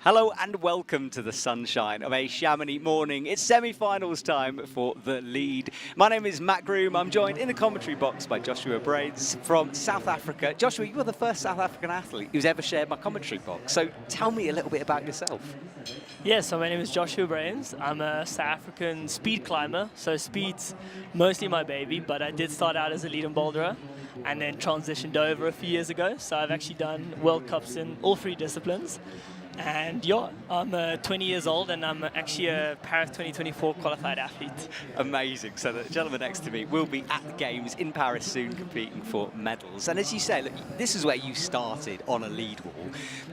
Hello and welcome to the sunshine of a Chamonix morning. It's semi-finals time for the lead. My name is Matt Groom. I'm joined in the commentary box by Joshua Brains from South Africa. Joshua, you are the first South African athlete who's ever shared my commentary box. So tell me a little bit about yourself. Yeah, so my name is Joshua Brains. I'm a South African speed climber. So speed's mostly my baby, but I did start out as a lead and boulderer and then transitioned over a few years ago. So I've actually done World Cups in all three disciplines. And yeah, I'm 20 years old and I'm actually a Paris 2024 qualified athlete. Amazing. So the gentleman next to me will be at the Games in Paris soon competing for medals. And as you say, look, this is where you started on a lead wall.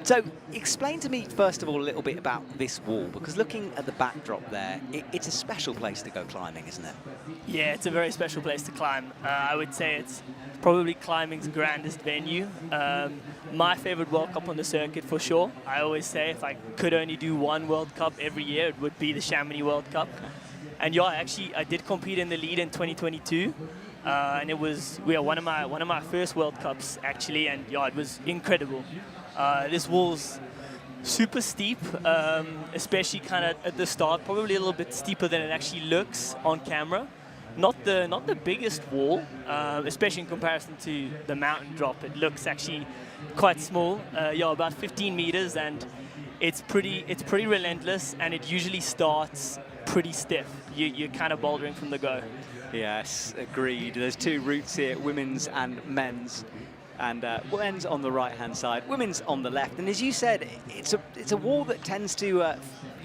So explain to me, first of all, a little bit about this wall, because looking at the backdrop there, it's a special place to go climbing, isn't it? Yeah, it's a very special place to climb. I would say it's probably climbing's grandest venue. My favorite World Cup on the circuit for sure. I always say if I could only do one World Cup every year, it would be the Chamonix World Cup. And yeah, actually, I did compete in the lead in 2022, and it was one of my first World Cups actually, and yeah, it was incredible. This wall's super steep, especially kind of at the start, probably a little bit steeper than it actually looks on camera. Not the biggest wall, especially in comparison to the mountain drop. It looks actually quite small. Yeah, about 15 meters, and it's pretty relentless, and it usually starts pretty stiff. You're kind of bouldering from the go. Yes, agreed. There's two routes here, women's and men's. And men's on the right-hand side, women's on the left. And as you said, it's a wall that tends to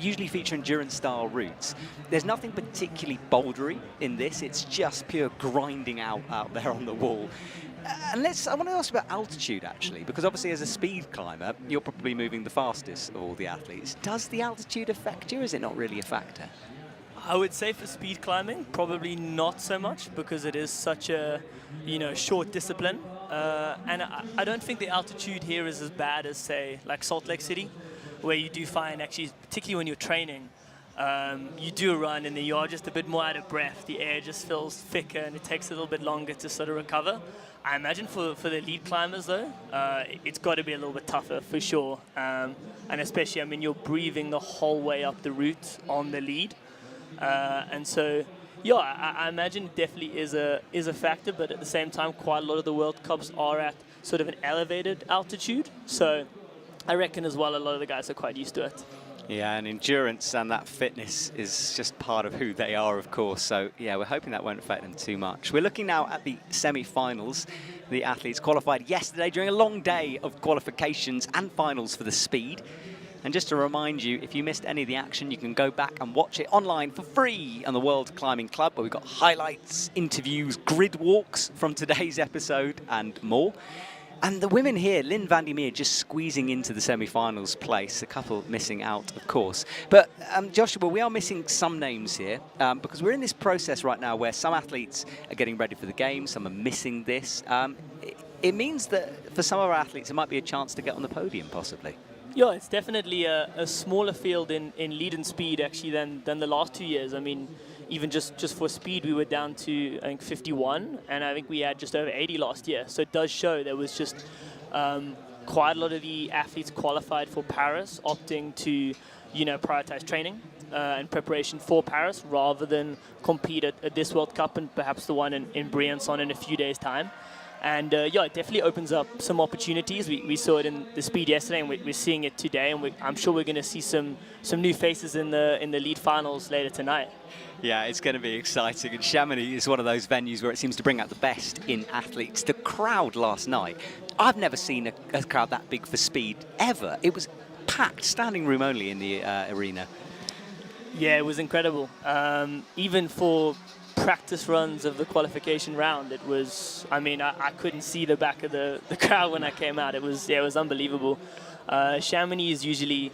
usually feature endurance-style routes. There's nothing particularly bouldery in this. It's just pure grinding out there on the wall. And I want to ask about altitude, actually, because obviously as a speed climber, you're probably moving the fastest of all the athletes. Does the altitude affect you, or is it not really a factor? I would say for speed climbing, probably not so much, because it is such a short discipline. And I don't think the altitude here is as bad as, say, like Salt Lake City, where you do find actually, particularly when you're training, you do a run and then you are just a bit more out of breath. The air just feels thicker and it takes a little bit longer to sort of recover. I imagine for the lead climbers, though, it's got to be a little bit tougher for sure. And especially, I mean, you're breathing the whole way up the route on the lead. And so, yeah, I imagine it definitely is a factor, but at the same time, quite a lot of the World Cups are at sort of an elevated altitude. So I reckon as well a lot of the guys are quite used to it. Yeah, and endurance and that fitness is just part of who they are, of course. So, yeah, we're hoping that won't affect them too much. We're looking now at the semi-finals. The athletes qualified yesterday during a long day of qualifications and finals for the speed. And just to remind you, if you missed any of the action, you can go back and watch it online for free on the World Climbing Club, where we've got highlights, interviews, grid walks from today's episode and more. And the women here, Lynn van der Meer just squeezing into the semi-finals place, a couple missing out, of course. But Joshua, we are missing some names here because we're in this process right now where some athletes are getting ready for the Games, some are missing this. It means that for some of our athletes, it might be a chance to get on the podium, possibly. Yeah, it's definitely a smaller field in lead and speed, actually, than the last 2 years. I mean, even just for speed, we were down to, I think, 51, and I think we had just over 80 last year. So it does show there was just quite a lot of the athletes qualified for Paris opting to, prioritize training and preparation for Paris rather than compete at this World Cup and perhaps the one in Briançon in a few days' time. And yeah, it definitely opens up some opportunities. We saw it in the speed yesterday, and we're seeing it today. And I'm sure we're going to see some new faces in the lead finals later tonight. Yeah, it's going to be exciting. And Chamonix is one of those venues where it seems to bring out the best in athletes. The crowd last night, I've never seen a crowd that big for speed ever. It was packed, standing room only in the arena. Yeah, it was incredible. Even for practice runs of the qualification round, it was, I mean, I couldn't see the back of the crowd when I came out. It was unbelievable. Chamonix is usually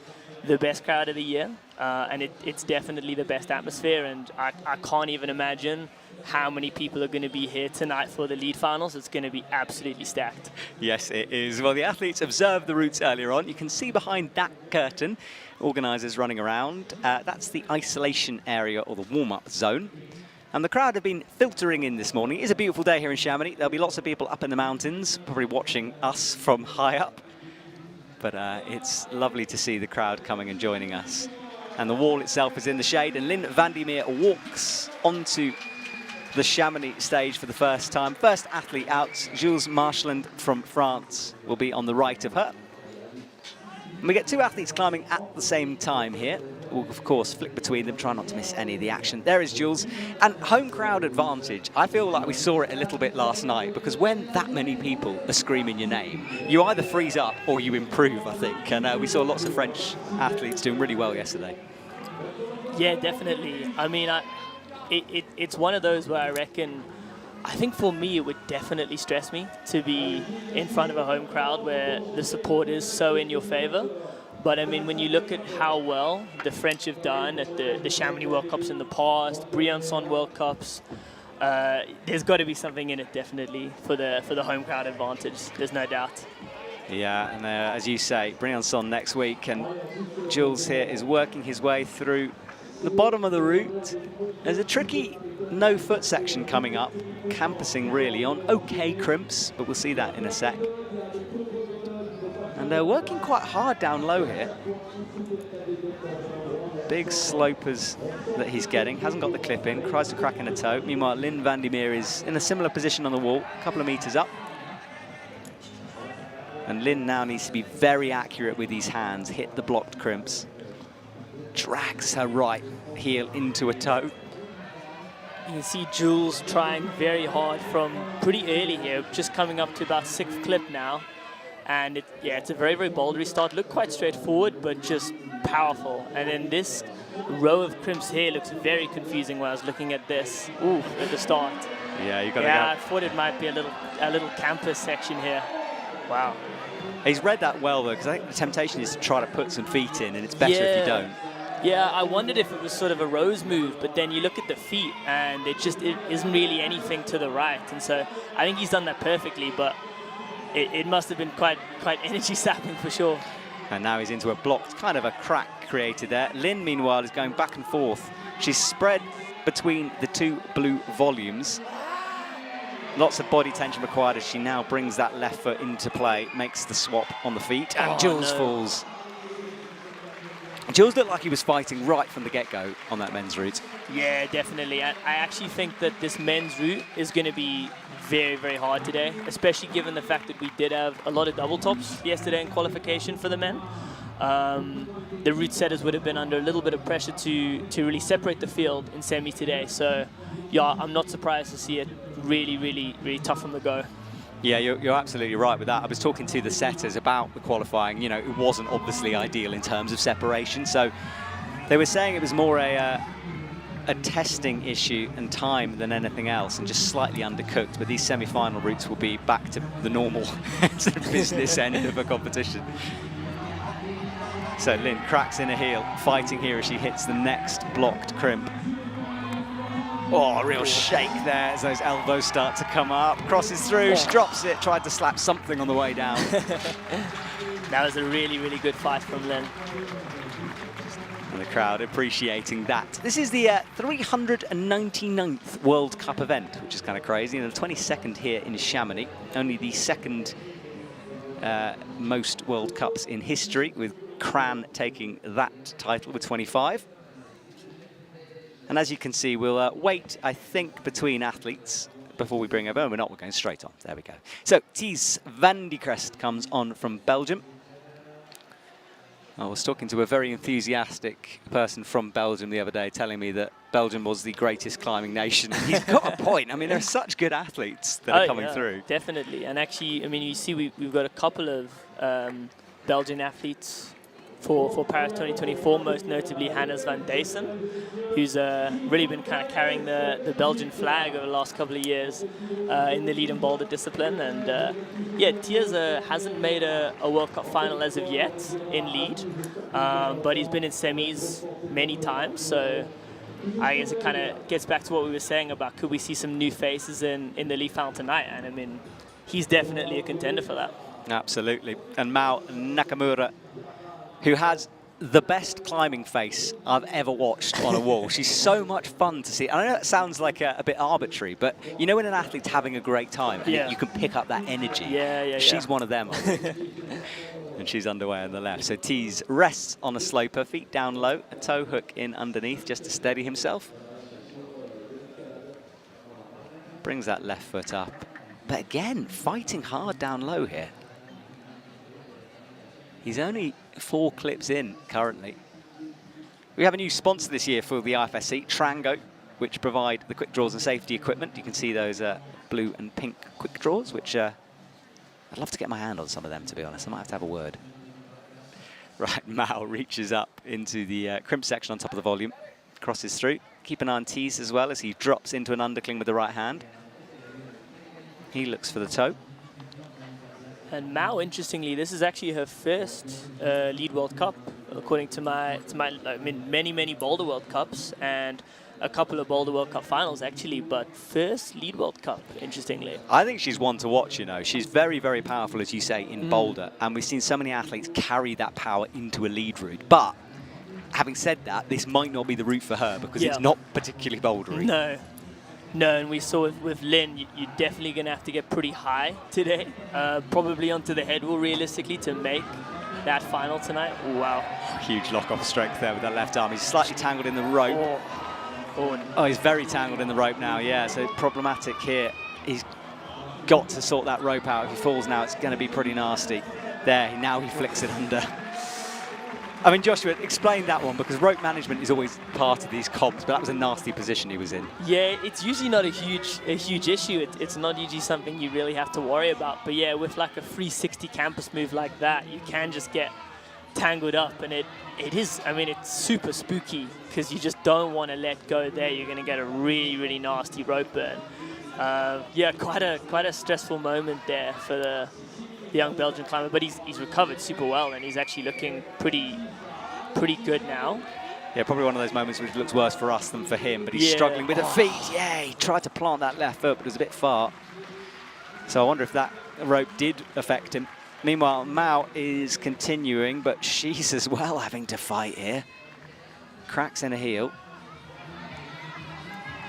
the best crowd of the year, and it's definitely the best atmosphere, and I can't even imagine how many people are going to be here tonight for the lead finals. It's going to be absolutely stacked. Yes, it is. Well, the athletes observed the routes earlier on. You can see behind that curtain organisers running around. That's the isolation area or the warm-up zone. And the crowd have been filtering in this morning. It's a beautiful day here in Chamonix. There'll be lots of people up in the mountains, probably watching us from high up. but it's lovely to see the crowd coming and joining us. And the wall itself is in the shade, and Lynn van der Meer walks onto the Chamonix stage for the first time. First athlete out, Jules Marchland from France, will be on the right of her. And we get two athletes climbing at the same time here. We'll, of course, flick between them, try not to miss any of the action. There is Jules. And home crowd advantage, I feel like we saw it a little bit last night, because when that many people are screaming your name, you either freeze up or you improve, I think. And we saw lots of French athletes doing really well yesterday. Yeah, definitely. I mean, it's one of those where I think for me, it would definitely stress me to be in front of a home crowd where the support is so in your favor. But I mean, when you look at how well the French have done at the Chamonix World Cups in the past, Briançon World Cups, there's got to be something in it, definitely, for the home crowd advantage. There's no doubt. Yeah, and as you say, Briançon next week, and Jules here is working his way through the bottom of the route. There's a tricky no-foot section coming up, campusing really on okay crimps, but we'll see that in a sec. And they're working quite hard down low here. Big slopers that he's getting, hasn't got the clip in, tries to crack in a toe. Meanwhile, Lynn van der Meer is in a similar position on the wall, a couple of meters up. And Lynn now needs to be very accurate with his hands, hit the blocked crimps. Drags her right heel into a toe. You can see Jules trying very hard from pretty early here, just coming up to about 6th clip now. And it's a very, very bold restart. Looked quite straightforward, but just powerful. And then this row of crimps here looks very confusing when I was looking at this at the start. Yeah, you got to I thought it might be a little campus section here. Wow. He's read that well, though, because I think the temptation is to try to put some feet in, and it's better if you don't. Yeah, I wondered if it was sort of a Rose move, but then you look at the feet, and it isn't really anything to the right. And so I think he's done that perfectly, but it must have been quite energy sapping for sure. And now he's into a blocked, kind of a crack created there. Lynn, meanwhile, is going back and forth. She's spread between the two blue volumes. Lots of body tension required as she now brings that left foot into play, makes the swap on the feet, and Jules falls. Jules looked like he was fighting right from the get-go on that men's route. Yeah, definitely. I actually think that this men's route is going to be very, very hard today, especially given the fact that we did have a lot of double tops yesterday in qualification for the men. The route setters would have been under a little bit of pressure to really separate the field in semi today. So, yeah, I'm not surprised to see it really, really, really tough from the go. Yeah, you're absolutely right with that. I was talking to the setters about the qualifying. You know, it wasn't obviously ideal in terms of separation. So they were saying it was more a testing issue and time than anything else, and just slightly undercooked. But these semi-final routes will be back to the normal sort of business end of a competition. So Lynn cracks in a heel, fighting here as she hits the next blocked crimp. Oh, a real shake there as those elbows start to come up. Crosses through, she drops it, tried to slap something on the way down. That was a really, really good fight from Lynn. And the crowd appreciating that. This is the 399th World Cup event, which is kind of crazy, and the 22nd here in Chamonix. Only the second most World Cups in history, with Cran taking that title with 25. And as you can see, we'll wait, I think, between athletes before we bring over. Oh, we're not, we're going straight on. There we go. So, Thies van die Crest comes on from Belgium. I was talking to a very enthusiastic person from Belgium the other day, telling me that Belgium was the greatest climbing nation. He's got a point. I mean, there are such good athletes that are coming through. Definitely. And actually, I mean, you see we've got a couple of Belgian athletes for Paris 2024, most notably Hannes van Daysen, who's really been kind of carrying the Belgian flag over the last couple of years in the lead and boulder discipline. And yeah, Thies hasn't made a World Cup final as of yet in lead, but he's been in semis many times. So I guess it kind of gets back to what we were saying about could we see some new faces in the lead final tonight? And I mean, he's definitely a contender for that. Absolutely. And Mao Nakamura, who has the best climbing face I've ever watched on a wall. She's so much fun to see. I know that sounds like a bit arbitrary, but you know when an athlete's having a great time and you can pick up that energy? Yeah. She's one of them. And she's underway on the left. So Tees rests on a sloper, feet down low, a toe hook in underneath just to steady himself. Brings that left foot up. But again, fighting hard down low here. He's only 4 clips in currently. We have a new sponsor this year for the IFSC, Trango, which provide the quick draws and safety equipment. You can see those blue and pink quick draws, which I'd love to get my hand on some of them, to be honest. I might have a word. Right, Mao reaches up into the crimp section on top of the volume, crosses through. Keep an eye on Tees as well as he drops into an undercling with the right hand. He looks for the toe. And Mao, interestingly, this is actually her first lead World Cup, according to my I mean, many Boulder World Cups and a couple of Boulder World Cup finals, actually, but first lead World Cup, interestingly. I think she's one to watch, you know. She's very, very powerful, as you say, in Boulder, and we've seen so many athletes carry that power into a lead route. But having said that, this might not be the route for her because it's not particularly bouldery. No, and we saw with Lynn, you're definitely going to have to get pretty high today, probably onto the head wall realistically to make that final tonight. Wow. Huge lock-off strength there with that left arm. He's slightly tangled in the rope. Oh, he's very tangled in the rope now, yeah, so problematic here. He's got to sort that rope out. If he falls now, it's going to be pretty nasty. There, now he flicks it under. I mean, Joshua, explain that one, because rope management is always part of these comps, but that was a nasty position he was in. Yeah, it's usually not a huge issue. It's not usually something you really have to worry about. But yeah, with like a 360 campus move like that, you can just get tangled up, and it is, I mean, it's super spooky because you just don't want to let go there. You're going to get a really nasty rope burn. Yeah, quite a stressful moment there for the young Belgian climber, but he's recovered super well, and he's actually looking pretty good now. Yeah, probably one of those moments which looks worse for us than for him, but he's struggling with the feet. Yeah, he tried to plant that left foot, but it was a bit far. So I wonder if that rope did affect him. Meanwhile, Mao is continuing, but she's as well having to fight here. Cracks in a heel.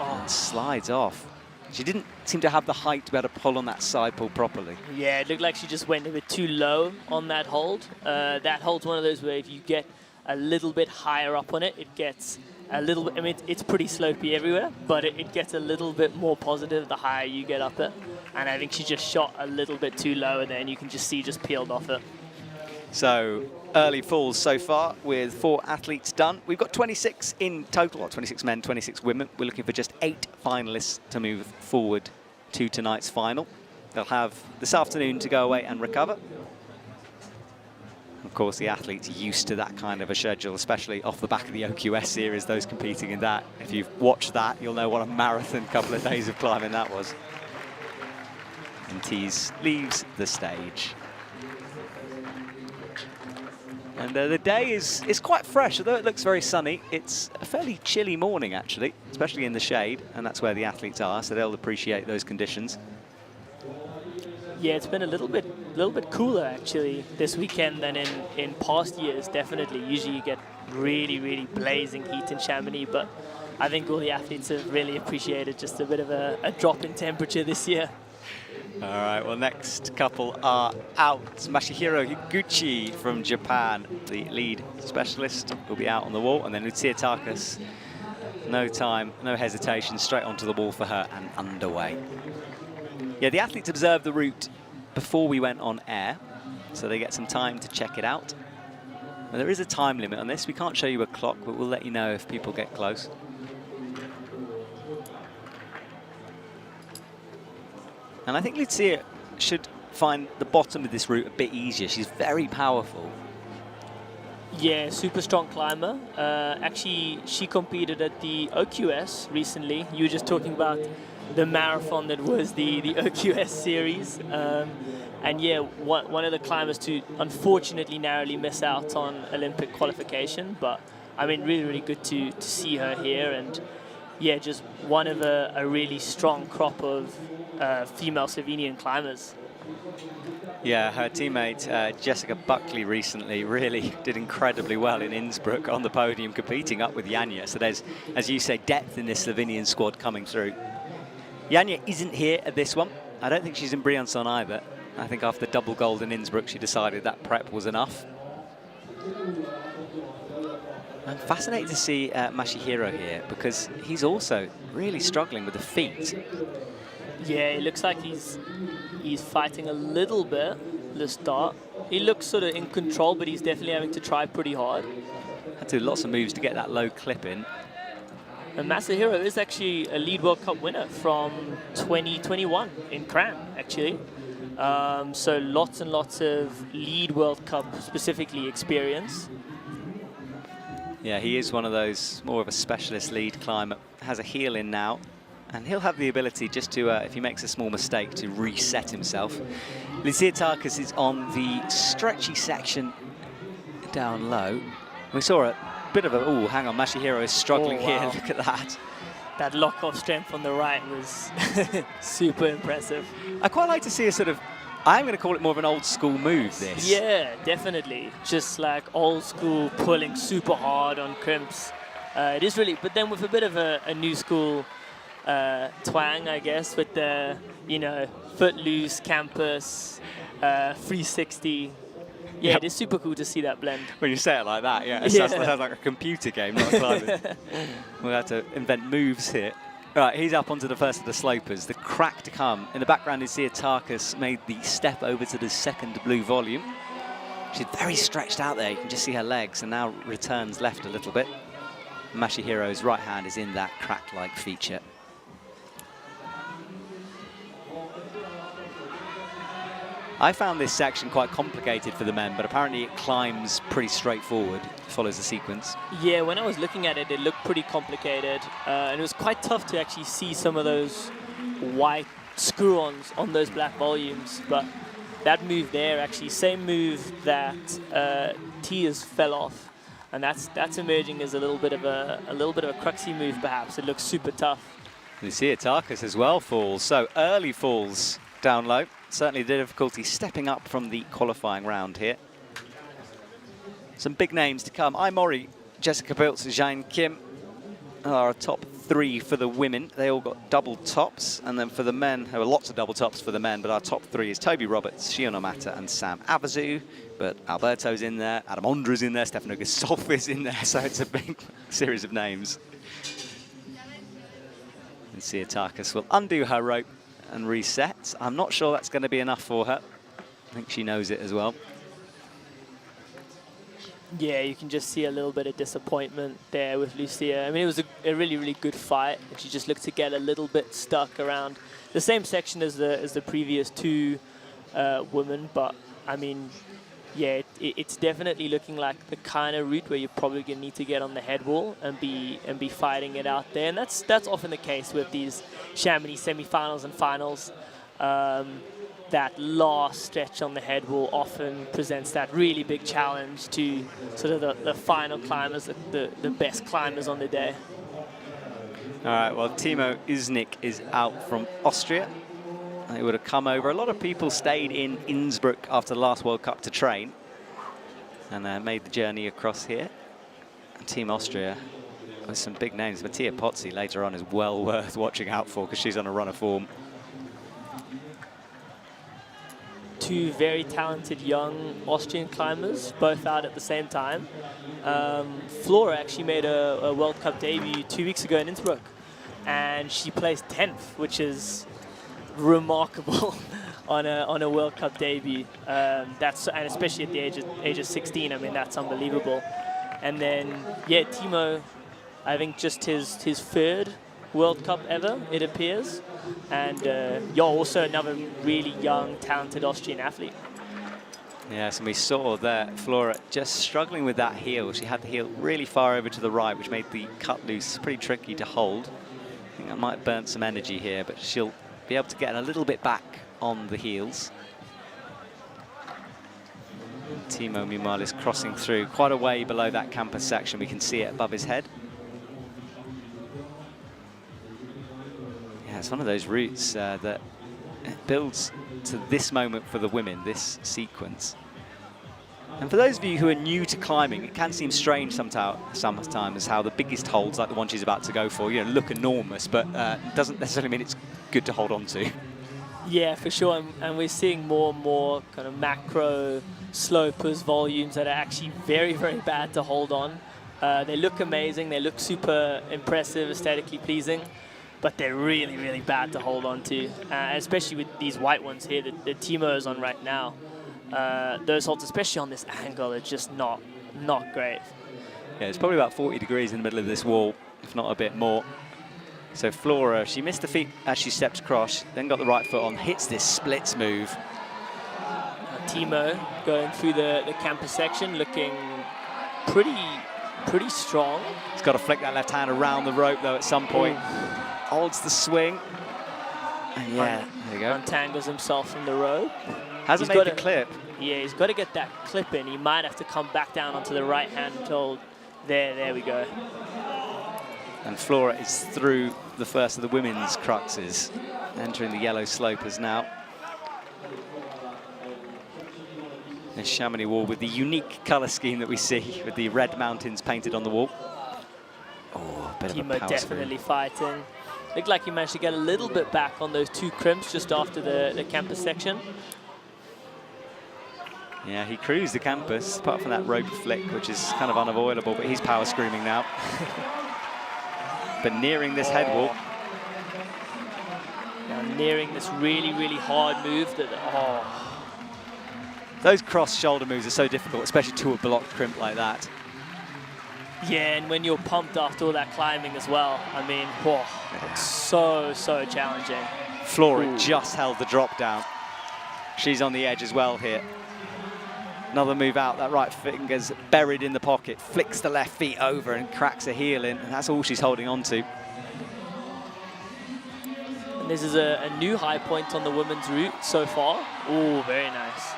And slides off. She didn't seem to have the height to be able to pull on that side pull properly. Yeah, it looked like she just went a bit too low on that hold. That hold's one of those where if you get a little bit higher up on it, it gets a little bit, I mean, it's pretty slopey everywhere, but it gets a little bit more positive the higher you get up it. And I think she just shot a little bit too low, and then you can just see just peeled off it. So early falls so far with 4 athletes done. We've got 26 in total, or 26 men, 26 women. We're looking for just 8 finalists to move forward to tonight's final. They'll have this afternoon to go away and recover. Of course, the athletes are used to that kind of a schedule, especially off the back of the OQS series, those competing in that. If you've watched that, you'll know what a marathon couple of days of climbing that was. And Tees leaves the stage. And the day is quite fresh, although it looks very sunny. It's a fairly chilly morning, actually, especially in the shade, and that's where the athletes are, so they'll appreciate those conditions. Yeah, it's been a little bit cooler, actually, this weekend than in past years, definitely. Usually you get really blazing heat in Chamonix, but I think all the athletes have really appreciated just a bit of a drop in temperature this year. All right, well, next couple are out. Masahiro Higuchi from Japan, the lead specialist, will be out on the wall. And then Lucia Tarkas, no time, no hesitation, straight onto the wall for her and underway. Yeah, the athletes observed the route before we went on air, so they get some time to check it out. Now, there is a time limit on this. We can't show you a clock, but we'll let you know if people get close. And I think Lucia should find the bottom of this route a bit easier. She's very powerful. Yeah, super strong climber. Actually, she competed at the OQS recently. You were just talking about the marathon that was the OQS series. And yeah, one of the climbers to unfortunately narrowly miss out on Olympic qualification. But I mean, really good to see her here. And yeah, just one of a really strong crop of female Slovenian climbers. Yeah, her teammate Jessica Buckley recently really did incredibly well in Innsbruck on the podium, competing up with Janja. So there's, as you say, depth in this Slovenian squad coming through. Janja isn't here at this one. I don't think she's in Briançon either. I think after the double gold in Innsbruck, she decided that prep was enough. I'm fascinated to see Masahiro here, because he's also really struggling with the feet. Yeah, it looks like he's fighting a little bit at the start. He looks sort of in control, but he's definitely having to try pretty hard. Had to do lots of moves to get that low clip in. And Masahiro is actually a lead World Cup winner from 2021 in Cran, actually. So lots and lots of lead World Cup specifically experience. Yeah, he is one of those, more of a specialist lead climber. Has a heel in now, and he'll have the ability just to, if he makes a small mistake, to reset himself. Lysiatakis is on the stretchy section down low. We saw a bit of a, oh, hang on, Masahiro is struggling here, look at that. That lock-off strength on the right was super impressive. I quite like to see a sort of, I'm going to call it more of an old school move, this. Yeah, definitely. Just like old school pulling super hard on crimps. It is really, but then with a bit of a new school twang, I guess, with the, you know, footloose, campus, 360. Yeah, Yep. it is super cool to see that blend. When you say it like that, yeah, it Yeah. sounds like a computer game, not a climbing. We'll have to invent moves here. Right, he's up onto the first of the slopers. The crack to come. In the background, Lysiatakis made the step over to the second blue volume. She's very stretched out there. You can just see her legs, and now returns left a little bit. Masahiro's right hand is in that crack-like feature. I found this section quite complicated for the men, but apparently it climbs pretty straightforward, follows the sequence. Yeah, when I was looking at it, it looked pretty complicated. And it was quite tough to actually see some of those white screw-ons on those black volumes. But that move there, actually, same move that Tia's fell off. And that's emerging as a little bit of a cruxy move, perhaps. It looks super tough. Lysiatakis as well falls, so early falls down low. Certainly the difficulty stepping up from the qualifying round here. Some big names to come. Imori, Jessica Biltz, Jane Kim are a top three for the women. They all got double tops. And then for the men, there were lots of double tops for the men, but our top three is Toby Roberts, Shion Omata, and Sam Avazu. But Alberto's in there, Adam Ondra's in there, Stefano Gasol is in there, so it's a big series of names. And Lysiatakis will undo her rope and reset. I'm not sure that's going to be enough for her. I think she knows it as well. Yeah, you can just see a little bit of disappointment there with Lucia. I mean, it was a really, really good fight, but she just looked to get a little bit stuck around the same section as the previous two women. But I mean, yeah, it's definitely looking like the kind of route where you're probably going to need to get on the head wall and be fighting it out there. And that's often the case with these Chamonix semifinals and finals. That last stretch on the head wall often presents that really big challenge to sort of the final climbers, the best climbers on the day. All right, well, Timo Iznik is out from Austria. They would have come over. A lot of people stayed in Innsbruck after the last World Cup to train and made the journey across here. And Team Austria with some big names. Mattia Pozzi later on is well worth watching out for because she's on a run of form. Two very talented young Austrian climbers, both out at the same time. Flora actually made a World Cup debut 2 weeks ago in Innsbruck, and she placed 10th, which is remarkable on a World Cup debut. And especially at the age of 16, I mean, that's unbelievable. And then, yeah, Timo, I think just his third World Cup ever, it appears. And you're also another really young, talented Austrian athlete. Yes, and we saw there Flora just struggling with that heel. She had the heel really far over to the right, which made the cut loose pretty tricky to hold. I think that might burn some energy here, but she'll be able to get a little bit back on the heels. Timo, meanwhile, is crossing through quite a way below that campus section. We can see it above his head. Yeah, it's one of those routes that builds to this moment for the women, this sequence. And for those of you who are new to climbing, it can seem strange sometimes how the biggest holds, like the one she's about to go for, look enormous, but doesn't necessarily mean it's good to hold on to. Yeah, for sure. And we're seeing more and more kind of macro slopers volumes that are actually very, very bad to hold on. They look amazing. They look super impressive, aesthetically pleasing, but they're really, really bad to hold on to, especially with these white ones here that Timo is on right now. Those holds, especially on this angle, are just not great. Yeah, it's probably about 40 degrees in the middle of this wall, if not a bit more. So Flora, she missed the feet as she stepped across, then got the right foot on, hits this splits move. Timo going through the camper section, looking pretty strong. He's got to flick that left hand around the rope though at some point. Holds the swing. And yeah, there you go. Untangles himself from the rope. Hasn't made the clip. Yeah, he's got to get that clip in. He might have to come back down onto the right hand until there we go. And Flora is through the first of the women's cruxes, entering the yellow slopers now. This Chamonix wall with the unique colour scheme that we see with the red mountains painted on the wall. Oh, a bit of a power definitely fighting. Looked like he managed to get a little bit back on those two crimps just after the campus section. Yeah, he cruised the campus, apart from that rope flick, which is kind of unavoidable, but he's power screaming now. But nearing this head wall. Now nearing this really, really hard move that, Those cross shoulder moves are so difficult, especially to a blocked crimp like that. Yeah, and when you're pumped after all that climbing as well, I mean, it's so challenging. Flora just held the drop down. She's on the edge as well here. Another move out, that right finger's buried in the pocket, flicks the left feet over and cracks a heel in, and that's all she's holding on to. And this is a new high point on the women's route so far. Oh, very nice.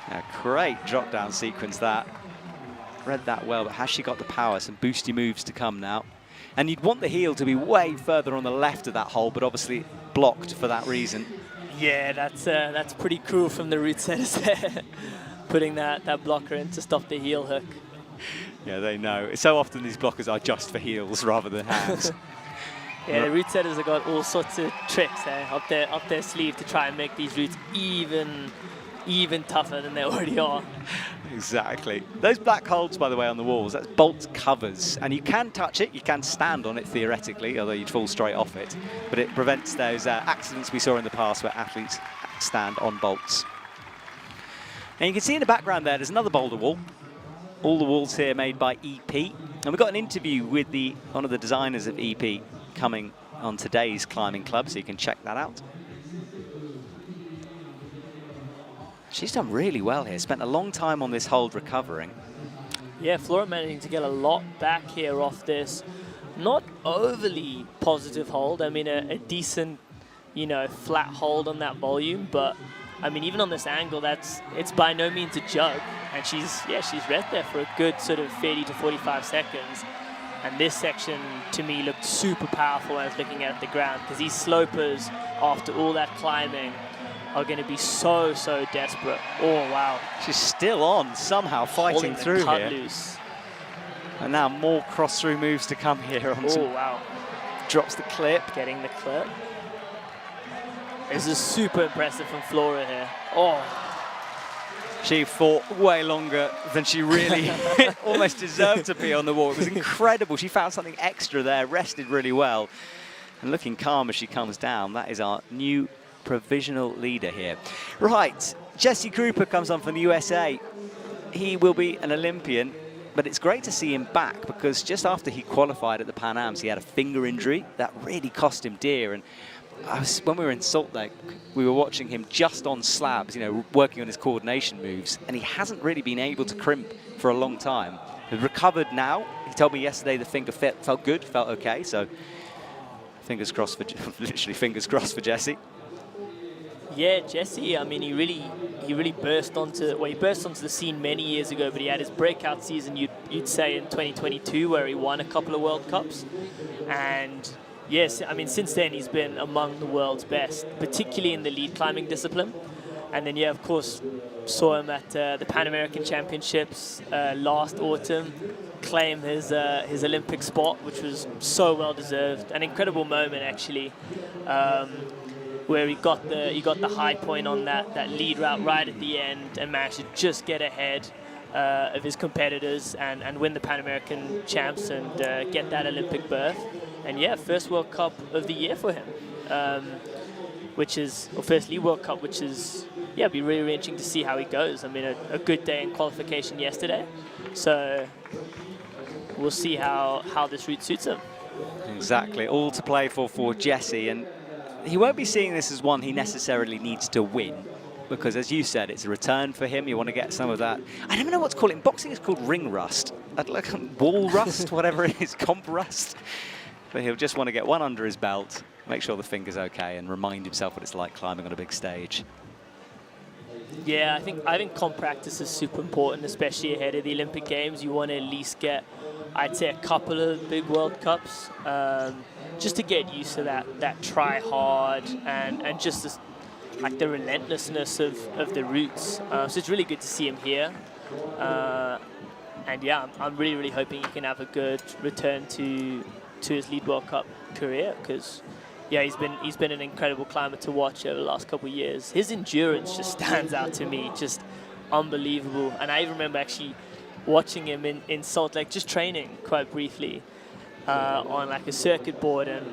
A great drop down sequence that. Read that well, but has she got the power? Some boosty moves to come now. And you'd want the heel to be way further on the left of that hole, but obviously blocked for that reason. Yeah, that's pretty cool from the route setters there. Putting that blocker in to stop the heel hook. Yeah, they know. So often these blockers are just for heels rather than hands. Yeah, the route setters have got all sorts of tricks up their sleeve to try and make these routes even tougher than they already are. Exactly. Those black holds, by the way, on the walls, that's bolt covers. And you can touch it, you can stand on it theoretically, although you'd fall straight off it. But it prevents those accidents we saw in the past where athletes stand on bolts. And you can see in the background there's another boulder wall. All the walls here made by EP. And we've got an interview with one of the designers of EP coming on today's Climbing Club, so you can check that out. She's done really well here, spent a long time on this hold recovering. Yeah, Flora managing to get a lot back here off this not overly positive hold. I mean, a decent, flat hold on that volume, but I mean, even on this angle, it's by no means a joke. And she's read there for a good sort of 30 to 45 seconds. And this section, to me, looked super powerful when I was looking at the ground, because these slopers, after all that climbing, are going to be so desperate. Oh, wow. She's still on, somehow fighting through here. Loose. And now more cross-through moves to come here. Wow. Drops the clip. Getting the clip. This is super impressive from Flora here. Oh. She fought way longer than she really almost deserved to be on the wall. It was incredible. She found something extra there, rested really well. And looking calm as she comes down. That is our new provisional leader here. Right, Jesse Krupa comes on from the USA. He will be an Olympian, but it's great to see him back, because just after he qualified at the Pan Ams, he had a finger injury that really cost him dear. And when we were in Salt Lake, we were watching him just on slabs, working on his coordination moves, and he hasn't really been able to crimp for a long time. He's recovered now. He told me yesterday the finger felt good, felt okay, so fingers crossed literally fingers crossed for Jesse. Yeah, Jesse, I mean, he really burst onto the scene many years ago, but he had his breakout season, you'd say, in 2022, where he won a couple of World Cups. And yes, I mean, since then he's been among the world's best, particularly in the lead climbing discipline. And then, yeah, of course, saw him at the Pan American Championships last autumn, claim his Olympic spot, which was so well deserved. An incredible moment, actually. where he got the high point on that lead route right at the end and managed to just get ahead of his competitors and win the Pan American champs and get that Olympic berth. And yeah, first World Cup of the year for him, first lead World Cup, which is, yeah, be really, really interesting to see how he goes. I mean, a good day in qualification yesterday, so we'll see how this route suits him. Exactly, all to play for Jesse, and he won't be seeing this as one he necessarily needs to win, because as you said, it's a return for him. You want to get some of that. I don't know what's called. In boxing, it's called ring rust. I'd like wall rust, whatever it is, comp rust. But he'll just want to get one under his belt, make sure the finger's okay, and remind himself what it's like climbing on a big stage. Yeah, I think comp practice is super important, especially ahead of the Olympic Games. You want to at least get, I'd say, a couple of big World Cups, just to get used to that try hard and just this, like the relentlessness of the routes. So it's really good to see him here. And yeah, I'm really, really hoping he can have a good return to his lead World Cup career, because yeah, he's been an incredible climber to watch over the last couple of years. His endurance just stands out to me, just unbelievable. And I remember actually watching him in Salt Lake, just training quite briefly on like a circuit board, and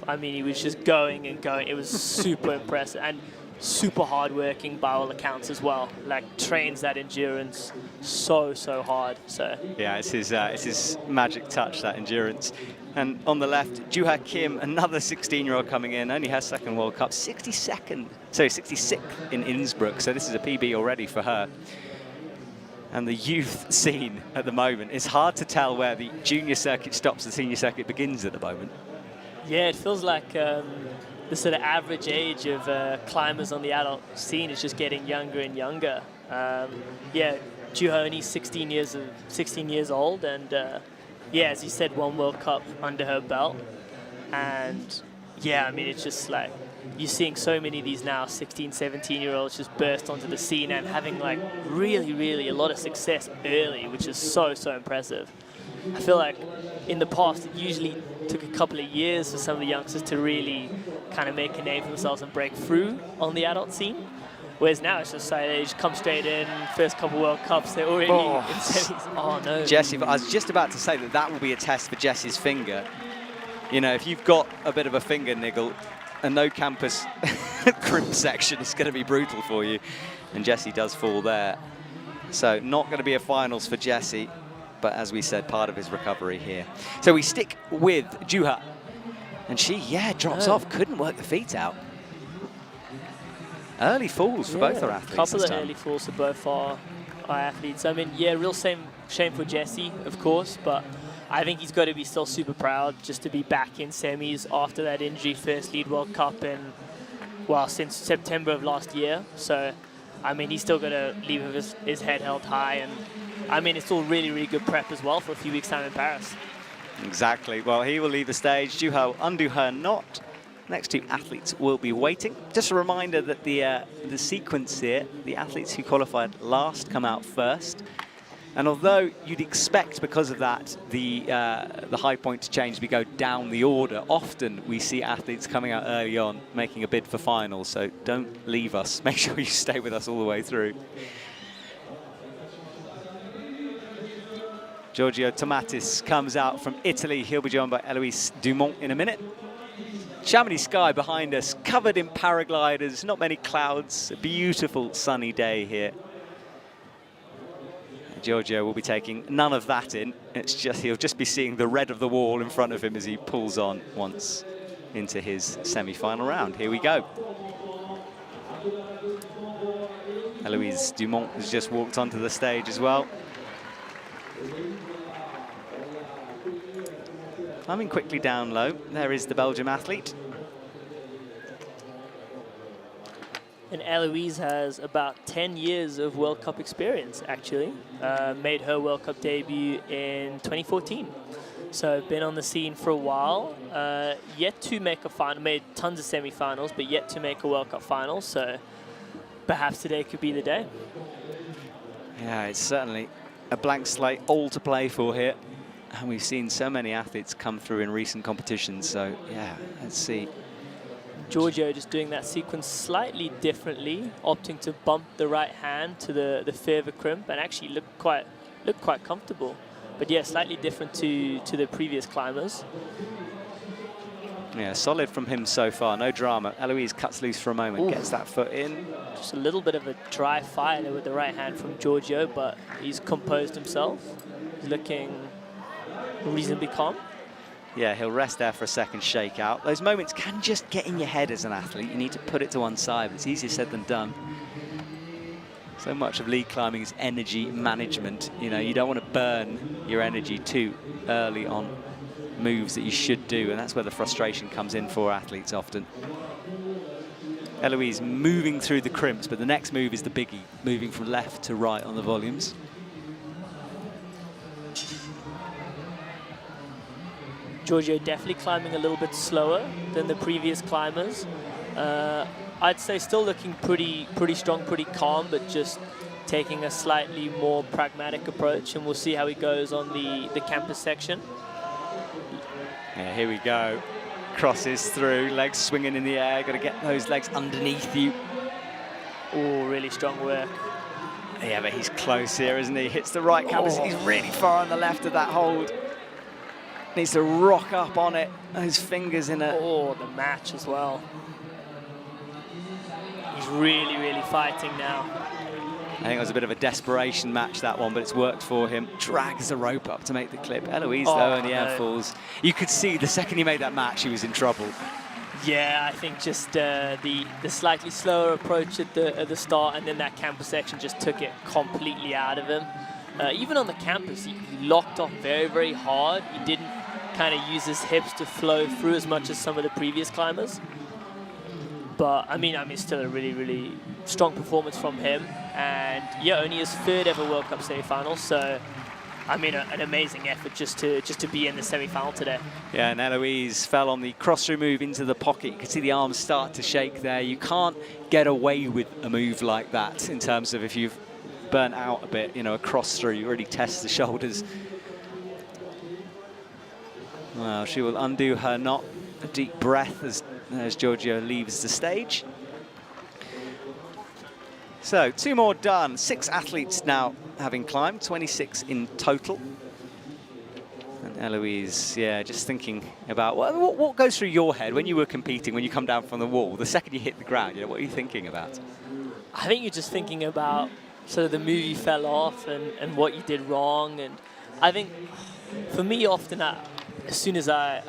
I mean, he was just going and going. It was super impressive and super hardworking by all accounts as well. Like trains that endurance so hard. So yeah, it's his magic touch, that endurance. And on the left, Juha Kim, another 16-year-old coming in, only her second World Cup, 66th in Innsbruck. So this is a PB already for her. And the youth scene at the moment, it's hard to tell where the junior circuit stops, the senior circuit begins at the moment. Yeah, it feels like the sort of average age of climbers on the adult scene is just getting younger and younger. Yeah, Juha only 16 years old, and yeah, as you said, one World Cup under her belt. And yeah, I mean, it's just like, you're seeing so many of these now 16, 17-year-olds just burst onto the scene and having like really, really a lot of success early, which is so impressive. I feel like in the past, it usually took a couple of years for some of the youngsters to really kind of make a name for themselves and break through on the adult scene. Whereas now it's just like they just come straight in, first couple World Cups, they're already in semis. Oh no. Jesse, I was just about to say that will be a test for Jesse's finger. You know, if you've got a bit of a finger niggle, a no campus crimp section is going to be brutal for you. And Jesse does fall there. So not going to be a finals for Jesse, but as we said, part of his recovery here. So we stick with Juha. And she, yeah, drops off, couldn't work the feet out. Early falls for both our athletes. A couple of early falls for both our athletes. I mean, yeah, real shame for Jesse, of course, but I think he's got to be still super proud just to be back in semis after that injury, first lead World Cup in, well, since September of last year. So, I mean, he's still got to leave with his head held high. And, I mean, it's all really, really good prep as well for a few weeks' time in Paris. Exactly. Well, he will leave the stage. Juha will undo her knot. Next two athletes will be waiting. Just a reminder that the sequence here, the athletes who qualified last come out first. And although you'd expect, because of that, the high point to change, we go down the order, often we see athletes coming out early on, making a bid for finals. So don't leave us. Make sure you stay with us all the way through. Giorgio Tomatis comes out from Italy. He'll be joined by Eloise Dumont in a minute. Chamonix sky behind us, covered in paragliders, not many clouds, a beautiful sunny day here. Giorgio will be taking none of that in. He'll just be seeing the red of the wall in front of him as he pulls on once into his semi-final round. Here we go. Eloise Dumont has just walked onto the stage as well. Climbing quickly down low. There is the Belgium athlete. And Eloise has about 10 years of World Cup experience, actually. Made her World Cup debut in 2014. So been on the scene for a while. Yet to make a final, made tons of semi-finals, but yet to make a World Cup final. So perhaps today could be the day. Yeah, it's certainly a blank slate, all to play for here. And we've seen so many athletes come through in recent competitions. So yeah, let's see Giorgio just doing that sequence slightly differently, opting to bump the right hand to the further crimp and actually look quite comfortable. But yeah, slightly different to the previous climbers. Yeah, solid from him so far, no drama. Eloise cuts loose for a moment, gets that foot in. Just a little bit of a dry fire there with the right hand from Giorgio, but he's composed himself. He's looking reasonably calm. Yeah, he'll rest there for a second shakeout. Those moments can just get in your head as an athlete. You need to put it to one side, but it's easier said than done. So much of lead climbing is energy management. You know, you don't want to burn your energy too early on moves that you should do, and that's where the frustration comes in for athletes often. Eloise moving through the crimps, but the next move is the biggie, moving from left to right on the volumes. Giorgio definitely climbing a little bit slower than the previous climbers. I'd say still looking pretty strong, pretty calm, but just taking a slightly more pragmatic approach, and we'll see how he goes on the campus section. Yeah, here we go. Crosses through, legs swinging in the air. Got to get those legs underneath you. Oh, really strong work. Yeah, but he's close here, isn't he? Hits the right campus. He's really far on the left of that hold. Needs to rock up on it. Those fingers in it. Oh, the match as well. He's really fighting now. I think it was a bit of a desperation match, that one, but it's worked for him. Drags the rope up to make the clip. Eloise, though, in the air falls. You could see the second he made that match, he was in trouble. Yeah, I think just the slightly slower approach at the start, and then that campus section just took it completely out of him. Even on the campus, he locked off very hard. He didn't kind of use his hips to flow through as much as some of the previous climbers. But I mean, still a really strong performance from him, and yeah, only his third ever World Cup semi-final. So, I mean, an amazing effort just to be in the semi-final today. Yeah, and Eloise fell on the cross-through move into the pocket. You can see the arms start to shake there. You can't get away with a move like that in terms of if you've burnt out a bit, you know, a cross-through, you already test the shoulders. Well, she will undo her knot. A deep breath as Giorgio leaves the stage. So, 2 more done. 6 athletes now having climbed, 26 in total. And Eloise, yeah, just thinking about what goes through your head when you were competing, when you come down from the wall, the second you hit the ground, you know, what are you thinking about? I think you're just thinking about sort of the move you fell off and what you did wrong. And I think for me, often as soon as I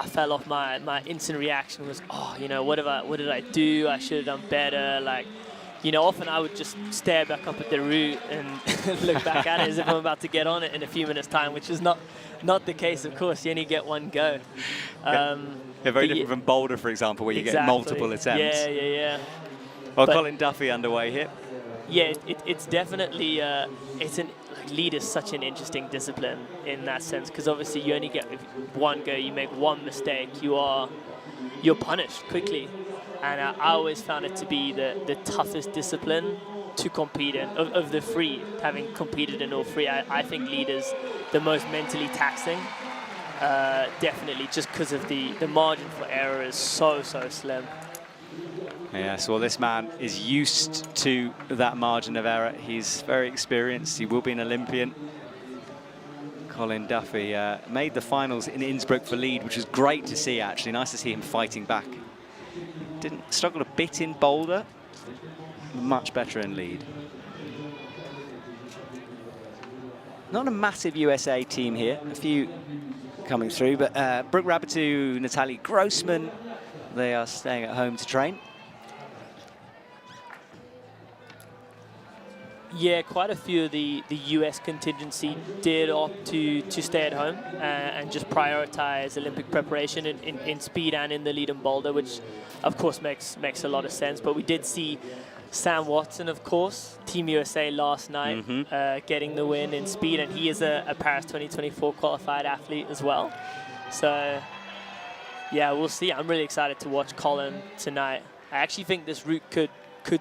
fell off, my instant reaction was, oh, you know, what did I do? I should have done better. Like, you know, often I would just stare back up at the route and look back at it as if I'm about to get on it in a few minutes' time, which is not the case, of course. You only get one go. Yeah, very different from Boulder, for example, where you get multiple attempts. Yeah. Well, Colin Duffy underway here. Yeah, it's definitely, lead is such an interesting discipline in that sense, because obviously you only get one go, you make one mistake, you're punished quickly. And I always found it to be the toughest discipline to compete in. Of the 3, having competed in all 3, I think lead is the most mentally taxing. Definitely, just because of the margin for error is so slim. Yes, well, this man is used to that margin of error. He's very experienced. He will be an Olympian. Colin Duffy made the finals in Innsbruck for lead, which was great to see, actually. Nice to see him fighting back. Didn't struggle a bit in Boulder. Much better in lead. Not a massive USA team here. A few coming through, but Brooke Rabatou, Natalie Grossman, they are staying at home to train. Yeah, quite a few of the US contingency did opt to stay at home and just prioritize Olympic preparation in speed and in the lead and boulder, which of course makes a lot of sense. But we did see Sam Watson, of course, Team USA last night, getting the win in speed, and he is a Paris 2024 qualified athlete as well. So yeah, we'll see. I'm really excited to watch Colin tonight. I actually think this route could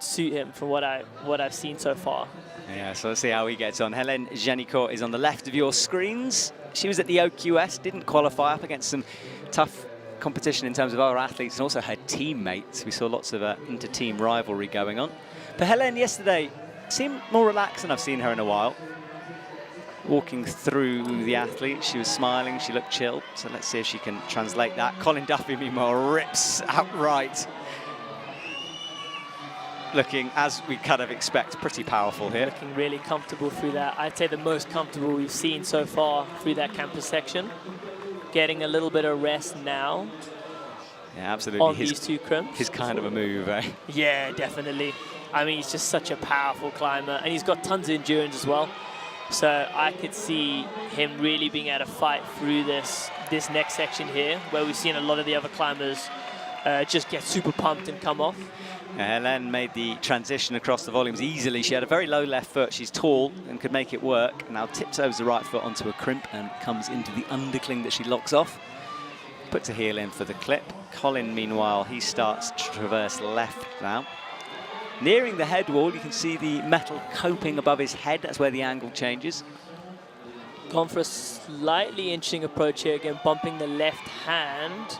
suit him from what I've seen so far. Yeah, so let's see how he gets on. Hélène Janicourt is on the left of your screens. She was at the OQS, didn't qualify, up against some tough competition in terms of our athletes and also her teammates. We saw lots of inter-team rivalry going on. But Hélène yesterday seemed more relaxed than I've seen her in a while. Walking through the athletes, she was smiling, she looked chill. So let's see if she can translate that. Colin Duffy, meanwhile, rips outright. Looking, as we kind of expect, pretty powerful here. Looking really comfortable through that. I'd say the most comfortable we've seen so far through that campus section. Getting a little bit of rest now. Yeah, absolutely. On these two crimps. His kind of a move, eh? Yeah, definitely. I mean, he's just such a powerful climber, and he's got tons of endurance as well. So I could see him really being able to fight through this next section here, where we've seen a lot of the other climbers just get super pumped and come off. Hélène made the transition across the volumes easily. She had a very low left foot. She's tall and could make it work. Now tips over the right foot onto a crimp and comes into the undercling that she locks off. Puts a heel in for the clip. Colin, meanwhile, he starts to traverse left now. Nearing the head wall, you can see the metal coping above his head. That's where the angle changes. Gone for a slightly inching approach here again, bumping the left hand,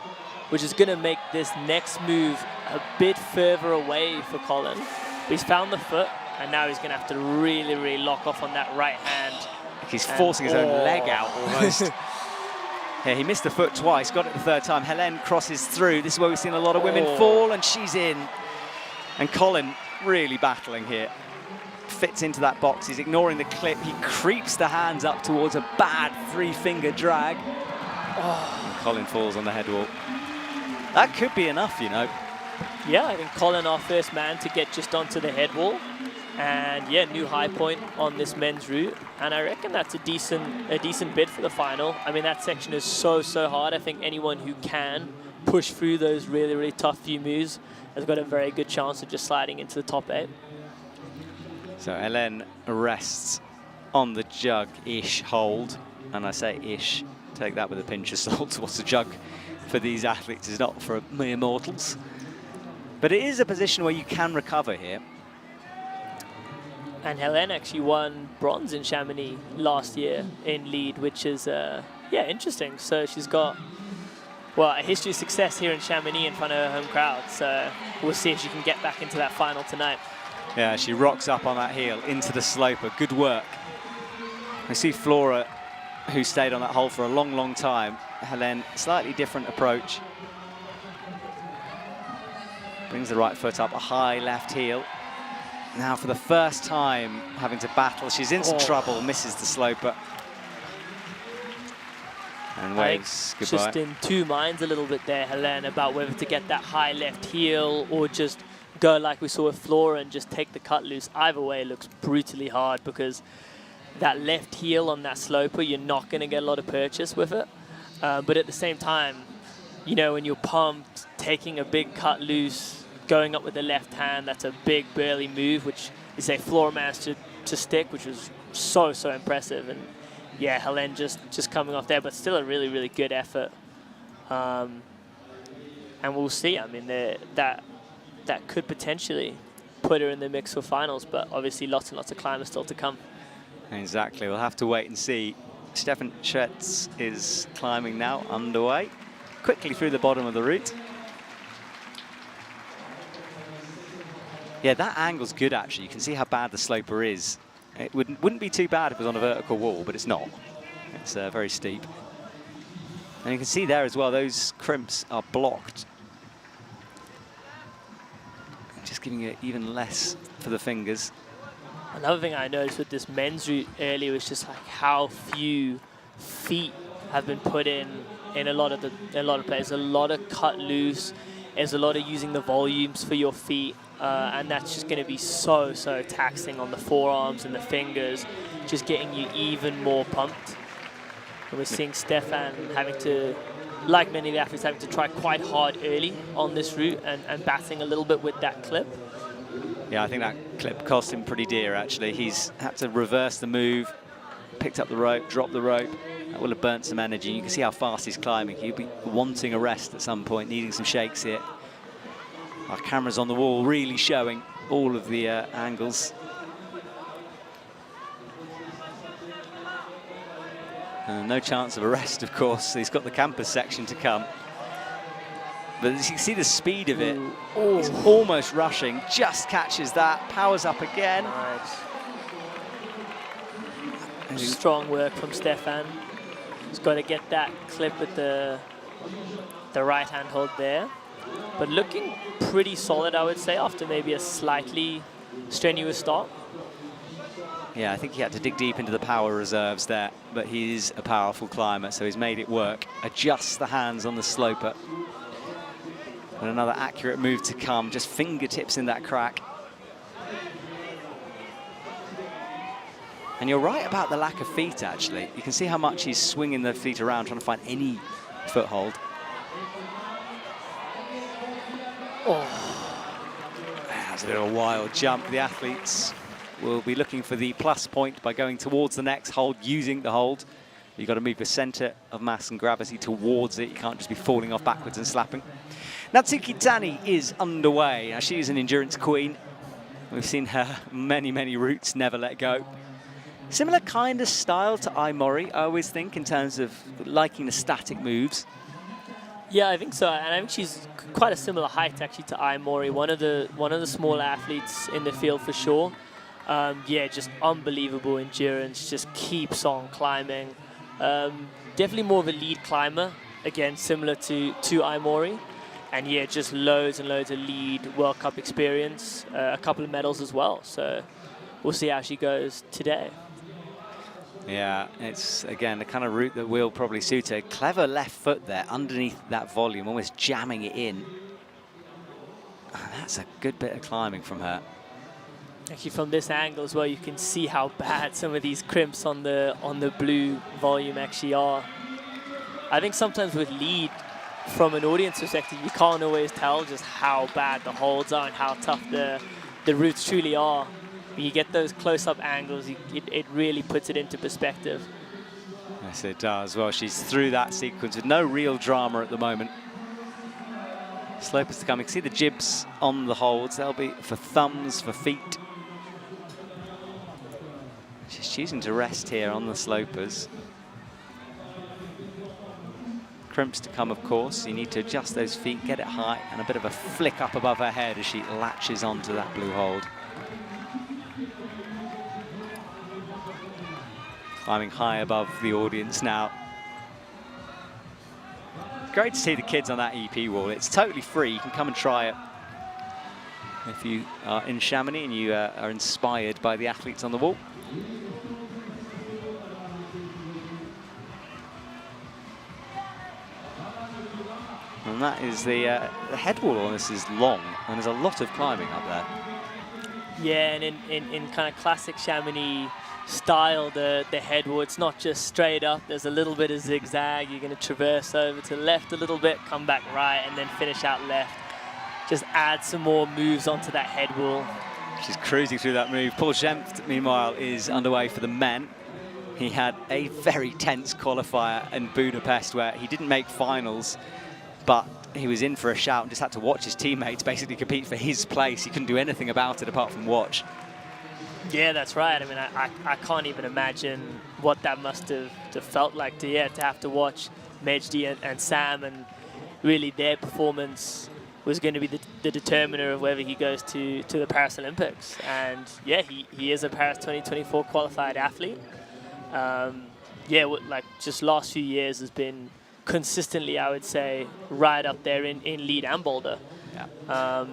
which is going to make this next move a bit further away for Colin. But he's found the foot, and now he's going to have to really, really lock off on that right hand. He's forcing his own leg out almost. Yeah, he missed the foot twice, got it the third time. Hélène crosses through. This is where we've seen a lot of women fall, and she's in. And Colin really battling here. Fits into that box. He's ignoring the clip. He creeps the hands up towards a bad three-finger drag. Oh. Colin falls on the head wall. That could be enough, you know. Yeah, I think Colin, our first man to get just onto the head wall. And yeah, new high point on this men's route. And I reckon that's a decent bid for the final. I mean, that section is so hard. I think anyone who can push through those really, really tough few moves has got a very good chance of just sliding into the top 8. So Hélène rests on the jug-ish hold. And I say ish, take that with a pinch of salt. What's a jug for these athletes is not for mere mortals. But it is a position where you can recover here. And Hélène actually won bronze in Chamonix last year in lead, which is, yeah, interesting. So she's got, well, a history of success here in Chamonix in front of her home crowd. So we'll see if she can get back into that final tonight. Yeah, she rocks up on that heel into the sloper. Good work. I see Flora, who stayed on that hole for a long, long time. Hélène, slightly different approach. Brings the right foot up, a high left heel. Now, for the first time, having to battle. She's in some trouble, misses the sloper. And waves goodbye. Just in two minds a little bit there, Hélène, about whether to get that high left heel or just go like we saw with Flora and just take the cut loose. Either way, it looks brutally hard because that left heel on that sloper, you're not going to get a lot of purchase with it. But at the same time, you know, when you're pumped, taking a big cut loose, going up with the left hand, that's a big burly move, which is a Flora managed to stick, which was so impressive. And yeah, Hélène just coming off there, but still a really, really good effort. And we'll see. I mean, that could potentially put her in the mix for finals, but obviously lots and lots of climbers still to come. Exactly. We'll have to wait and see. Stefan Schetz is climbing now, underway. Quickly through the bottom of the route. Yeah, that angle's good, actually. You can see how bad the sloper is. It wouldn't be too bad if it was on a vertical wall, but it's not. It's very steep. And you can see there as well, those crimps are blocked. Just giving it even less for the fingers. Another thing I noticed with this men's route earlier was just like how few feet have been put in a lot of players. A lot of cut loose. There's a lot of using the volumes for your feet. And that's just going to be so taxing on the forearms and the fingers, just getting you even more pumped. And we're seeing Stefan having to, like many of the athletes, having to try quite hard early on this route and batting a little bit with that clip. Yeah, I think that clip cost him pretty dear, actually. He's had to reverse the move, picked up the rope, dropped the rope. That will have burnt some energy. You can see how fast he's climbing. He'll be wanting a rest at some point, needing some shakes here. Our camera's on the wall, really showing all of the angles. No chance of a rest, of course. He's got the campus section to come. But as you can see the speed of it, it's almost rushing, just catches that, powers up again. Nice. Strong work from Stefan. He's got to get that clip with the right hand hold there. But looking pretty solid, I would say, after maybe a slightly strenuous start. Yeah, I think he had to dig deep into the power reserves there, but he's a powerful climber, so he's made it work. Adjusts the hands on the sloper. And another accurate move to come, just fingertips in that crack. And you're right about the lack of feet, actually. You can see how much he's swinging the feet around, trying to find any foothold. That's a bit of a wild jump. The athletes will be looking for the plus point by going towards the next hold, using the hold. You've got to move the center of mass and gravity towards it. You can't just be falling off backwards and slapping. Natsuki Tani is underway. Now, she's an endurance queen. We've seen her many, many routes, never let go. Similar kind of style to Aimori, I always think, in terms of liking the static moves. Yeah, I think so, and I think she's quite a similar height actually to Aimori, one of the smaller athletes in the field for sure. Yeah, just unbelievable endurance, just keeps on climbing. Definitely more of a lead climber, again, similar to Aimori. And yeah, just loads and loads of lead World Cup experience, a couple of medals as well. So we'll see how she goes today. Yeah, it's, again, the kind of route that will probably suit her. Clever left foot there, underneath that volume, almost jamming it in. That's a good bit of climbing from her. Actually, from this angle as well, you can see how bad some of these crimps on the blue volume actually are. I think sometimes with lead, from an audience perspective, you can't always tell just how bad the holds are and how tough the routes truly are. When you get those close-up angles, it really puts it into perspective. Yes, it does. Well, she's through that sequence with no real drama at the moment. Slopers to come. You can see the jibs on the holds. They'll be for thumbs, for feet. She's choosing to rest here on the slopers. Crimps to come, of course. You need to adjust those feet, get it high, and a bit of a flick up above her head as she latches onto that blue hold. Climbing high above the audience now. Great to see the kids on that EP wall. It's totally free. You can come and try it if you are in Chamonix and you are inspired by the athletes on the wall. And that is the head wall on this is long, and there's a lot of climbing up there. Yeah, and in kind of classic Chamonix style, the head wall, it's not just straight up. There's a little bit of zigzag. You're going to traverse over to the left a little bit, come back right, and then finish out left. Just add some more moves onto that head wall. She's cruising through that move. Paul Schempf, meanwhile, is underway for the men. He had a very tense qualifier in Budapest where he didn't make finals, but he was in for a shout and just had to watch his teammates basically compete for his place. He couldn't do anything about it apart from watch. Yeah, that's right. I mean, I can't even imagine what that must have felt like to have to watch Mejdi and Sam, and really their performance was going to be the determiner of whether he goes to the Paris Olympics. And yeah, he is a Paris 2024 qualified athlete. Yeah, like just last few years has been consistently, I would say, right up there in lead and boulder. Yeah.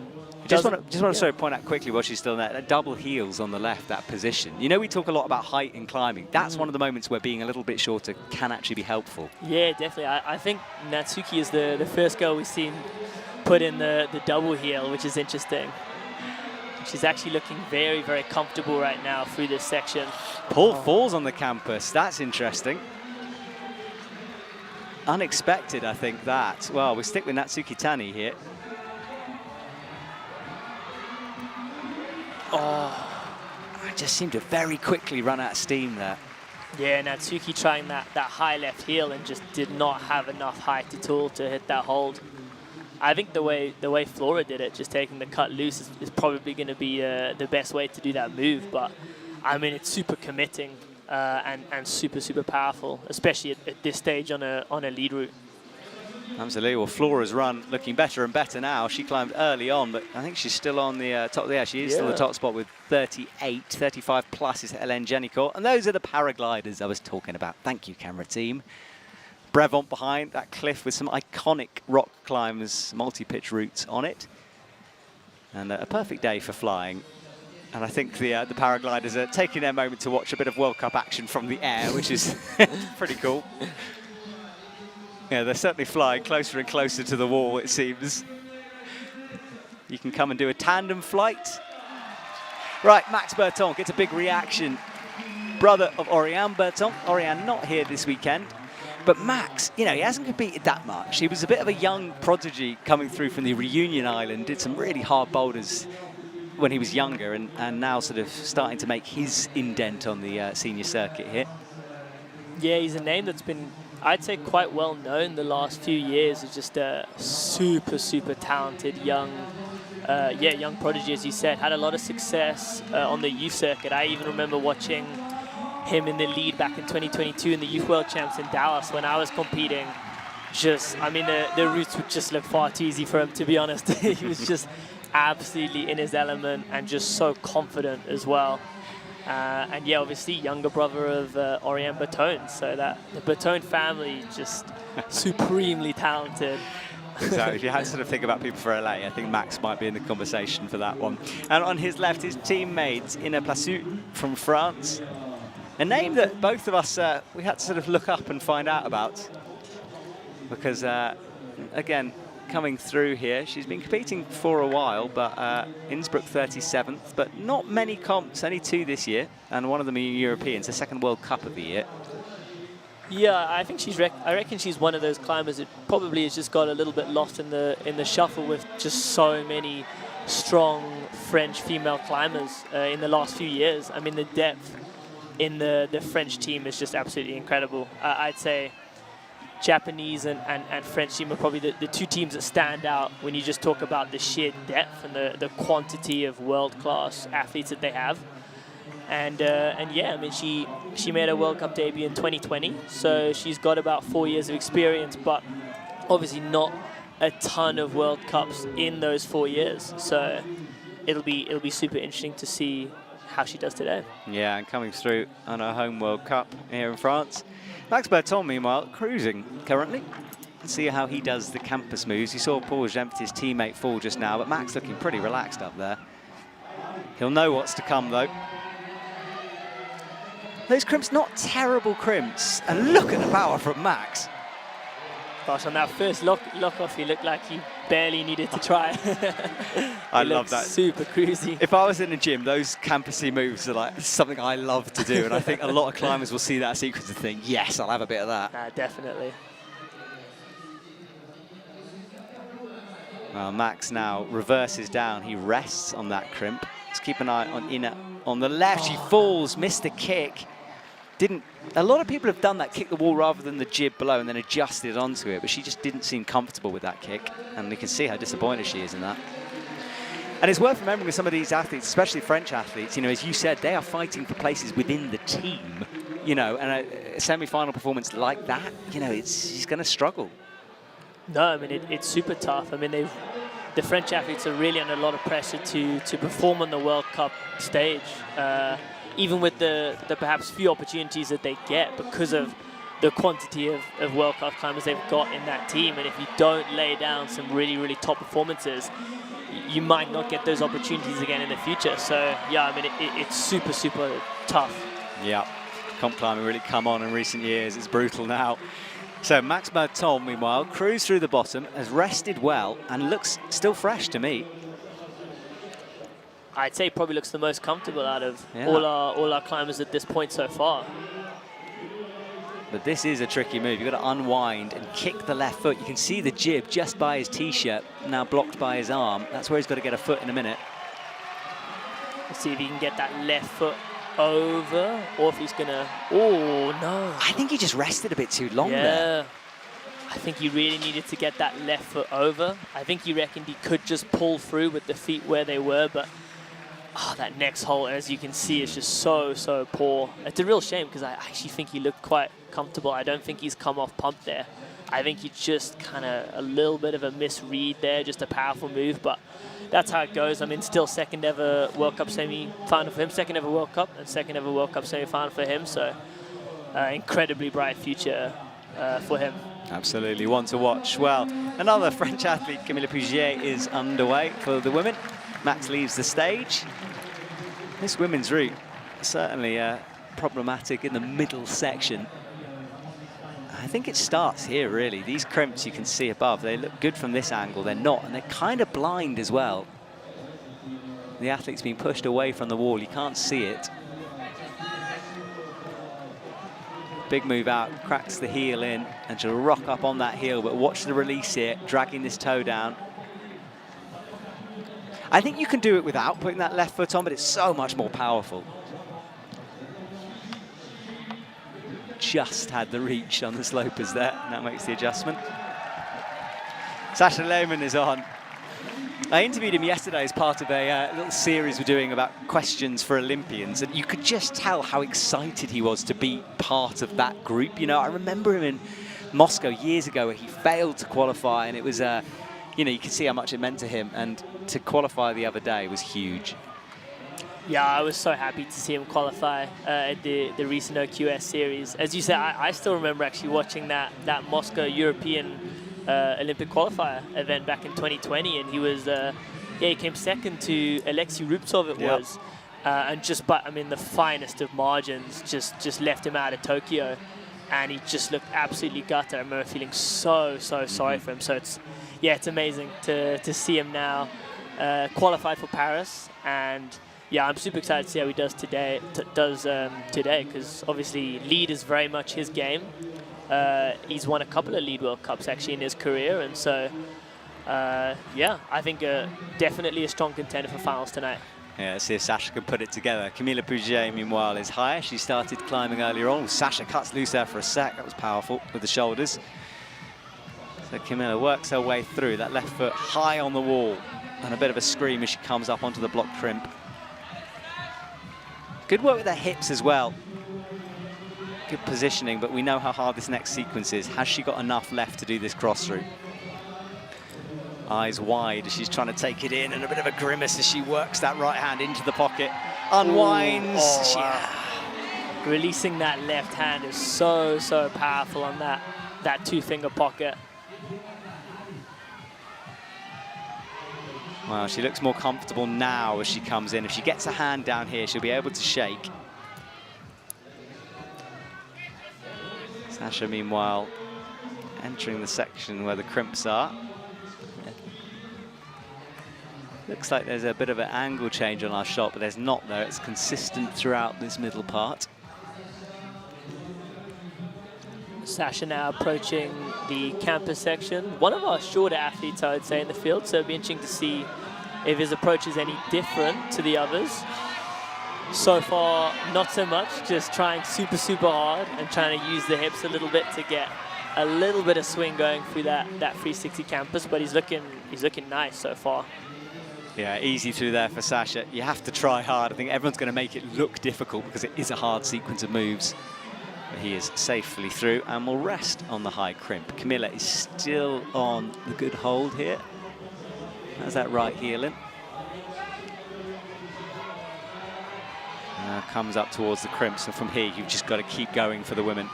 Just want to sort of point out quickly while she's still there, that double heels on the left, that position. You know, we talk a lot about height in climbing. That's one of the moments where being a little bit shorter can actually be helpful. Yeah, definitely. I think Natsuki is the first girl we've seen put in the double heel, which is interesting. She's actually looking very, very comfortable right now through this section. Paul falls on the campus. That's interesting. Unexpected, I think, that. Well, we stick with Natsuki Tani here. I just seemed to very quickly run out of steam there. Yeah, Natsuki trying that high left heel and just did not have enough height at all to hit that hold. I think the way Flora did it, just taking the cut loose, is probably going to be the best way to do that move. But I mean, it's super committing and super, super powerful, especially at this stage on a lead route. Absolutely. Well, Flora's run looking better and better now. She climbed early on, but I think she's still on the top. Yeah, she is still the top spot with 38, 35 plus is Hélène Génicourt. And those are the paragliders I was talking about. Thank you, camera team. Brevant behind that cliff with some iconic rock climbers, multi-pitch routes on it. And a perfect day for flying. And I think the paragliders are taking their moment to watch a bit of World Cup action from the air, which is pretty cool. Yeah, they're certainly flying closer and closer to the wall, it seems. You can come and do a tandem flight. Right, Max Berton gets a big reaction. Brother of Oriane Berton. Oriane not here this weekend. But Max, you know, he hasn't competed that much. He was a bit of a young prodigy coming through from the Reunion Island, did some really hard boulders when he was younger, and now sort of starting to make his indent on the senior circuit here. Yeah, he's a name that's been, I'd say, quite well known the last few years. He's just a super, super talented young prodigy, as you said. Had a lot of success on the youth circuit. I even remember watching him in the lead back in 2022 in the Youth World Champs in Dallas when I was competing. I mean, the routes would just look far too easy for him, to be honest. He was just absolutely in his element and just so confident as well. And yeah, obviously younger brother of Oriane Berton, so that the Berton family just supremely talented. Exactly. If you had to sort of think about people for LA, I think Max might be in the conversation for that one. And on his left, his teammate Ina Plassu from France. A name that both of us, we had to sort of look up and find out about. Because, again, coming through here, she's been competing for a while, but Innsbruck 37th, but not many comps, only 2 this year, and one of them are Europeans, the second World Cup of the year. Yeah, I think I reckon she's one of those climbers that probably has just got a little bit lost in the shuffle with just so many strong French female climbers in the last few years. I mean, the depth in the French team is just absolutely incredible. I'd say Japanese and French team are probably the 2 teams that stand out when you just talk about the sheer depth and the quantity of world-class athletes that they have. And yeah, I mean, she made her World Cup debut in 2020, so she's got about 4 years of experience, but obviously not a ton of World Cups in those 4 years. So it'll be super interesting to see how she does today. Yeah, and coming through on her home World Cup here in France. Max Berton, meanwhile, cruising currently. Let's see how he does the campus moves. You saw Paul Gempt, his teammate, fall just now, but Max looking pretty relaxed up there. He'll know what's to come, though. Those crimps, not terrible crimps. And look at the power from Max. Gosh, on that first lock off, he looked like he barely needed to try. I love that. Super cruisy. If I was in a gym, those campusy moves are like something I love to do, and I think a lot of climbers will see that sequence and think, yes, I'll have a bit of that. Definitely. Well, Max now reverses down. He rests on that crimp. Let's keep an eye on Ina on the left. She falls, missed the kick. A lot of people have done that, kick the wall rather than the jib below and then adjusted onto it, but she just didn't seem comfortable with that kick, and you can see how disappointed she is in that. And it's worth remembering with some of these athletes, especially French athletes, you know, as you said, they are fighting for places within the team, you know, and a semi-final performance like that, you know, she's going to struggle. No, I mean, it's super tough. I mean, the French athletes are really under a lot of pressure to perform on the World Cup stage. Even with the perhaps few opportunities that they get because of the quantity of World Cup climbers they've got in that team. And if you don't lay down some really, really top performances, you might not get those opportunities again in the future. So, yeah, I mean, it's super, super tough. Yeah, comp climbing really come on in recent years. It's brutal now. So Max Berton, meanwhile, cruised through the bottom, has rested well, and looks still fresh to me. I'd say probably looks the most comfortable out of all our climbers at this point so far. But this is a tricky move. You've got to unwind and kick the left foot. You can see the jib just by his T-shirt, now blocked by his arm. That's where he's got to get a foot in a minute. Let's see if he can get that left foot over, or if he's gonna, oh no. I think he just rested a bit too long there. I think he really needed to get that left foot over. I think he reckoned he could just pull through with the feet where they were, but that next hole, as you can see, is just so, so poor. It's a real shame because I actually think he looked quite comfortable. I don't think he's come off pump there. I think he just kind of a little bit of a misread there, just a powerful move, but that's how it goes. I mean, still second ever World Cup semi-final for him, second ever World Cup and second ever World Cup semi-final for him, so incredibly bright future for him. Absolutely, one to watch. Well, another French athlete, Camilla Pugier, is underway for the women. Max leaves the stage. This women's route, certainly problematic in the middle section. I think it starts here, really. These crimps you can see above, they look good from this angle. They're not, and they're kind of blind as well. The athlete's being pushed away from the wall. You can't see it. Big move out, cracks the heel in, and she'll rock up on that heel, but watch the release here, dragging this toe down. I think you can do it without putting that left foot on, but it's so much more powerful. Just had the reach on the slopers there, and that makes the adjustment. Sasha Lehmann is on. I interviewed him yesterday as part of a little series we're doing about questions for Olympians, and you could just tell how excited he was to be part of that group. You know, I remember him in Moscow years ago where he failed to qualify, and it was, you know, you could see how much it meant to him, and to qualify the other day was huge. Yeah, I was so happy to see him qualify at the recent OQS series. As you said, I still remember actually watching that Moscow European Olympic qualifier event back in 2020, and he was, he came second to Alexei Rubtsov, was, and just, but I mean, the finest of margins just left him out of Tokyo, and he just looked absolutely gutted. I remember feeling so sorry for him. So it's amazing to see him now qualified for Paris, and yeah, I'm super excited to see how he does today. Because obviously lead is very much his game. He's won a couple of lead World Cups actually in his career, and so yeah, I think definitely a strong contender for finals tonight. Yeah, let's see if Sasha can put it together. Camilla Pugier, meanwhile, is higher. She started climbing earlier on. Sasha cuts loose there for a sec. That was powerful with the shoulders. So Camilla works her way through. That left foot high on the wall, and a bit of a scream as she comes up onto the block crimp. Good work with her hips as well. Good positioning, but we know how hard this next sequence is. Has she got enough left to do this cross route? Eyes wide as she's trying to take it in, and a bit of a grimace as she works that right hand into the pocket. Unwinds. Releasing that left hand is so powerful on that two-finger pocket. Well, she looks more comfortable now as she comes in. If she gets a hand down here, she'll be able to shake. Sasha, meanwhile, entering the section where the crimps are. Looks like there's a bit of an angle change on our shot, but there's not there. It's consistent throughout this middle part. Sasha now approaching the campus section. One of our shorter athletes, I would say, in the field, so it'll be interesting to see if his approach is any different to the others. So far, not so much, just trying super hard and trying to use the hips a little bit to get a little bit of swing going through that 360 campus, but he's looking nice so far. Yeah, easy through there for Sasha. You have to try hard. I think everyone's going to make it look difficult because it is a hard sequence of moves. But he is safely through and will rest on the high crimp. Camilla is still on the good hold here. How's that right heel in? Comes up towards the crimps, and from here you've just got to keep going for the women.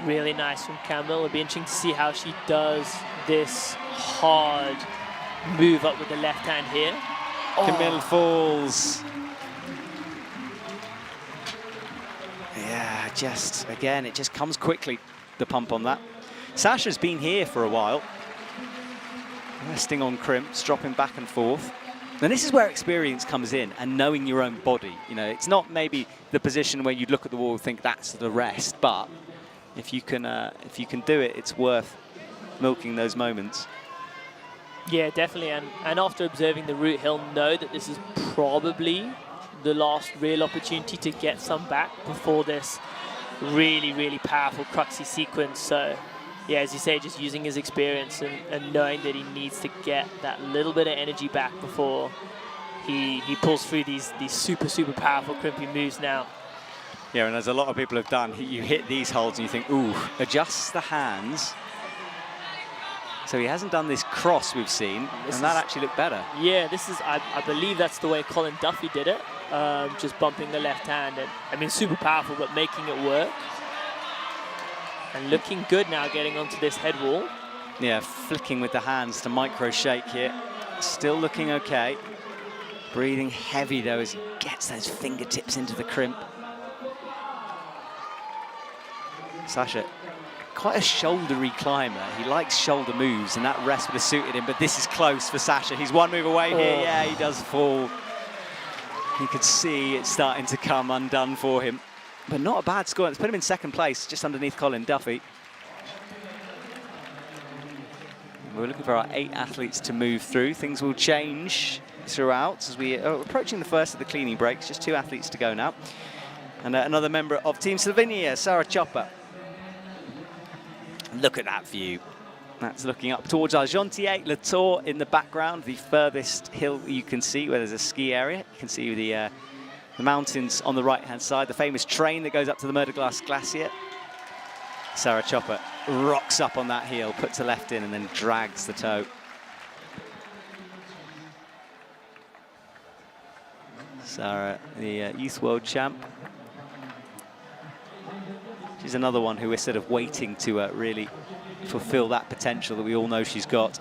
Really nice from Camille. It'll be interesting to see how she does this hard move up with the left hand here. Camille falls. Yeah, just, again, it just comes quickly, the pump on that. Sasha's been here for a while. Resting on crimps, dropping back and forth. And this is where experience comes in, and knowing your own body. You know, it's not maybe the position where you'd look at the wall and think that's the rest, but if you can do it, it's worth milking those moments. Yeah, definitely. And after observing the route, he'll know that this is probably the last real opportunity to get some back before this really powerful Cruxy sequence. So yeah, as you say, just using his experience and knowing that he needs to get that little bit of energy back before he pulls through these super powerful crimpy moves now. Yeah, and as a lot of people have done, you hit these holds and you think, ooh, adjust the hands. So he hasn't done this cross we've seen, and that actually looked better. Yeah, this is, I believe that's the way Colin Duffy did it, just bumping the left hand. And I mean, super powerful, but making it work. And looking good now, getting onto this head wall. Yeah, flicking with the hands to micro shake here. Still looking okay. Breathing heavy though as he gets those fingertips into the crimp. Sasha, quite a shouldery climber. He likes shoulder moves, and that rest would have suited him, but this is close for Sasha. He's one move away here. Yeah, he does fall. You could see it starting to come undone for him. But not a bad score. It's put him in second place, just underneath Colin Duffy. We're looking for our 8 athletes to move through. Things will change throughout as we are approaching the first of the cleaning breaks. Just 2 athletes to go now. And another member of Team Slovenia, Sarah Chopper. Look at that view. That's looking up towards Argentière, Le Tour in the background, the furthest hill you can see where there's a ski area. You can see the mountains on the right-hand side, the famous train that goes up to the Murderglass Glacier. Sarah Chopper rocks up on that heel, puts her left in, and then drags the toe. Sarah, the Youth World Champ. She's another one who is sort of waiting to really fulfill that potential that we all know she's got.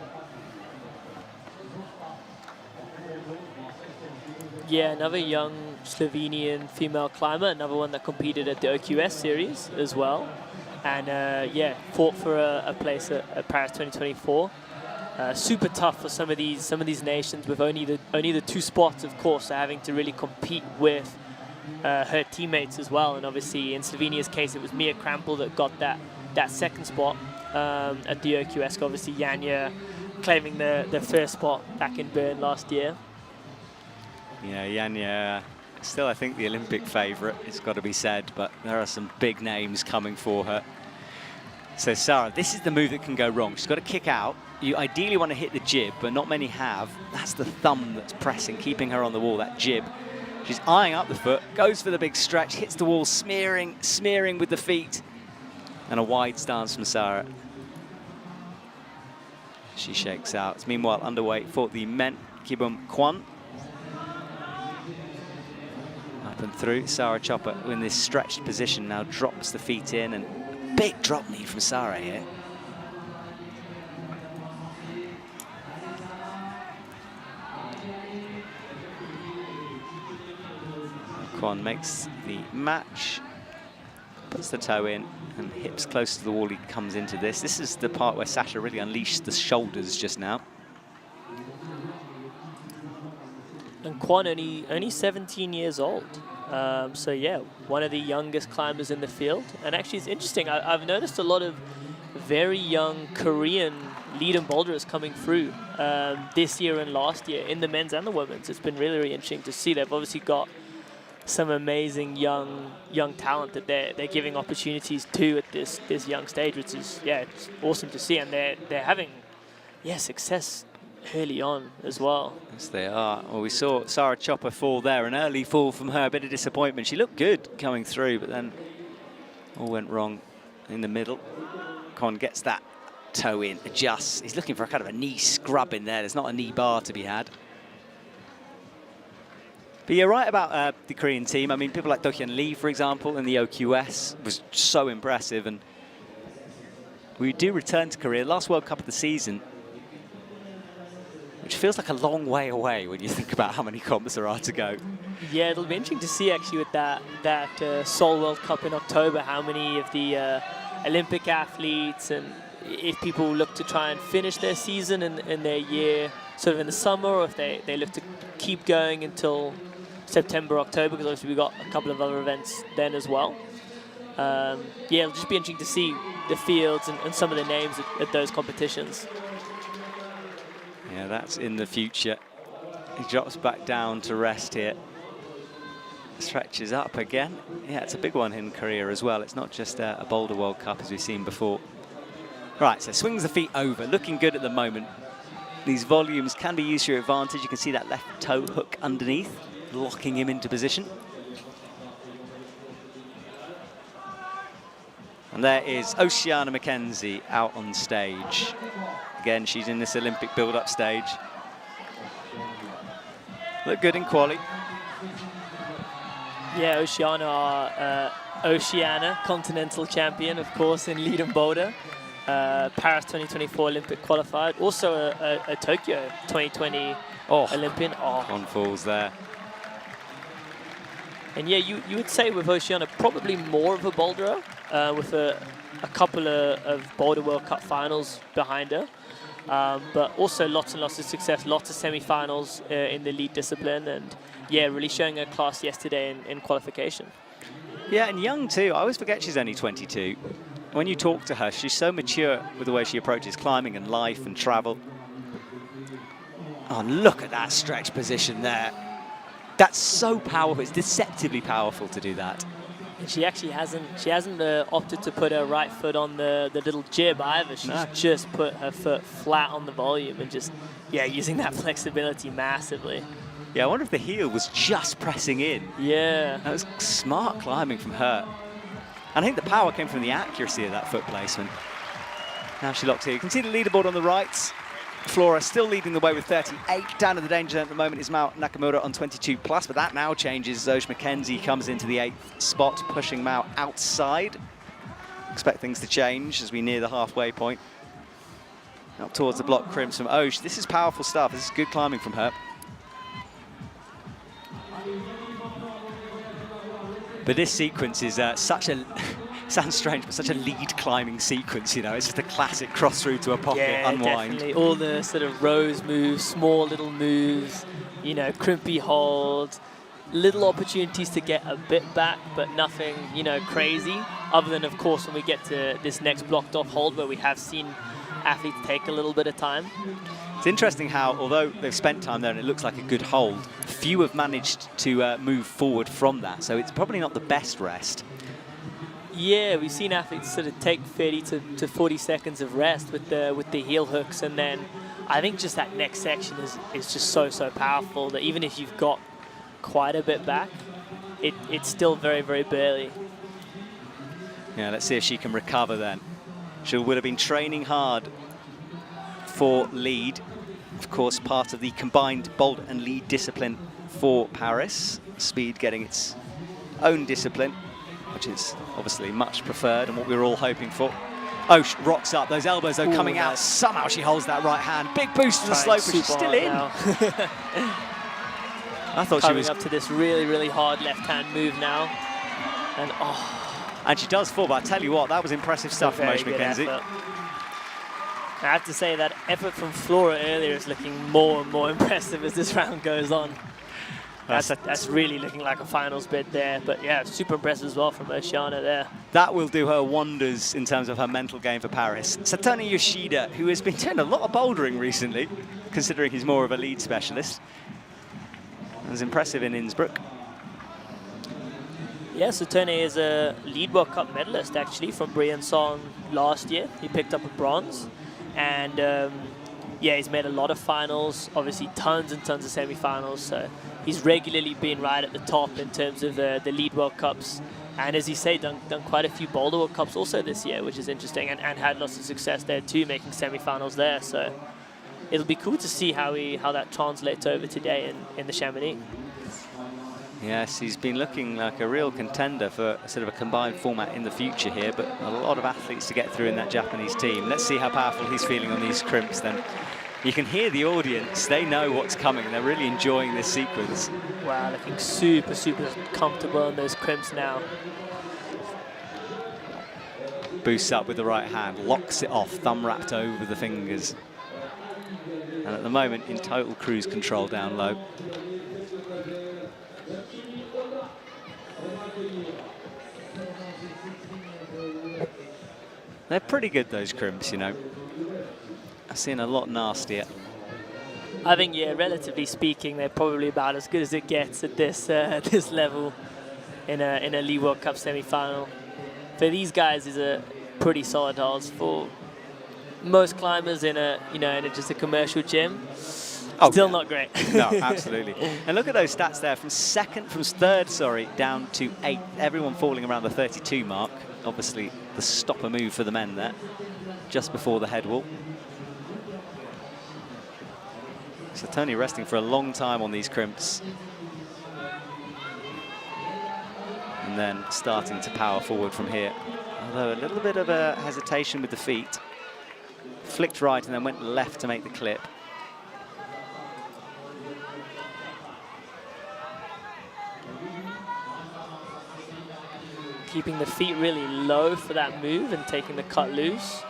Yeah, another young Slovenian female climber, another one that competed at the OQS series as well. And yeah, fought for a place at Paris 2024. Super tough for some of these nations with only the 2 spots, of course, so having to really compete with her teammates as well. And obviously in Slovenia's case, it was Mia Krampel that got that second spot at the OQS. Obviously Janja claiming the first spot back in Bern last year. Yeah, Janja, still I think the Olympic favourite, it's got to be said, but there are some big names coming for her. So Sarah, this is the move that can go wrong. She's got to kick out. You ideally want to hit the jib, but not many have. That's the thumb that's pressing, keeping her on the wall, that jib. She's eyeing up the foot, goes for the big stretch, hits the wall, smearing with the feet. And a wide stance from Sarah. She shakes out. Meanwhile, underway for the men, Kibum Kwan. Up and through, Sarah Chopper in this stretched position now drops the feet in, and big drop knee from Sarah here. Kwan makes the match, puts the toe in, and hips close to the wall. He comes into this. This is the part where Sasha really unleashed the shoulders just now. And Kwan only 17 years old. So yeah, one of the youngest climbers in the field. And actually it's interesting, I've noticed a lot of very young Korean lead and boulderers coming through this year and last year in the men's and the women's. It's been really, really interesting to see. They've obviously got some amazing young talent that they're giving opportunities to at this young stage, which is, yeah, it's awesome to see. And they're having, yeah, success early on as well. Yes, they are. Well, we saw Sarah Chopper fall there, an early fall from her, a bit of disappointment. She looked good coming through, but then all went wrong in the middle. Con gets that toe in, adjusts. He's looking for a kind of a knee scrub in there. There's not a knee bar to be had. But you're right about the Korean team. I mean, people like Do-Hyun Lee, for example, in the OQS was so impressive. And we do return to Korea. Last World Cup of the season, which feels like a long way away when you think about how many comps there are to go. Yeah, it'll be interesting to see actually with that Seoul World Cup in October, how many of the Olympic athletes, and if people look to try and finish their season in their year sort of in the summer, or if they look to keep going until September, October, because obviously we've got a couple of other events then as well. Yeah, it'll just be interesting to see the fields and some of the names at those competitions. Yeah, that's in the future. He drops back down to rest here. Stretches up again. Yeah, it's a big one in Korea as well. It's not just a Boulder World Cup as we've seen before. Right, so swings the feet over, looking good at the moment. These volumes can be used to your advantage. You can see that left toe hook underneath, locking him into position. And there is Oceana McKenzie out on stage. Again, she's in this Olympic build-up stage. Look good in quali. Yeah, Oceana, continental champion, of course, in lead and boulder. Paris 2024 Olympic qualified. Also a Tokyo 2020 Olympian. On falls there. And yeah, you would say with Oceana, probably more of a boulderer, with a couple of Boulder World Cup finals behind her. But also lots and lots of success, lots of semi-finals in the lead discipline, and yeah, really showing her class yesterday in qualification. Yeah, and young too. I always forget she's only 22. When you talk to her, she's so mature with the way she approaches climbing and life and travel. Oh, and look at that stretch position there. That's so powerful. It's deceptively powerful to do that. And she actually hasn't opted to put her right foot on the little jib either. She's just put her foot flat on the volume and just, yeah, using that flexibility massively. Yeah, I wonder if the heel was just pressing in. Yeah. That was smart climbing from her. And I think the power came from the accuracy of that foot placement. Now she locks here. You can see the leaderboard on the right. Flora still leading the way with 38. Down in the danger zone at the moment is Mao Nakamura on 22+, but that now changes. Zosh McKenzie comes into the 8th spot, pushing Mao outside. Expect things to change as we near the halfway point. Up towards the block crimps from Osh. This is powerful stuff. This is good climbing from her. But this sequence is such a, sounds strange, but such a lead climbing sequence, you know. It's just a classic cross through to a pocket, unwind. Definitely. All the sort of rose moves, small little moves, you know, crimpy hold, little opportunities to get a bit back, but nothing, you know, crazy. Other than, of course, when we get to this next blocked off hold where we have seen athletes take a little bit of time. It's interesting how, although they've spent time there and it looks like a good hold, few have managed to move forward from that. So it's probably not the best rest. Yeah, we've seen athletes sort of take 30 to 40 seconds of rest with the heel hooks, and then I think just that next section is just so powerful that even if you've got quite a bit back, it's still very barely. Yeah, let's see if she can recover then. She would have been training hard for lead. Of course, part of the combined boulder and lead discipline for Paris. Speed getting its own discipline, which is obviously much preferred and what we were all hoping for. Osh rocks up, those elbows though coming out. Somehow she holds that right hand. Big boost to the slope, but she's still in. I thought she was up to this really hard left-hand move now. And she does fall, but I tell you what, that was impressive stuff from Osh McKenzie. I have to say that effort from Flora earlier is looking more and more impressive as this round goes on. That's really looking like a finals bid there. But yeah, super impressive as well from Oceana there. That will do her wonders in terms of her mental game for Paris. Satomi Yoshida, who has been doing a lot of bouldering recently, considering he's more of a lead specialist, was impressive in Innsbruck. Yeah, Satomi is a lead World Cup medalist actually from Briançon last year. He picked up a bronze. And yeah, he's made a lot of finals, obviously tons and tons of semi-finals. So he's regularly been right at the top in terms of the lead World Cups. And as you say, done quite a few Boulder World Cups also this year, which is interesting, and had lots of success there too, making semi-finals there. So it'll be cool to see how that translates over today in the Chamonix. Yes, he's been looking like a real contender for sort of a combined format in the future here, but a lot of athletes to get through in that Japanese team. Let's see how powerful he's feeling on these crimps then. You can hear the audience, they know what's coming, they're really enjoying this sequence. Wow, looking super comfortable on those crimps now. Boosts up with the right hand, locks it off, thumb wrapped over the fingers. And at the moment, in total cruise control down low. They're pretty good, those crimps, you know. I've seen a lot nastier. I think, yeah, relatively speaking, they're probably about as good as it gets at this this level in a League World Cup semi-final. For these guys, is a pretty solid holds. For most climbers in just a commercial gym, still not great. No, absolutely. And look at those stats there, from third, down to 8th. Everyone falling around the 32 mark. Obviously, the stopper move for the men there, just before the head wall. So Tony resting for a long time on these crimps. And then starting to power forward from here. Although a little bit of a hesitation with the feet. Flicked right and then went left to make the clip. Keeping the feet really low for that move and taking the cut loose.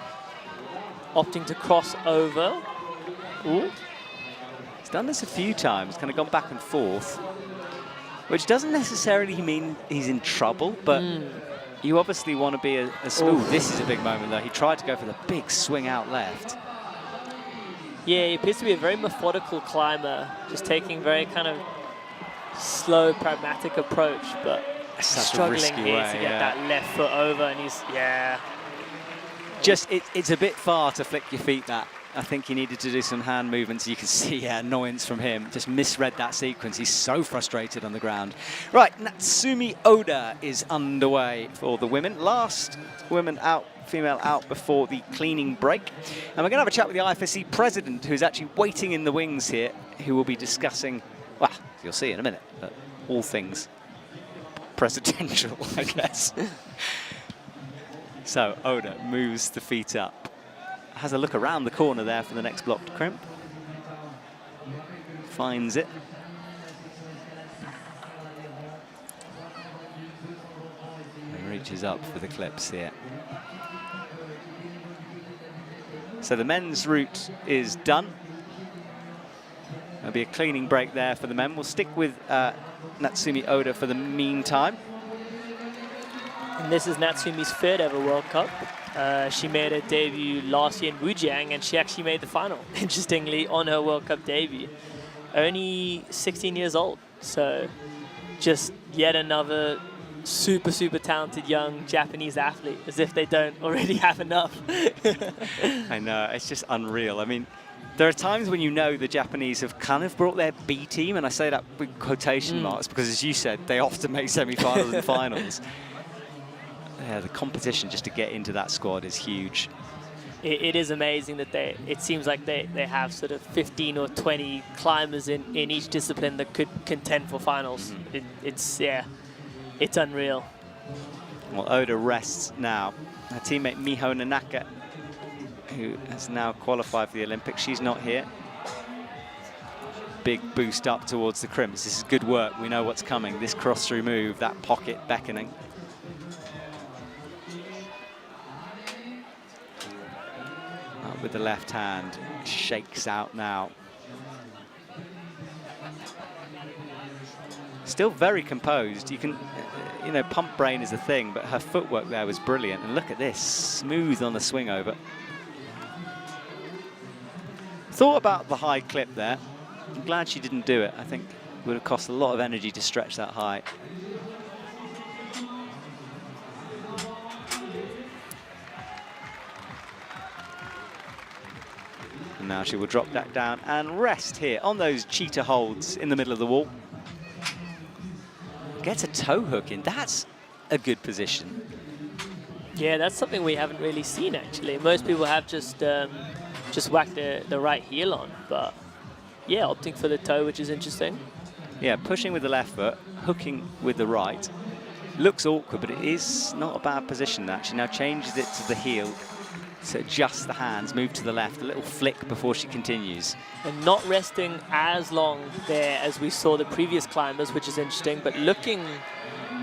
Opting to cross over. Ooh. He's done this a few times, kind of gone back and forth, which doesn't necessarily mean he's in trouble, but you obviously want to be a smooth. This is a big moment though. He tried to go for the big swing out left. Yeah, he appears to be a very methodical climber, just taking very kind of slow, pragmatic approach, but struggling here to get that left foot over, and he's, Just, it's a bit far to flick your feet that. I think he needed to do some hand movements. You can see annoyance from him. Just misread that sequence. He's so frustrated on the ground. Right, Natsumi Oda is underway for the women. Last women out, female out before the cleaning break. And we're going to have a chat with the IFSC president, who's actually waiting in the wings here, who will be discussing, well, you'll see in a minute, but all things presidential, I guess. So Oda moves the feet up. Has a look around the corner there for the next blocked crimp. Finds it. And reaches up for the clips here. So the men's route is done. There'll be a cleaning break there for the men. We'll stick with Natsumi Oda for the meantime. And this is Natsumi's third ever World Cup. She made her debut last year in Wujiang, and she actually made the final, interestingly, on her World Cup debut. Only 16 years old, so just yet another super, super talented young Japanese athlete, as if they don't already have enough. I know, it's just unreal. I mean, there are times when you know the Japanese have kind of brought their B team, and I say that with quotation marks because, as you said, they often make semi-finals and finals. Yeah, the competition just to get into that squad is huge. It is amazing that it seems like they have sort of 15 or 20 climbers in each discipline that could contend for finals. It's unreal. Well, Oda rests now. Her teammate Miho Nanaka, who has now qualified for the Olympics, she's not here. Big boost up towards the crimps. This is good work. We know what's coming. This cross-through move, that pocket beckoning. With the left hand, shakes out now. Still very composed. You can, you know, pump brain is a thing, but her footwork there was brilliant. And look at this, smooth on the swing over. Thought about the high clip there. I'm glad she didn't do it. I think it would have cost a lot of energy to stretch that high. And now she will drop that down and rest here on those cheetah holds in the middle of the wall. Gets a toe hook in. That's a good position. Yeah, that's something we haven't really seen, actually. Most people have just whacked the right heel on, but yeah, opting for the toe, which is interesting. Yeah, pushing with the left foot, hooking with the right. Looks awkward, but it is not a bad position, actually. Now changes it to the heel. So adjust the hands, move to the left, a little flick before she continues. And not resting as long there as we saw the previous climbers, which is interesting, but looking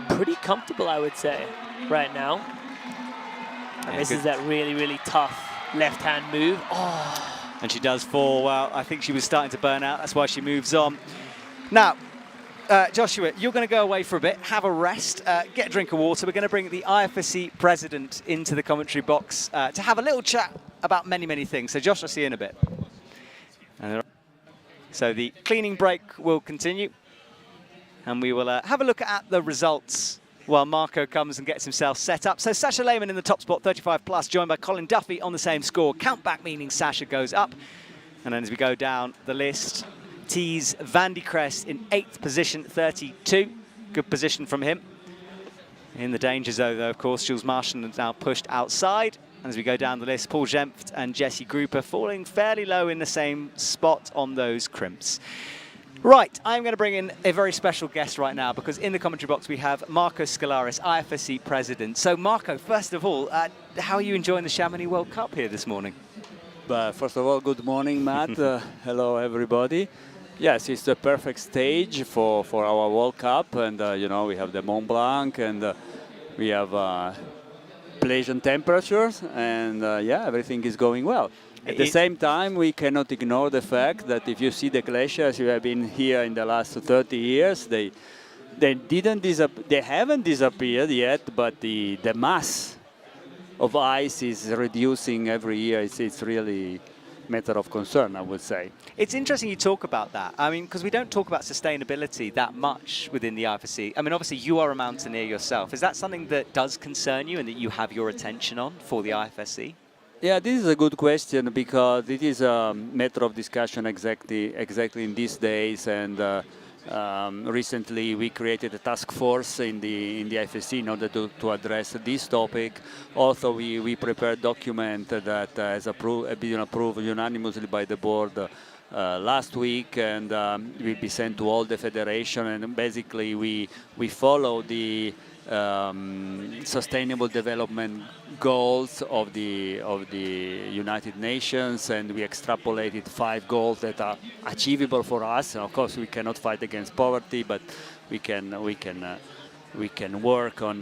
pretty comfortable, I would say, right now. And this is that really, really tough left-hand move. Oh. And she does fall. Well, I think she was starting to burn out. That's why she moves on. Now, Joshua, you're going to go away for a bit, have a rest, get a drink of water. We're going to bring the IFSC president into the commentary box to have a little chat about many, many things. So, Josh, I'll see you in a bit. So the cleaning break will continue, and we will have a look at the results while Marco comes and gets himself set up. So Sasha Lehmann in the top spot, 35 plus, joined by Colin Duffy on the same score. Count back meaning Sasha goes up. And then as we go down the list, Thies van die Crest in 8th position, 32. Good position from him. In the danger zone, though, of course, Jules Marchand is now pushed outside. As we go down the list, Paul Jempft and Jesse Gruper falling fairly low in the same spot on those crimps. Right, I'm going to bring in a very special guest right now because in the commentary box we have Marco Skolaris, IFSC president. So Marco, first of all, how are you enjoying the Chamonix World Cup here this morning? First of all, good morning, Matt. Hello, everybody. Yes, it's the perfect stage for our World Cup, and you know, we have the Mont Blanc, and we have pleasant temperatures, and yeah, everything is going well. At the same time, we cannot ignore the fact that if you see the glaciers who have been here in the last 30 years, they haven't disappeared yet, but the mass of ice is reducing every year. It's really matter of concern, I would say. It's interesting you talk about that. I mean, because we don't talk about sustainability that much within the IFSC. I mean, obviously you are a mountaineer yourself. Is that something that does concern you and that you have your attention on for the IFSC? Yeah, this is a good question because it is a matter of discussion exactly in these days, and recently we created a task force in the IFSC in order to address this topic. Also, we prepared a document that has been approved unanimously by the board last week, and will be sent to all the federation. And basically, we follow the sustainable development goals of the United Nations, and we extrapolated 5 goals that are achievable for us. And of course, we cannot fight against poverty, but we can work on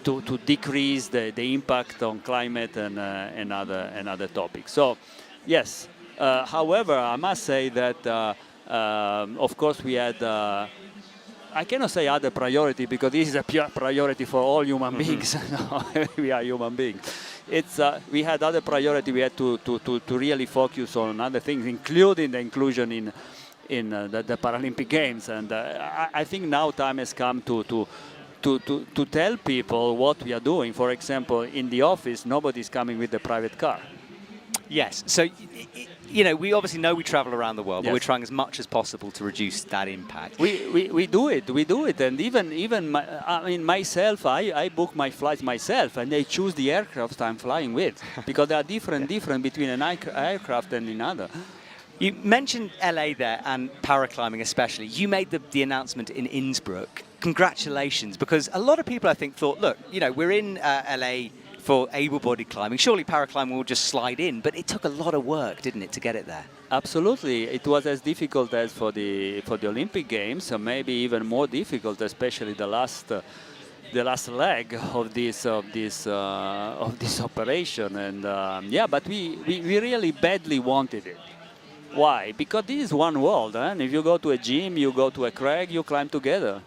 to decrease the impact on climate and other topics. So, yes. However, I must say that of course we had. I cannot say other priority because this is a pure priority for all human beings. We are human beings. We had other priority. We had to really focus on other things, including the inclusion in the Paralympic Games. And I think now time has come to tell people what we are doing. For example, in the office, nobody's coming with a private car. Yes. So, you know, we obviously know we travel around the world, but yes, we're trying as much as possible to reduce that impact. We do it, and even I mean myself, I book my flights myself, and I choose the aircraft I'm flying with because they are different between an aircraft and another. You mentioned LA there and paraclimbing especially. You made the announcement in Innsbruck. Congratulations, because a lot of people I think thought, look, you know, we're in LA for able-bodied climbing. Surely paraclimbing will just slide in, but it took a lot of work, didn't it, to get it there? Absolutely, it was as difficult as for the Olympic Games, or maybe even more difficult, especially the last leg of this operation. And yeah, but we really badly wanted it. Why? Because this is one world, and if you go to a gym, you go to a crag, you climb together.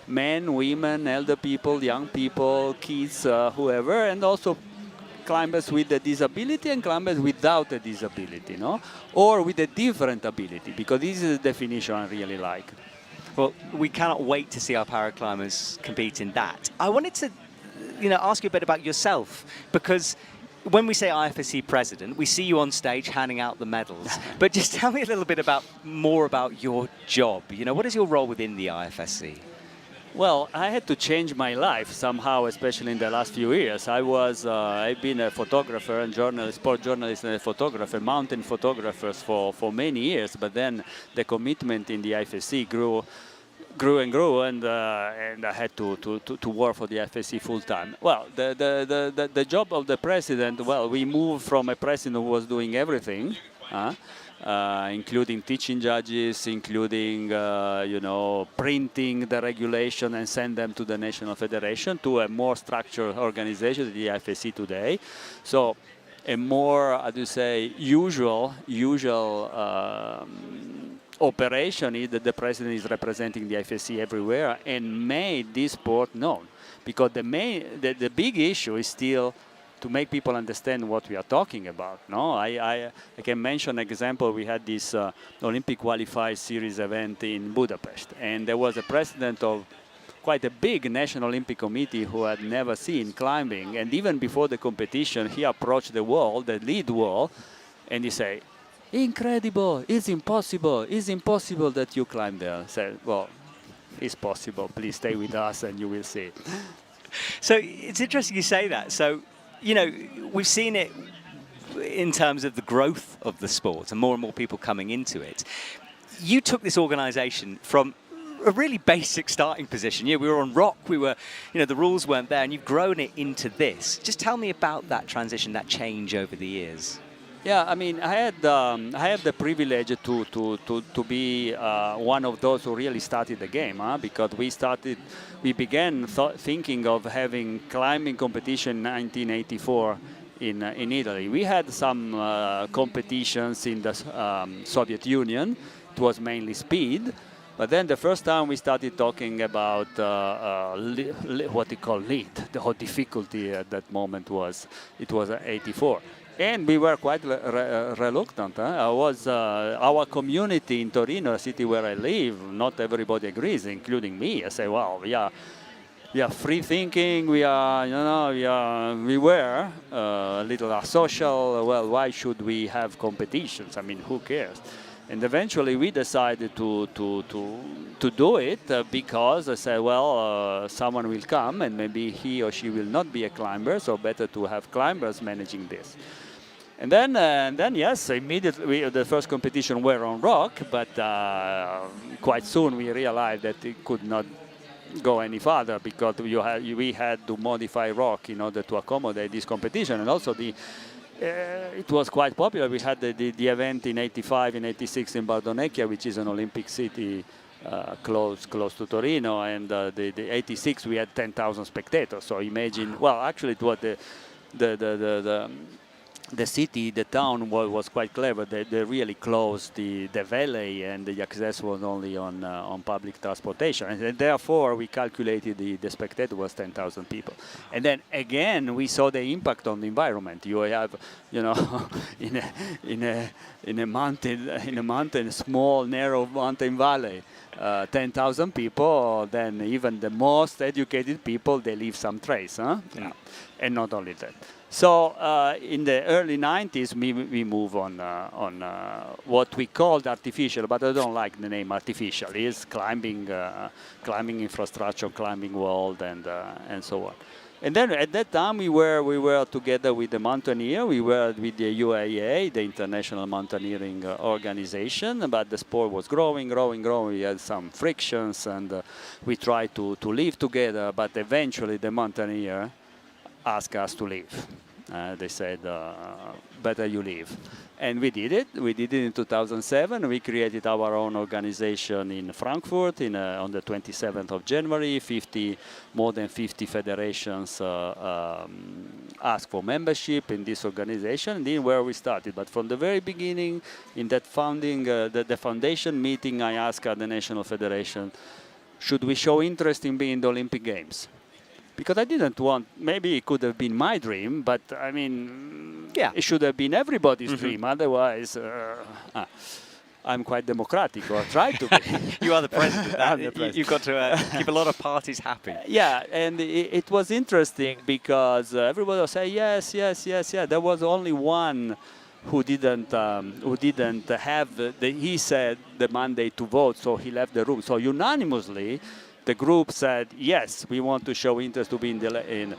Men, women, elder people, young people, kids, whoever, and also climbers with a disability and climbers without a disability, no? Or with a different ability, because this is the definition I really like. Well, we cannot wait to see our paraclimbers compete in that. I wanted to, you know, ask you a bit about yourself, because when we say IFSC president, we see you on stage handing out the medals. But just tell me a little bit more about your job. You know, what is your role within the IFSC? Well, I had to change my life somehow, especially in the last few years. I've been a photographer and journalist, sport journalist and a photographer, mountain photographer for many years. But then the commitment in the IFSC grew and grew, and I had to work for the IFSC full time. Well, the job of the president, well, we moved from a president who was doing everything, including teaching judges, including you know, printing the regulation and send them to the national federation, to a more structured organization, the IFSC today. So a more, how do you say, usual operation is that the president is representing the IFSC everywhere and made this sport known, because the big issue is still to make people understand what we are talking about. No, I can mention an example. We had this Olympic qualifier series event in Budapest, and there was a president of quite a big National Olympic Committee who had never seen climbing, and even before the competition, he approached the wall, the lead wall, and he said, "Incredible! It's impossible! It's impossible that you climb there." I said, "Well, it's possible. Please stay with us and you will see. So it's interesting you say that. So, you know, we've seen it in terms of the growth of the sport and more people coming into it. You took this organization from a really basic starting position. Yeah, we were on rock, we were, you know, the rules weren't there, and you've grown it into this. Just tell me about that transition, that change over the years. Yeah, I mean, I had the privilege to be one of those who really started the game, because we began thinking of having climbing competition in 1984 in Italy. We had some competitions in the Soviet Union. It was mainly speed. But then the first time we started talking about what we call lead, the whole difficulty at that moment was 84. And we were quite reluctant. Our community in Torino, a city where I live, not everybody agrees, including me. I say, well, we are free thinking. We are, we were a little asocial. Well, why should we have competitions? I mean, who cares? And eventually we decided to do it because I said, well, someone will come and maybe he or she will not be a climber, so better to have climbers managing this. And then yes, immediately the first competition were on rock, but quite soon we realized that it could not go any further because we had to modify rock in order to accommodate this competition, and also it was quite popular. We had the event in 85 and 86 in Bardonecchia, which is an Olympic city close to Torino, and the 86 we had 10,000 spectators. So imagine, well, actually it was the city, the town was quite clever. They really closed the valley, and the access was only on public transportation. And therefore, we calculated the spectator was 10,000 people. And then again, we saw the impact on the environment. You have, in a mountain, small, narrow mountain valley, 10,000 people. Then even the most educated people, they leave some trace, huh? Yeah. And not only that. So in the early 90s, we move on what we called artificial, but I don't like the name artificial. It's climbing infrastructure, climbing wall, and so on. And then at that time, we were together with the mountaineer. We were with the UAA, the International Mountaineering Organization, but the sport was growing. We had some frictions, and we tried to live together, but eventually the mountaineer asked us to leave. They said, better you leave. And we did it. We did it in 2007. We created our own organization in Frankfurt on the 27th of January. More than 50 federations asked for membership in this organization. And then where we started. But from the very beginning, in that founding, the foundation meeting, I asked the National Federation, should we show interest in being the Olympic Games? Because I didn't want, maybe it could have been my dream, but I mean, yeah, it should have been everybody's dream. Otherwise, I'm quite democratic, or try to be. You are the president. You've got to keep a lot of parties happy. Yeah, and it was interesting because everybody was saying yes. There was only one who didn't have he said the mandate to vote, so he left the room. So unanimously, the group said, yes, we want to show interest to be in.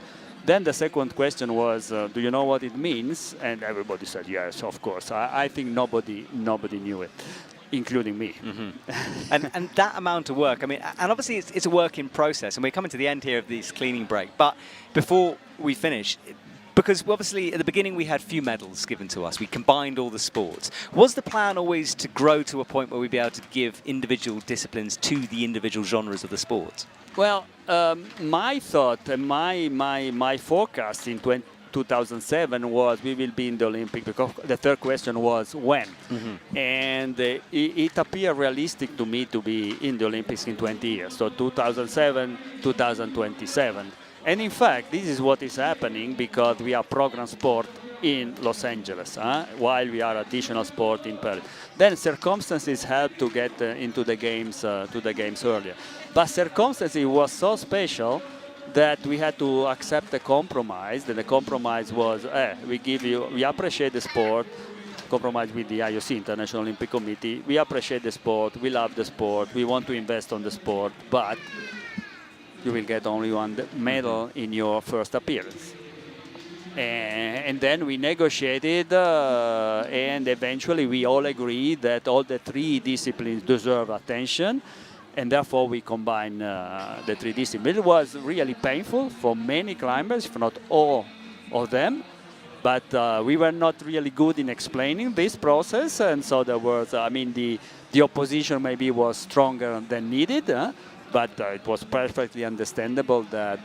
Then the second question was, do you know what it means? And everybody said, yes, of course. I think nobody knew it, including me. Mm-hmm. and that amount of work, I mean, and obviously it's a work in process, and we're coming to the end here of this cleaning break. But before we finish, because obviously at the beginning we had few medals given to us. We combined all the sports. Was the plan always to grow to a point where we'd be able to give individual disciplines to the individual genres of the sport? Well, my thought and my forecast in 2007 was we will be in the Olympics, because the third question was when. Mm-hmm. And it appeared realistic to me to be in the Olympics in 20 years. So 2007, 2027. And in fact, this is what is happening because we are program sport in Los Angeles, while we are additional sport in Paris. Then circumstances helped to get into the games earlier. But circumstances was so special that we had to accept a compromise. And the compromise was, we appreciate the sport. compromise with the IOC, International Olympic Committee. We appreciate the sport, we love the sport, we want to invest on the sport, but you will get only one medal in your first appearance. And then we negotiated, and eventually we all agreed that all the 3 disciplines deserve attention, and therefore we combined the 3 disciplines. It was really painful for many climbers, if not all of them, but we were not really good in explaining this process, and so there was, the opposition maybe was stronger than needed, but it was perfectly understandable that.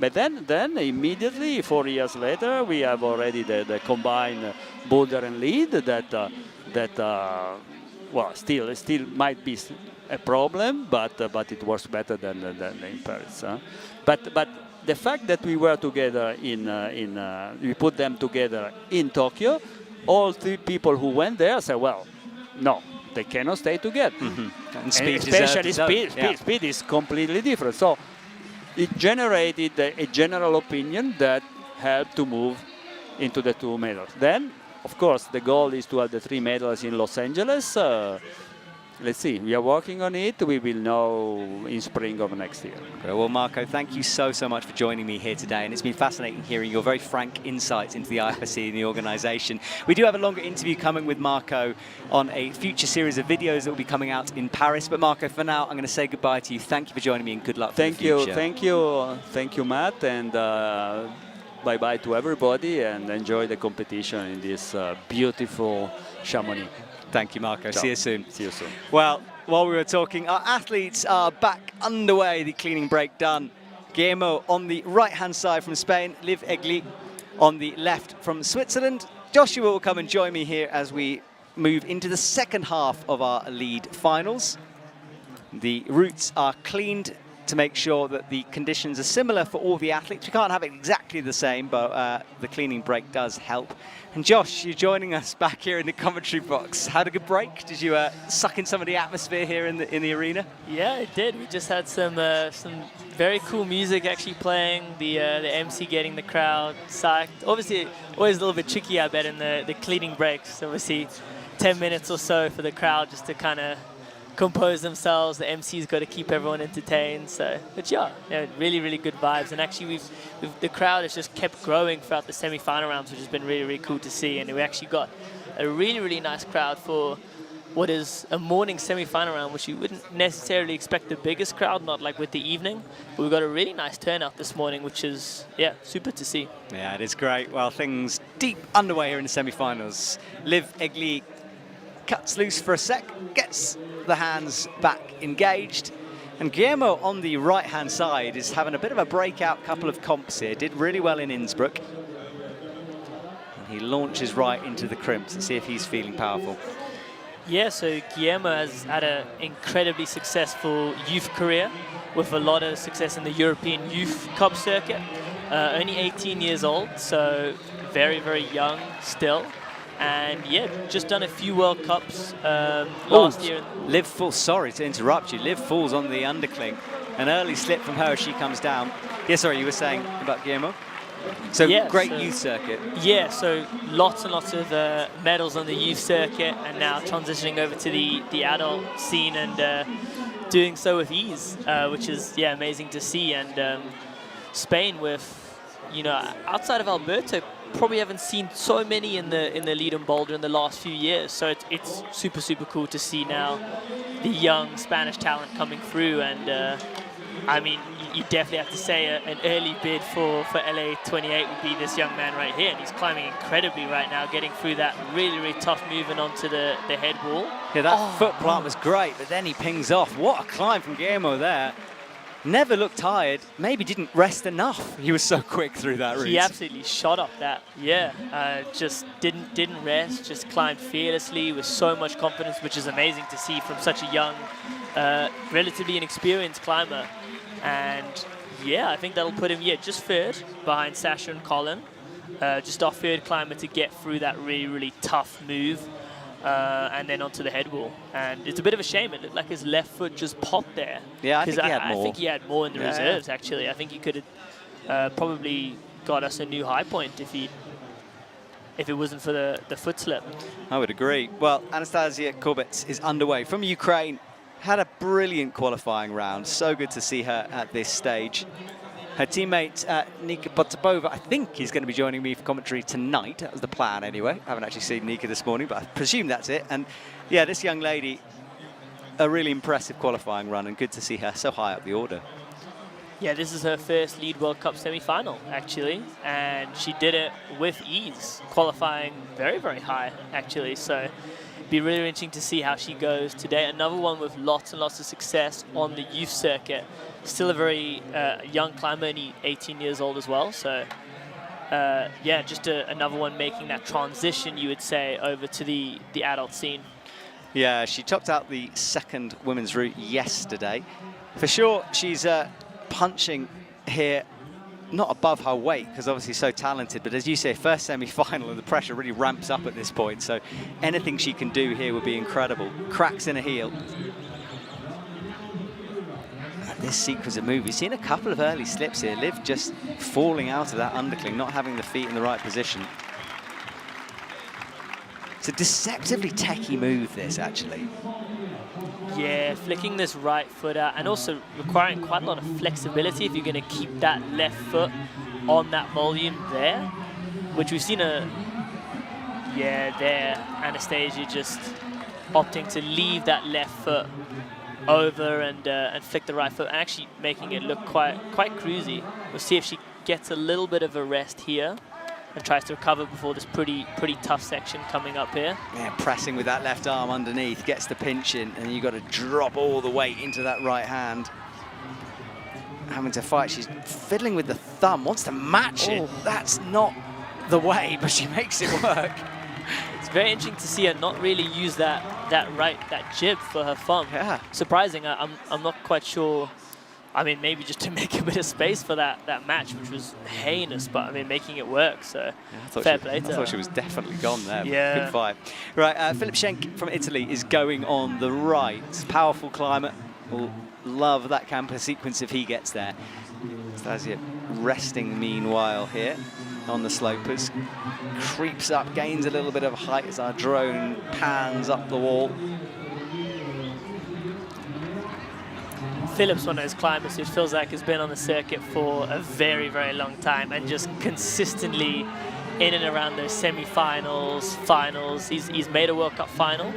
But then immediately, 4 years later, we have already the combined boulder and lead still might be a problem, but it works better than in Paris. But the fact that we were together we put them together in Tokyo, all 3 people who went there said, well, no, they cannot stay together. And speed, especially speed is completely different. So it generated a general opinion that helped to move into the 2 medals. Then, of course, the goal is to have the 3 medals in Los Angeles. Let's see, we are working on it. We will know in spring of next year. Okay, well, Marco, thank you so much for joining me here today. And it's been fascinating hearing your very frank insights into the IFSC and the organisation. We do have a longer interview coming with Marco on a future series of videos that will be coming out in Paris. But Marco, for now, I'm going to say goodbye to you. Thank you for joining me and good luck for the future. Thank you, Matt. And bye-bye to everybody and enjoy the competition in this beautiful Chamonix. Thank you, Marco. Ciao. See you soon. See you soon. Well, while we were talking, our athletes are back underway. The cleaning break done. Guillermo on the right-hand side from Spain, Liv Egli on the left from Switzerland. Joshua will come and join me here as we move into the second half of our lead finals. The routes are cleaned to make sure that the conditions are similar for all the athletes. We can't have it exactly the same, but the cleaning break does help. And Josh, you're joining us back here in the commentary box. Had a good break? Did you suck in some of the atmosphere here in the arena? Yeah, it did. We just had some very cool music actually playing. The MC getting the crowd psyched. Obviously, always a little bit tricky, I bet, in the cleaning breaks. Obviously, 10 minutes or so for the crowd just to kind of compose themselves. The MC's got to keep everyone entertained. So, but yeah, really, really good vibes. And actually, the crowd has just kept growing throughout the semi-final rounds, which has been really, really cool to see. And we actually got a really, really nice crowd for what is a morning semi-final round, which you wouldn't necessarily expect the biggest crowd, not like with the evening. But we got a really nice turnout this morning, which is, yeah, super to see. Yeah, it is great. Well, things deep underway here in the semi-finals. Liv Egli cuts loose for a sec, gets the hands back engaged, and Guillermo on the right-hand side is having a bit of a breakout couple of comps here. Did really well in Innsbruck. And he launches right into the crimps and see if he's feeling powerful. Yeah, so Guillermo has had an incredibly successful youth career with a lot of success in the European Youth Cup circuit. Only 18 years old, so very, very young still. And yeah, just done a few World Cups last year. Liv falls, sorry to interrupt you, Liv falls on the undercling. An early slip from her as she comes down. Yeah, sorry, you were saying about Guillermo? So yeah, great youth circuit. Yeah, so lots and lots of medals on the youth circuit, and now transitioning over to the adult scene and doing so with ease, which is, yeah, amazing to see. And Spain with, you know, outside of Alberto, probably haven't seen so many in the lead and boulder in the last few years. So it's super, super cool to see now the young Spanish talent coming through. And I mean, you definitely have to say an early bid for LA 28 would be this young man right here. And he's climbing incredibly right now, getting through that really, really tough move and onto the head wall. Yeah, that foot plant was great, but then he pings off. What a climb from Guillermo there. Never looked tired, maybe didn't rest enough. He was so quick through that route. He absolutely shot up that, yeah. Just didn't rest, just climbed fearlessly with so much confidence, which is amazing to see from such a young, relatively inexperienced climber. And yeah, I think that'll put him, just third behind Sasha and Colin. Just our third climber to get through that really, really tough move. And then onto the head wall. And it's a bit of a shame. It looked like his left foot just popped there. Yeah, I think he had more. I think he had more in the reserves, actually. I think he could have probably got us a new high point if if it wasn't for the foot slip. I would agree. Well, Anastasia Korbets is underway from Ukraine. Had a brilliant qualifying round. So good to see her at this stage. Her teammate, Nika Potapova, I think is going to be joining me for commentary tonight. That was the plan anyway. I haven't actually seen Nika this morning, but I presume that's it. And yeah, this young lady, a really impressive qualifying run, and good to see her so high up the order. Yeah, this is her first Lead World Cup semi-final, actually, and she did it with ease, qualifying very, very high, actually. So be really interesting to see how she goes today. Another one with lots and lots of success on the youth circuit. Still a very young climber, only 18 years old as well. So yeah, just another one making that transition, you would say, over to the adult scene. Yeah, she topped out the second women's route yesterday. For sure, she's punching here, not above her weight, because obviously so talented, but as you say, first semi-final, and the pressure really ramps up at this point, so anything she can do here would be incredible. Cracks in a heel. And this sequence of moves, we've seen a couple of early slips here. Liv just falling out of that undercling, not having the feet in the right position. It's a deceptively techie move, this, actually. Yeah, flicking this right foot out and also requiring quite a lot of flexibility if you're going to keep that left foot on that volume there, which we've seen yeah, there, Anastasia just opting to leave that left foot over and flick the right foot, and actually making it look quite cruisy. We'll see if she gets a little bit of a rest here and tries to recover before this pretty tough section coming up here. Yeah, pressing with that left arm underneath, gets the pinch in, and you've got to drop all the weight into that right hand. Having to fight, she's fiddling with the thumb, wants to match it. That's not the way, but she makes it work. It's very interesting to see her not really use that jib for her thumb. Yeah. Surprising, I'm not quite sure. I mean, maybe just to make a bit of space for that match, which was heinous, but I mean, making it work, so yeah, fair play to her. I thought she was definitely gone there. Yeah. Good fight. Right, Philip Schenk from Italy is going on the right. Powerful climber. Will love that camper sequence if he gets there. Stasia resting meanwhile here on the slopers. Creeps up, gains a little bit of height as our drone pans up the wall. Philip's one of those climbers who feels like has been on the circuit for a very, very long time and just consistently in and around those semi-finals, finals. He's made a World Cup final,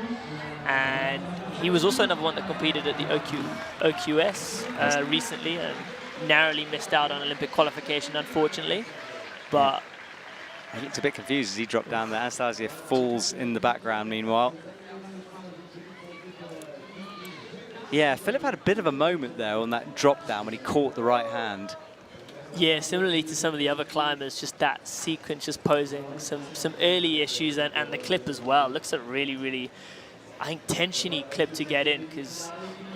and he was also another one that competed at the OQS recently and narrowly missed out on Olympic qualification, unfortunately. But he looked a bit confused as he dropped down there. Anastasia falls in the background meanwhile. Yeah, Philip had a bit of a moment there on that drop down when he caught the right hand. Yeah, similarly to some of the other climbers, just that sequence just posing some early issues, and the clip as well. Looks a really, I think, tensiony clip to get in, because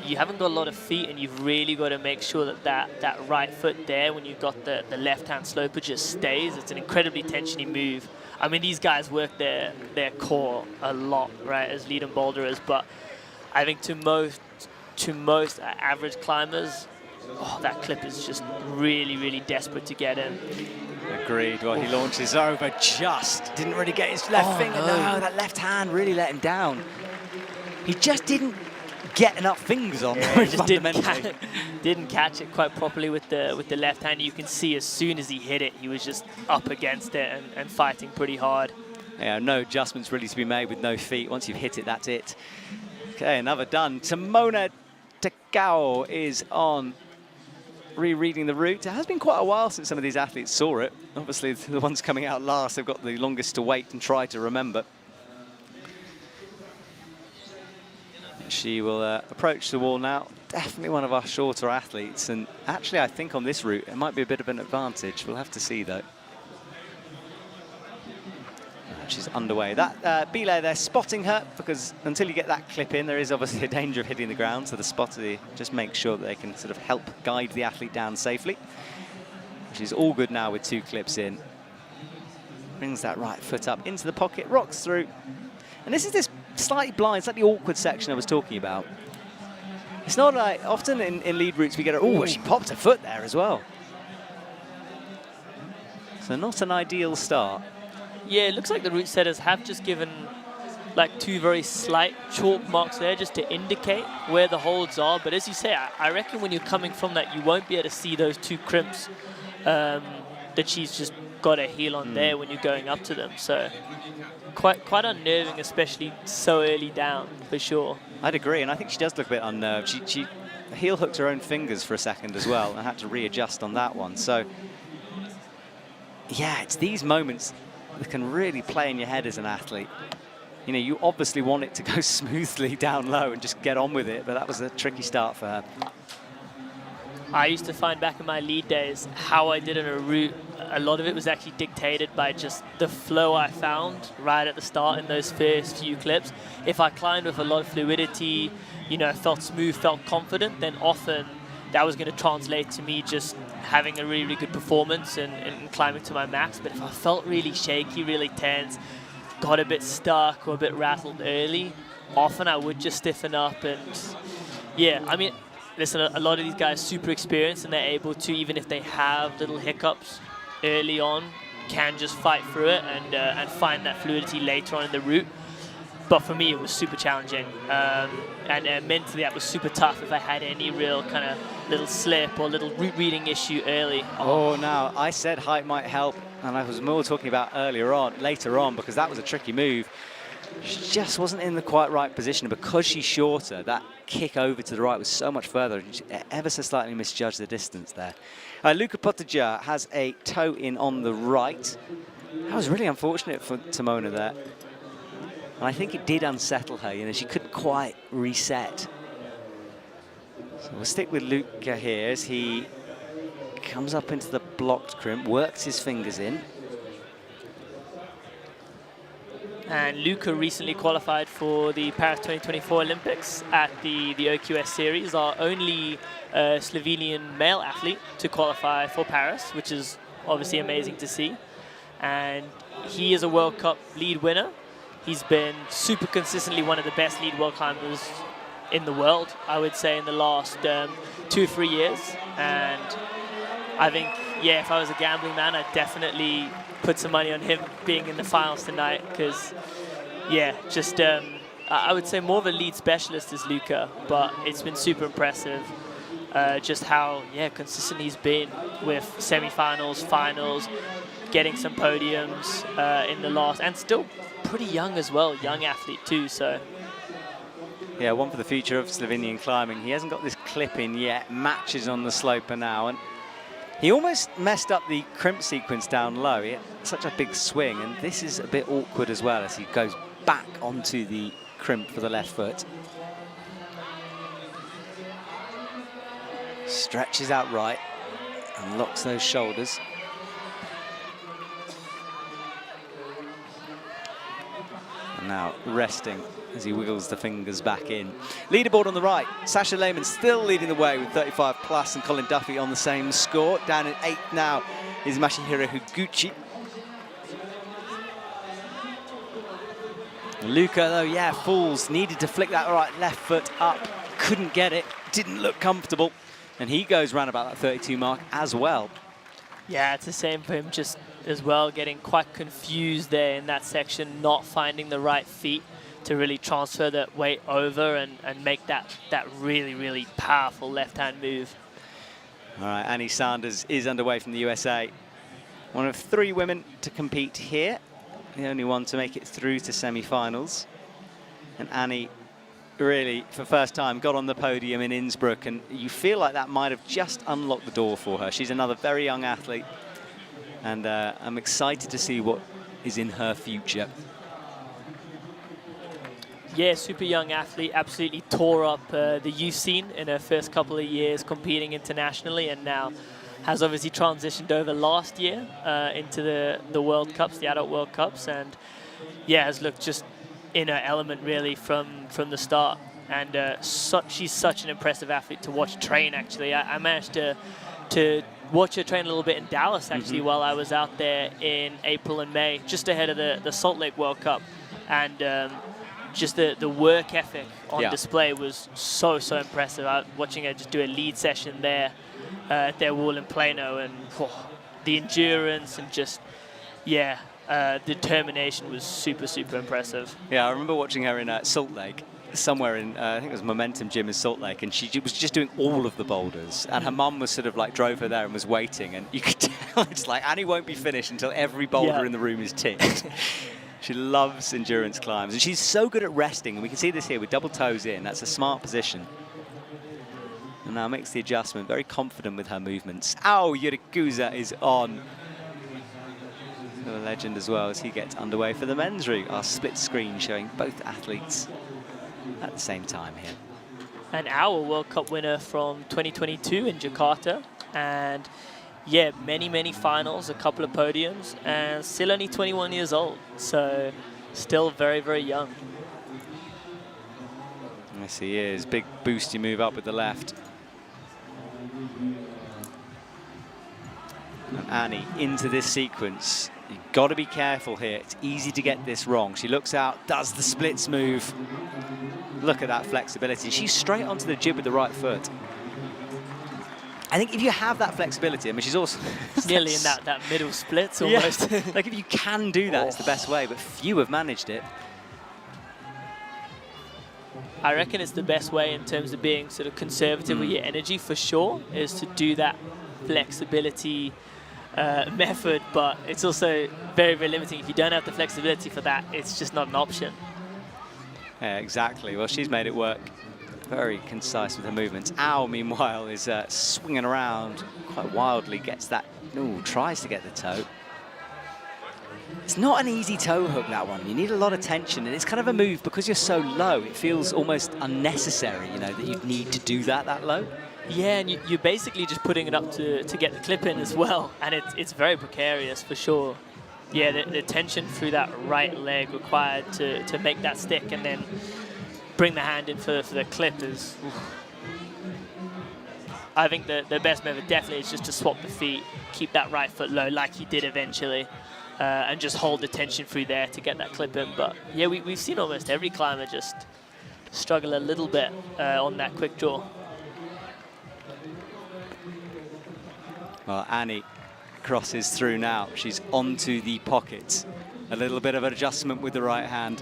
you haven't got a lot of feet and you've really got to make sure that right foot there, when you've got the left-hand sloper, just stays. It's an incredibly tensiony move. I mean, these guys work their core a lot, right, as lead and boulderers, but I think to most average climbers, that clip is just really desperate to get in. Agreed. Well, he launches over, just didn't really get his left finger. No, that left hand really let him down. He just didn't get enough fingers on. Yeah, he just didn't catch it quite properly with the left hand. You can see as soon as he hit it, he was just up against it and fighting pretty hard. Yeah, no adjustments really to be made with no feet. Once you've hit it, that's it. Okay, another done. Simona Takao is on, rereading the route. It has been quite a while since some of these athletes saw it. Obviously, the ones coming out last have got the longest to wait and try to remember. She will approach the wall now. Definitely one of our shorter athletes, and actually I think on this route it might be a bit of an advantage. We'll have to see though. She's underway. That belay there spotting her, because until you get that clip in, there is obviously a danger of hitting the ground, so the spotter just makes sure that they can sort of help guide the athlete down safely. She's all good now with 2 clips in. Brings that right foot up into the pocket, rocks through. And this is this slightly blind, slightly awkward section I was talking about. It's not like, often in lead routes we get, oh, she popped her foot there as well. So not an ideal start. Yeah, it looks like the route setters have just given like 2 very slight chalk marks there just to indicate where the holds are. But as you say, I reckon when you're coming from that, you won't be able to see those 2 crimps that she's just got a heel on there when you're going up to them. So quite unnerving, especially so early down, for sure. I'd agree, and I think she does look a bit unnerved. She heel hooked her own fingers for a second as well and had to readjust on that one. So, yeah, it's these moments that can really play in your head as an athlete. You know, you obviously want it to go smoothly down low and just get on with it, but that was a tricky start for her. I used to find back in my lead days how I did in a route, a lot of it was actually dictated by just the flow I found right at the start in those first few clips. If I climbed with a lot of fluidity, you know, felt smooth, felt confident, then often that was going to translate to me just having a really, really good performance and climbing to my max. But if I felt really shaky, really tense, got a bit stuck or a bit rattled early, often I would just stiffen up. And yeah, I mean, listen, a lot of these guys are super experienced and they're able to, even if they have little hiccups early on, can just fight through it and find that fluidity later on in the route. But for me, it was super challenging. And mentally, that was super tough if I had any real kind of little slip or little route reading issue early. Oh, now, I said height might help, and I was more talking about later on, because that was a tricky move. She just wasn't in the quite right position. And because she's shorter, that kick over to the right was so much further. She ever so slightly misjudged the distance there. Luca Pottinger has a toe in on the right. That was really unfortunate for Timona there. And I think it did unsettle her. You know, she couldn't quite reset. So we'll stick with Luca here as he comes up into the blocked crimp, works his fingers in. And Luca recently qualified for the Paris 2024 Olympics at the OQS series, our only Slovenian male athlete to qualify for Paris, which is obviously amazing to see. And he is a World Cup lead winner. He's been super consistently one of the best lead world climbers in the world, I would say, in the last 2 or 3 years. And I think, yeah, if I was a gambling man, I'd definitely put some money on him being in the finals tonight because, yeah, just I would say more of a lead specialist is Luca, but it's been super impressive just how, yeah, consistent he's been with semifinals, finals, getting some podiums in the last, and still pretty young as well, young athlete too, so. Yeah, one for the future of Slovenian climbing. He hasn't got this clip in yet, matches on the sloper now, and he almost messed up the crimp sequence down low. He had such a big swing, and this is a bit awkward as well as he goes back onto the crimp for the left foot. Stretches out right and locks those shoulders. And now resting as he wiggles the fingers back in. Leaderboard on the right, Sasha Lehmann still leading the way with 35 plus and Colin Duffy on the same score. Down in 8th now is Masahiro Higuchi. Luca, though, yeah, falls, needed to flick that left foot up, couldn't get it, didn't look comfortable, and he goes round about that 32 mark as well. Yeah, it's the same for him just as well, getting quite confused there in that section, not finding the right feet to really transfer that weight over and make that really, really powerful left-hand move. All right, Annie Sanders is underway from the USA. One of 3 women to compete here. The only one to make it through to semi-finals. And Annie really, for the first time, got on the podium in Innsbruck, and you feel like that might have just unlocked the door for her. She's another very young athlete, and I'm excited to see what is in her future. Yeah, super young athlete, absolutely tore up the youth scene in her first couple of years competing internationally, and now has obviously transitioned over last year into the World Cups, the Adult World Cups, and yeah, has looked just in her element really from the start. And she's such an impressive athlete to watch train, actually. I managed to watch her train a little bit in Dallas, actually, while I was out there in April and May, just ahead of the Salt Lake World Cup. And just the work ethic on display was so impressive. Watching her just do a lead session there at their wall in Plano, and the endurance and just, yeah, determination was super, super impressive. Yeah, I remember watching her in Salt Lake, somewhere in, I think it was Momentum Gym in Salt Lake, and she was just doing all of the boulders. And her mum was sort of like, drove her there and was waiting. And you could tell, it's like, Annie won't be finished until every boulder in the room is ticked. She loves endurance climbs. And she's so good at resting. And we can see this here with double toes in. That's a smart position. And now makes the adjustment, very confident with her movements. Ow, Yurikuza is on. A legend as well as he gets underway for the men's route. Our split screen showing both athletes at the same time here. And our World Cup winner from 2022 in Jakarta. And yeah, many, many finals, a couple of podiums, and still only 21 years old. So still very, very young. Yes, he is. Big boosty move up with the left. And Annie into this sequence. You've got to be careful here. It's easy to get this wrong. She looks out, does the splits move. Look at that flexibility. She's straight onto the jib with the right foot. I think if you have that flexibility, I mean, she's also nearly in that middle splits almost. Yeah. Like if you can do that, it's the best way, but few have managed it. I reckon it's the best way in terms of being sort of conservative with your energy for sure, is to do that flexibility method, but it's also very, very limiting. If you don't have the flexibility for that, it's just not an option. Yeah, exactly. Well, she's made it work. Very concise with her movements. Ow, meanwhile, is swinging around quite wildly, gets that, ooh, tries to get the toe. It's not an easy toe hook, that one. You need a lot of tension, and it's kind of a move, because you're so low, it feels almost unnecessary, you know, that you'd need to do that low. Yeah, and you're basically just putting it up to get the clip in as well, and it's very precarious for sure. Yeah, the tension through that right leg required to make that stick and then bring the hand in for the clip is... Oof. I think the best method definitely is just to swap the feet, keep that right foot low like he did eventually, and just hold the tension through there to get that clip in. But yeah, we've seen almost every climber just struggle a little bit on that quick draw. Well, Annie crosses through now. She's onto the pocket. A little bit of an adjustment with the right hand.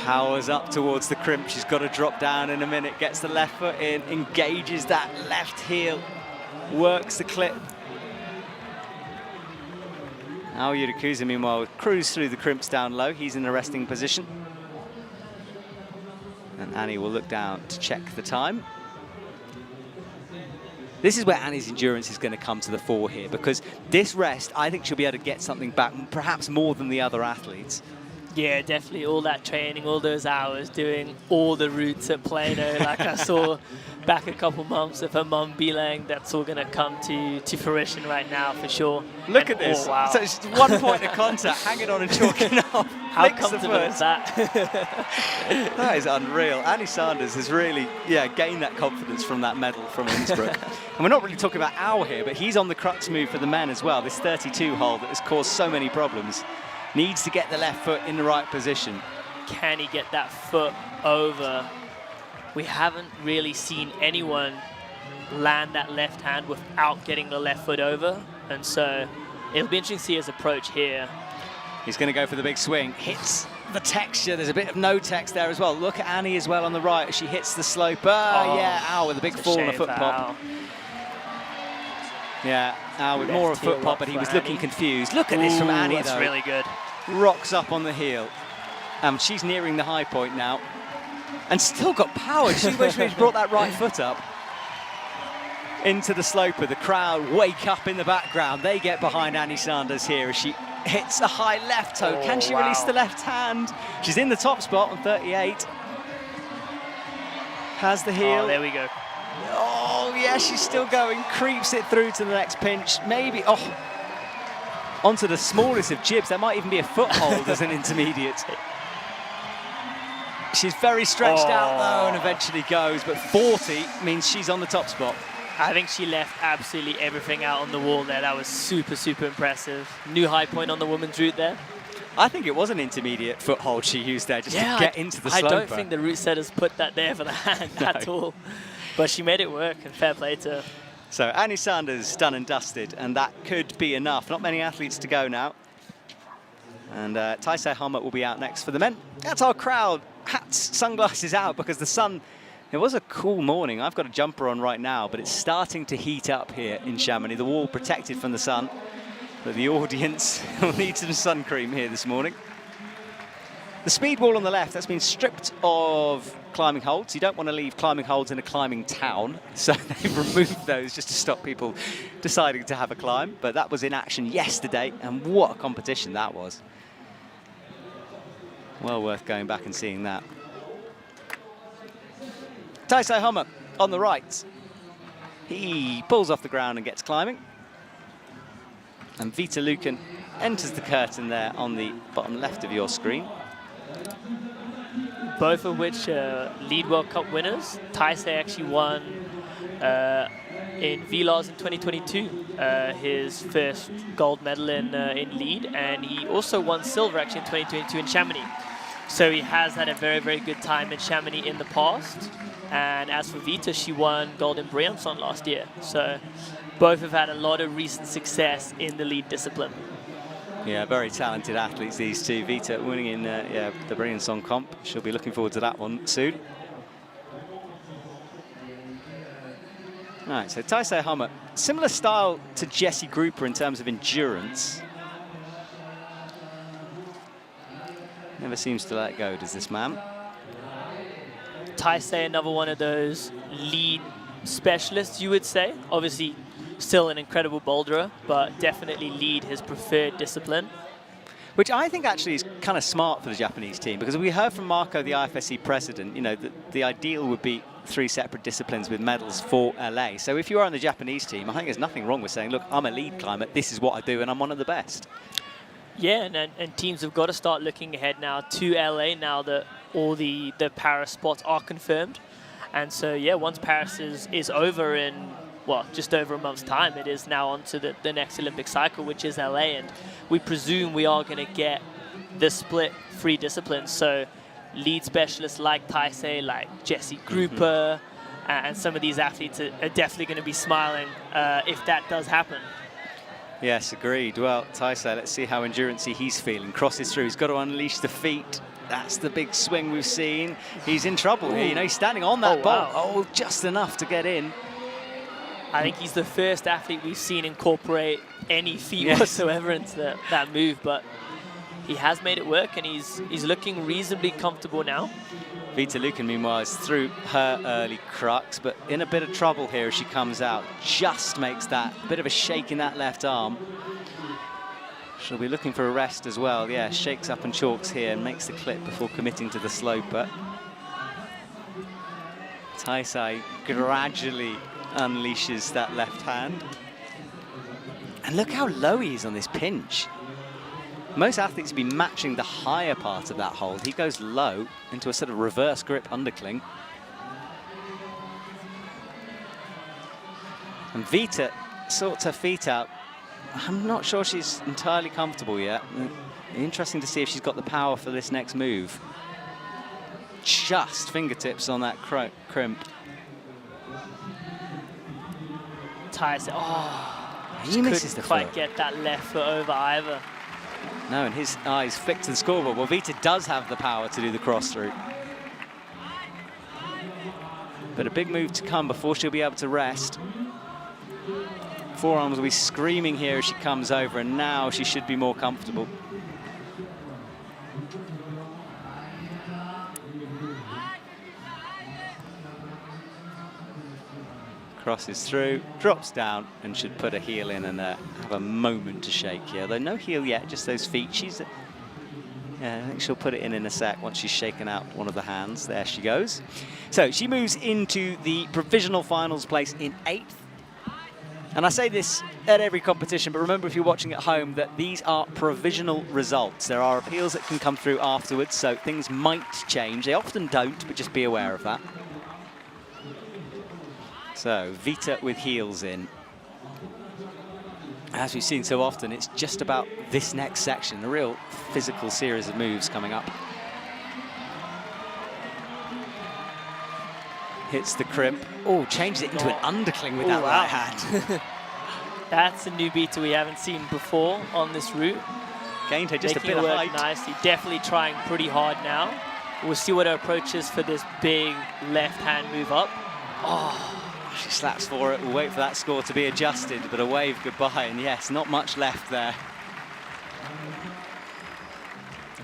Powers up towards the crimp. She's got to drop down in a minute. Gets the left foot in, engages that left heel, works the clip. Now Yurikuza, meanwhile, cruise through the crimps down low. He's in a resting position. And Annie will look down to check the time. This is where Annie's endurance is going to come to the fore here, because this rest, I think she'll be able to get something back, perhaps more than the other athletes. Yeah, definitely all that training, all those hours, doing all the routes at Plano, like I saw back a couple months of her mum belaying, that's all going to come to fruition right now for sure. Look at this. Oh, wow. So it's 1 point of contact, hanging on and chalking off. How comfortable is that? That is unreal. Annie Sanders has really, gained that confidence from that medal from Innsbruck. And we're not really talking about Au here, but he's on the Crux move for the men as well, this 32 hole that has caused so many problems. Needs to get the left foot in the right position. Can he get that foot over? We haven't really seen anyone land that left hand without getting the left foot over. And so it'll be interesting to see his approach here. He's going to go for the big swing. Hits the texture. There's a bit of no text there as well. Look at Annie as well on the right as she hits the slope. Ow, with a big fall and a foot pop. Yeah, Au with more of a foot pop, but he was looking confused. Look at this from Annie, though. That's really good. Rocks up on the heel. She's nearing the high point now. And still got power. See where she brought that right foot up into the sloper. The crowd wake up in the background. They get behind Annie Sanders here as she hits a high left toe. Can she release the left hand? She's in the top spot on 38. Has the heel. Oh, there we go. Oh, yeah, she's still going. Creeps it through to the next pinch. Maybe, onto the smallest of jibs. There might even be a foothold as an intermediate. She's very stretched out, though, and eventually goes. But 40 means she's on the top spot. I think she left absolutely everything out on the wall there. That was super, super impressive. New high point on the women's route there. I think it was an intermediate foothold she used there just to get into the sloper. I don't think the route setters put that there for the hand at all. But she made it work, and fair play to her. So Annie Sanders done and dusted, and that could be enough. Not many athletes to go now. And Taisei Hama will be out next for the men. That's our crowd. Hats, sunglasses out, because the sun, it was a cool morning. I've got a jumper on right now, but it's starting to heat up here in Chamonix. The wall protected from the sun, but the audience will need some sun cream here this morning. The speed wall on the left, that's been stripped of climbing holds. You don't want to leave climbing holds in a climbing town, so they've removed those just to stop people deciding to have a climb. But that was in action yesterday, and what a competition that was. Well worth going back and seeing that. Taisei Hama on the right. He pulls off the ground and gets climbing. And Vita Lucan enters the curtain there on the bottom left of your screen. Both of which lead World Cup winners. Taisei actually won in Villars in 2022, his first gold medal in lead, and he also won silver actually in 2022 in Chamonix. So he has had a very, very good time in Chamonix in the past. And as for Vita, she won gold in Briançon last year. So both have had a lot of recent success in the lead discipline. Yeah, very talented athletes, these two. Vita winning in the Briançon comp. She'll be looking forward to that one soon. All right, so Taisei Hama, similar style to Jessie Grouper in terms of endurance. Never seems to let go, does this man? Taisei, another one of those lead specialists, you would say. Obviously, still an incredible boulderer, but definitely lead his preferred discipline. Which I think actually is kind of smart for the Japanese team, because we heard from Marco, the IFSC president, you know, the ideal would be 3 separate disciplines with medals for LA. So if you are on the Japanese team, I think there's nothing wrong with saying, look, I'm a lead climber, this is what I do, and I'm one of the best. Yeah, and teams have got to start looking ahead now to LA now that all the Paris spots are confirmed. And so, yeah, once Paris is over in, well, just over a month's time, it is now on to the next Olympic cycle, which is LA. And we presume we are going to get the split 3 disciplines. So lead specialists like Taisei, like Jessie Grouper, and some of these athletes are definitely going to be smiling if that does happen. Yes, agreed. Well, Taisei, let's see how endurance-y he's feeling. Crosses through, he's got to unleash the feet. That's the big swing we've seen. He's in trouble here, you know, he's standing on that bolt. Wow. Oh, just enough to get in. I think he's the first athlete we've seen incorporate any feet whatsoever into that move, but he has made it work, and he's looking reasonably comfortable now. Vita Lucan, meanwhile, is through her early crux, but in a bit of trouble here as she comes out. Just makes that bit of a shake in that left arm. She'll be looking for a rest as well. Yeah, shakes up and chalks here and makes the clip before committing to the sloper. Taisei gradually unleashes that left hand. And look how low he is on this pinch. Most athletes have been matching the higher part of that hold. He goes low into a sort of reverse grip undercling. And Vita sorts her feet out. I'm not sure she's entirely comfortable yet. Interesting to see if she's got the power for this next move. Just fingertips on that crimp. Taisei, oh, he misses the couldn't quite foot. get that left foot over either. No, and his eyes flicked to the scoreboard. Well, Vita does have the power to do the cross through. But a big move to come before she'll be able to rest. Forearms will be screaming here as she comes over, and now she should be more comfortable. Crosses through, drops down, and should put a heel in and have a moment to shake here. Though no heel yet, just those feet. I think she'll put it in a sec once she's shaken out one of the hands. There she goes. So she moves into the provisional finals place in 8th. And I say this at every competition, but remember if you're watching at home that these are provisional results. There are appeals that can come through afterwards, so things might change. They often don't, but just be aware of that. So Vita with heels in. As we've seen so often, it's just about this next section, a real physical series of moves coming up. Hits the crimp. Oh, changes it into an undercling with that right hand. That's a new beater we haven't seen before on this route. Gained her just Making a bit it of work height. nicely. Definitely trying pretty hard now. We'll see what her approach is for this big left hand move up. She slaps for it. We'll wait for that score to be adjusted, but a wave goodbye, and yes, not much left there.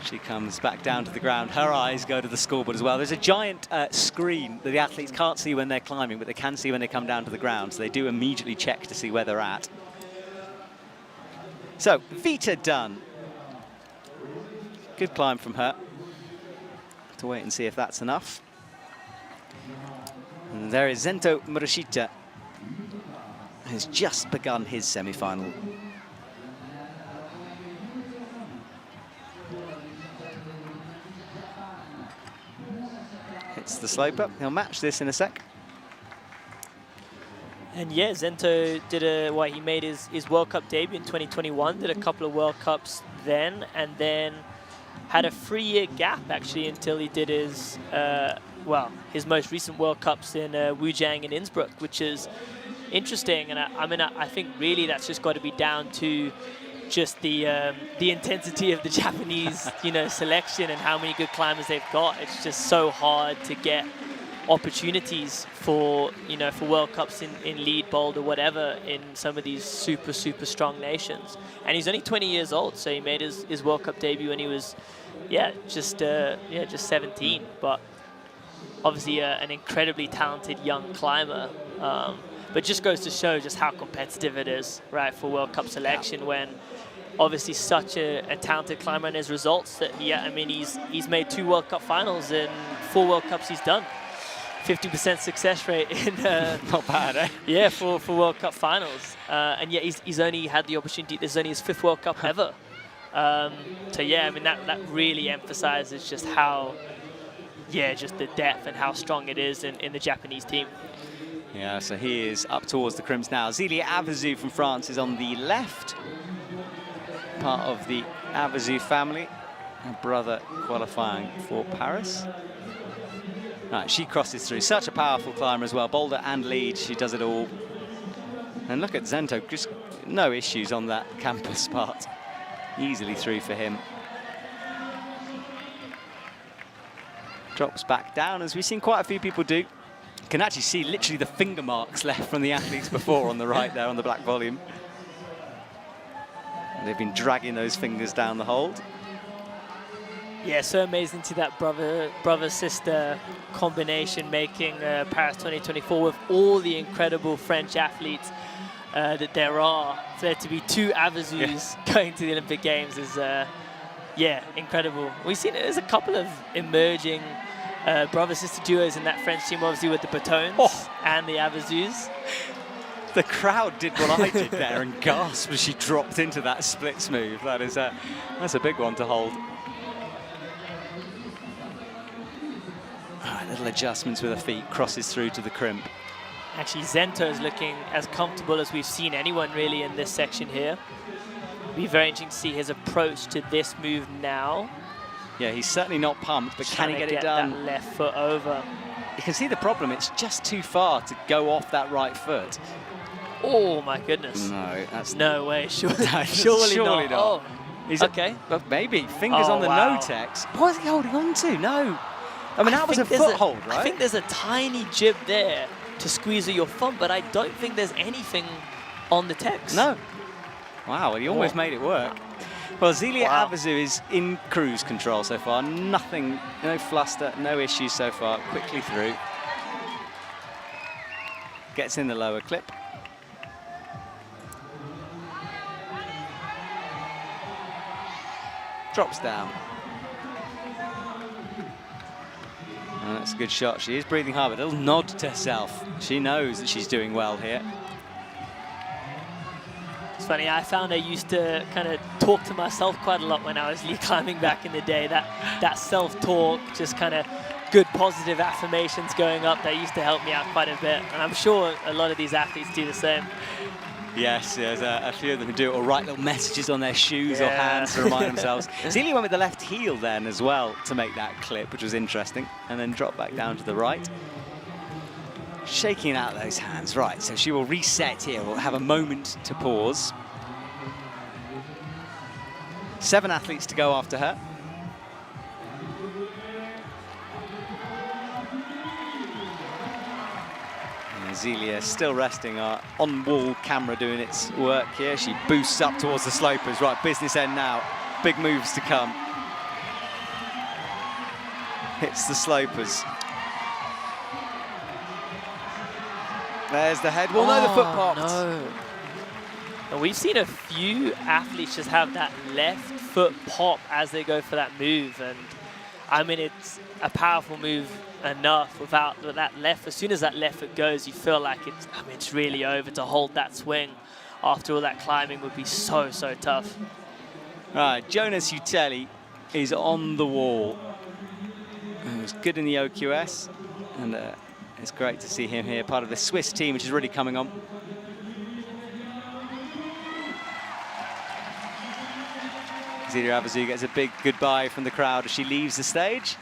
She comes back down to the ground. Her eyes go to the scoreboard as well. There's a giant screen that the athletes can't see when they're climbing, but they can see when they come down to the ground, so they do immediately check to see where they're at. So, Vita done. Good climb from her. To wait and see if that's enough. And there is Zento Murashita, who's just begun his semi-final. Hits the sloper. He'll match this in a sec. And yeah, Zento did he made his World Cup debut in 2021, did a couple of World Cups then, and then had a 3-year gap actually until he did his, his most recent World Cups in Wujiang and Innsbruck, which is interesting. And I think really that's just got to be down to just the intensity of the Japanese, selection and how many good climbers they've got. It's just so hard to get opportunities for World Cups in lead, bold, or whatever in some of these super strong nations. And he's only 20 years old, so he made his World Cup debut when he was just 17. But obviously an incredibly talented young climber. But just goes to show just how competitive it is, right, for World Cup selection when obviously such a talented climber and his results that, he's made 2 World Cup finals in 4 World Cups he's done. 50% success rate in not bad, eh? Yeah, for World Cup finals, and yet he's only had the opportunity. This is only his 5th World Cup ever. So yeah, that really emphasizes just how, just the depth and how strong it is in the Japanese team. Yeah, so he is up towards the crimps now. Zélia Avazou from France is on the left, part of the Avazou family, her brother qualifying for Paris. Right, she crosses through. Such a powerful climber as well. Boulder and lead, she does it all. And look at Zento, just no issues on that campus part. Easily through for him. Drops back down, as we've seen quite a few people do. You can actually see literally the finger marks left from the athletes before on the right there on the black volume. And they've been dragging those fingers down the hold. Yeah, so amazing to see that brother-sister combination making Paris 2024 with all the incredible French athletes that there are. For there to be 2 Avazous going to the Olympic Games is, incredible. We've seen there's a couple of emerging brother-sister duos in that French team, obviously with the Batons and the Avazous. The crowd did what I did there and gasped as she dropped into that splits move. That's a big one to hold. Little adjustments with her feet, crosses through to the crimp. Actually, Zento is looking as comfortable as we've seen anyone really in this section here. It'll be very interesting to see his approach to this move now. Yeah, he's certainly not pumped, but can he get it done? done? That left foot over. You can see the problem, it's just too far to go off that right foot. Oh my goodness. No, that's... No way, surely surely not. Oh, okay. Well, maybe. Fingers on the no-tex. What is he holding on to? No. I mean, that was a foothold, right? I think there's a tiny jib there to squeeze your thumb, but I don't think there's anything on the text. No. Wow, well, he almost made it work. Well, Zélia Avazou is in cruise control so far. Nothing, no fluster, no issues so far. Quickly through. Gets in the lower clip. Drops down. Oh, that's a good shot. She is breathing hard, but a little nod to herself. She knows that she's doing well here. It's funny, I found I used to kind of talk to myself quite a lot when I was lead climbing back in the day. That self-talk, just kind of good positive affirmations going up, that used to help me out quite a bit. And I'm sure a lot of these athletes do the same. Yes, there's a few of them who do it, or write little messages on their shoes or hands to remind themselves. Zélia went with the left heel then as well to make that clip, which was interesting, and then drop back down to the right. Shaking out those hands, right, so she will reset here, we'll have a moment to pause. 7 athletes to go after her. And Zelia still resting, our on-wall camera doing its work here. She boosts up towards the slopers, right, business end now, big moves to come. Hits the slopers. There's the head. Well, no, the foot popped. No. And we've seen a few athletes just have that left foot pop as they go for that move. And I mean, it's a powerful move enough without that left. As soon as that left foot goes, you feel like it's really over. To hold that swing after all that climbing would be so, so tough. Right, Jonas Utelli is on the wall. He was good in the OQS, and it's great to see him here, part of the Swiss team, which is really coming on. Zelia Avezou gets a big goodbye from the crowd as she leaves the stage.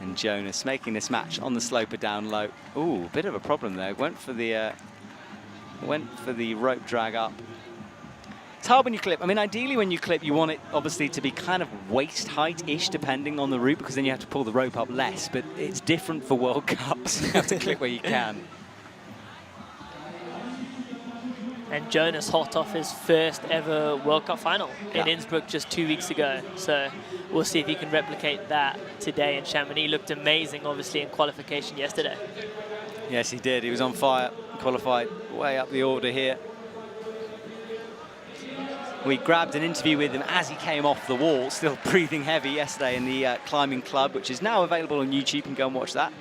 And Jonas making this match on the sloper down low. Ooh, bit of a problem there. Went for the rope drag up. It's hard when you clip. I mean, ideally when you clip, you want it obviously to be kind of waist height-ish, depending on the route, because then you have to pull the rope up less. But it's different for World Cups. You have to clip where you can. And Jonas hot off his first ever World Cup final in Innsbruck just 2 weeks ago. So we'll see if he can replicate that today in Chamonix. Looked amazing, obviously, in qualification yesterday. Yes, he did. He was on fire, qualified way up the order here. We grabbed an interview with him as he came off the wall, still breathing heavy yesterday in the climbing club, which is now available on YouTube. You can go and watch that.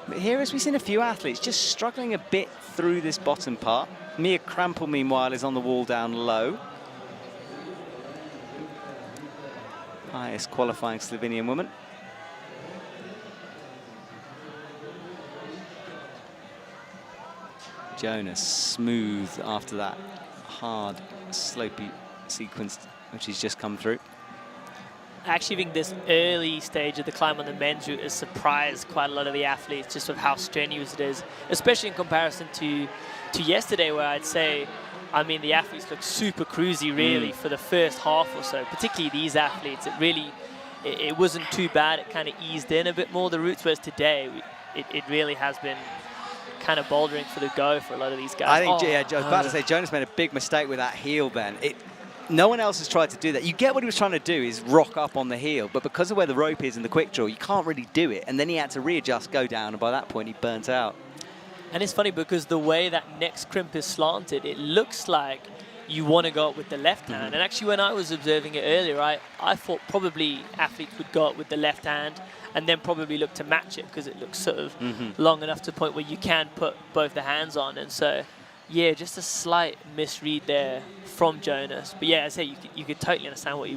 But here, as we've seen a few athletes just struggling a bit through this bottom part. Mia Krampel, meanwhile, is on the wall down low. Highest qualifying Slovenian woman. Jonas, smooth after that hard, slopey sequence which he's just come through. I actually think this early stage of the climb on the men's route has surprised quite a lot of the athletes just with how strenuous it is, especially in comparison to yesterday, where I'd say, I mean, the athletes look super cruisy really for the first half or so, particularly these athletes. It wasn't too bad. It kind of eased in a bit more, the routes, whereas today it really has been kind of bouldering for the go for a lot of these guys. I think, I was about to say, Jonas made a big mistake with that heel then. No one else has tried to do that. You get what he was trying to do is rock up on the heel, but because of where the rope is in the quick draw, you can't really do it. And then he had to readjust, go down, and by that point, he burnt out. And it's funny because the way that next crimp is slanted, it looks like you want to go up with the left hand. And actually, when I was observing it earlier, I thought probably athletes would go up with the left hand and then probably look to match it because it looks sort of long enough to the point where you can put both the hands on. And so, yeah, just a slight misread there from Jonas. But yeah, I say you could totally understand what he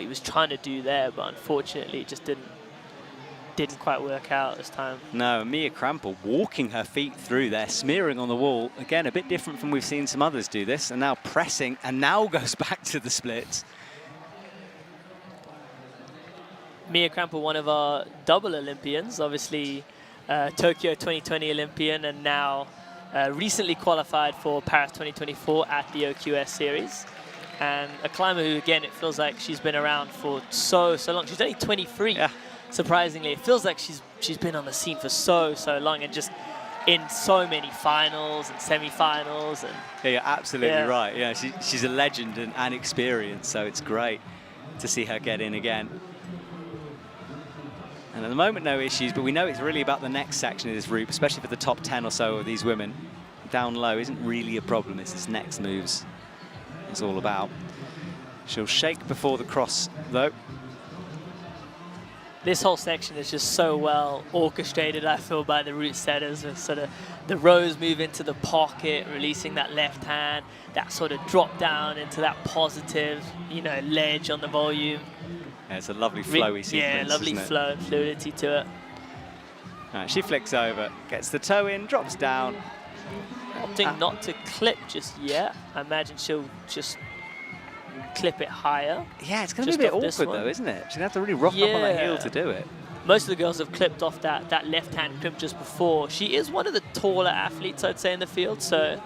was trying to do there, but unfortunately, it just didn't quite work out this time. No, Mia Krampel walking her feet through there, smearing on the wall. Again, a bit different from we've seen some others do this, and now pressing, and now goes back to the splits. Mia Krampel, one of our double Olympians, obviously Tokyo 2020 Olympian, and now recently qualified for Paris 2024 at the OQS series. And a climber who, again, it feels like she's been around for so long. She's only 23. Yeah. Surprisingly, it feels like she's been on the scene for so long, and just in so many finals and semi-finals. And yeah, you're absolutely right. Yeah, she's a legend and experienced, so it's great to see her get in again. And at the moment, no issues, but we know it's really about the next section of this route, especially for the top 10 or so of these women. Down low isn't really a problem. It's this next moves it's all about. She'll shake before the cross, though. This whole section is just so well orchestrated, I feel, by the route setters. With sort of the rows move into the pocket, releasing that left hand, that sort of drop down into that positive, ledge on the volume. Yeah, it's a lovely flowy sequence. Yeah, lovely flow and fluidity to it. Right, she flicks over, gets the toe in, drops down. Opting not to clip just yet. I imagine she'll just clip it higher. Yeah, it's going to be a bit awkward though, isn't it? She's going to have to really rock up on her heel to do it. Most of the girls have clipped off that left-hand crimp just before. She is one of the taller athletes, I'd say, in the field, so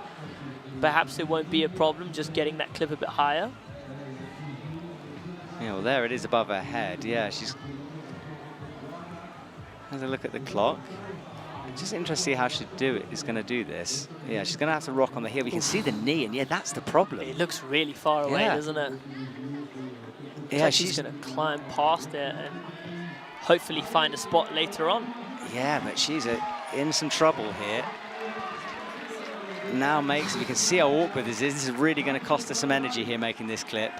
perhaps it won't be a problem just getting that clip a bit higher. Yeah, well, there it is above her head. Yeah, she's... Has a look at the clock. It's just interesting to see how she's going to do this. Yeah, she's going to have to rock on the heel. You can see the knee, and yeah, that's the problem. It looks really far away, doesn't it? Yeah, like she's going to climb past it and hopefully find a spot later on. Yeah, but she's in some trouble here. Now makes it. You can see how awkward this is. This is really going to cost her some energy here making this clip.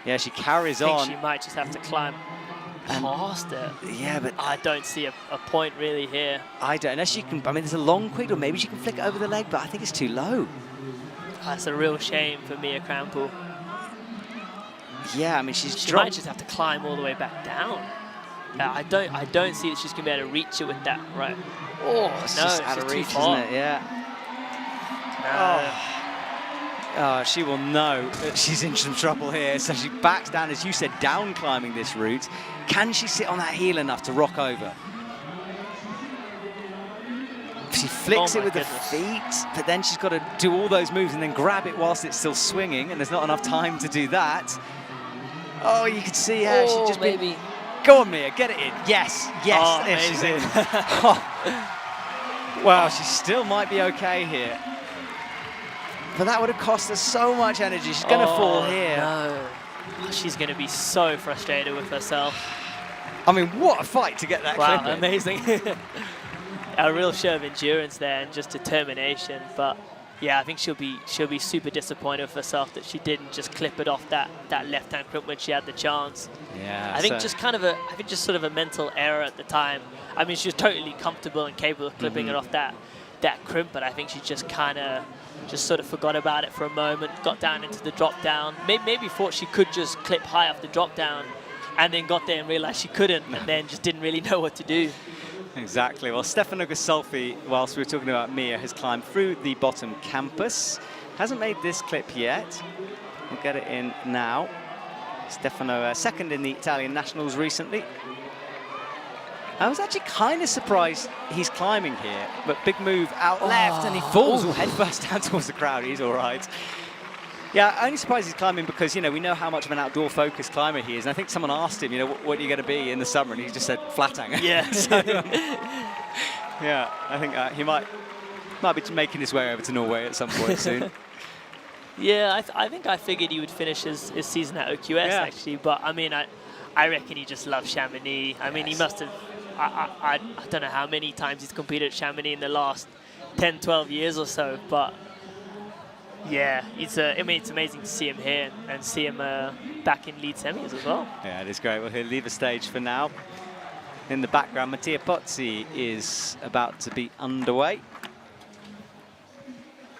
Yeah, she carries on. I think she might just have to climb past it. Yeah, but I don't see a point really here. I don't. Unless she can. I mean, there's a long quick, or maybe she can flick it over the leg, but I think it's too low. That's a real shame for Mia Krampel. Yeah, I mean, she might just have to climb all the way back down. I don't see that she's gonna be able to reach it with that. Right. Oh it's no, just it's out of too reach, far. isn't it? Yeah. Oh, she will know that she's in some trouble here. So she backs down, as you said, down climbing this route. Can she sit on that heel enough to rock over? She flicks it with the feet, but then she's got to do all those moves and then grab it whilst it's still swinging, and there's not enough time to do that. Oh, you can see how she just maybe. Go on, Mia, get it in. Yes, yes, Oh, there she's in. Wow, she still might be okay here. But that would have cost her so much energy. She's going to fall here. No. She's going to be so frustrated with herself. I mean, what a fight to get that clip in. Amazing. A real show of endurance there and just determination. But yeah, I think she'll be super disappointed with herself that she didn't just clip it off that left-hand crimp when she had the chance. Yeah. I think just sort of a mental error at the time. I mean, she was totally comfortable and capable of clipping it off that crimp, but I think she just sort of forgot about it for a moment, got down into the drop down, maybe thought she could just clip high off the drop down, and then got there and realized she couldn't, and then just didn't really know what to do. Exactly. Well, Stefano Ghisolfi, whilst we were talking about Mia, has climbed through the bottom campus. Hasn't made this clip yet. We'll get it in now. Stefano, second in the Italian Nationals recently. I was actually kind of surprised he's climbing here, but big move out left, and he falls head first down towards the crowd. He's all right. Yeah, only surprised he's climbing because, you know, we know how much of an outdoor-focused climber he is, and I think someone asked him, you know, what are you going to be in the summer, and he just said flat hanger. Yeah. So, yeah, I think he might be making his way over to Norway at some point soon. Yeah, I think I figured he would finish his season at OQS, actually, but, I mean, I reckon he just loves Chamonix. I mean, he must have... I don't know how many times he's competed at Chamonix in the last 10, 12 years or so, but yeah, it's amazing to see him here and see him back in lead semis as well. Yeah, it is great. Well, he'll leave the stage for now. In the background, Mattia Pozzi is about to be underway.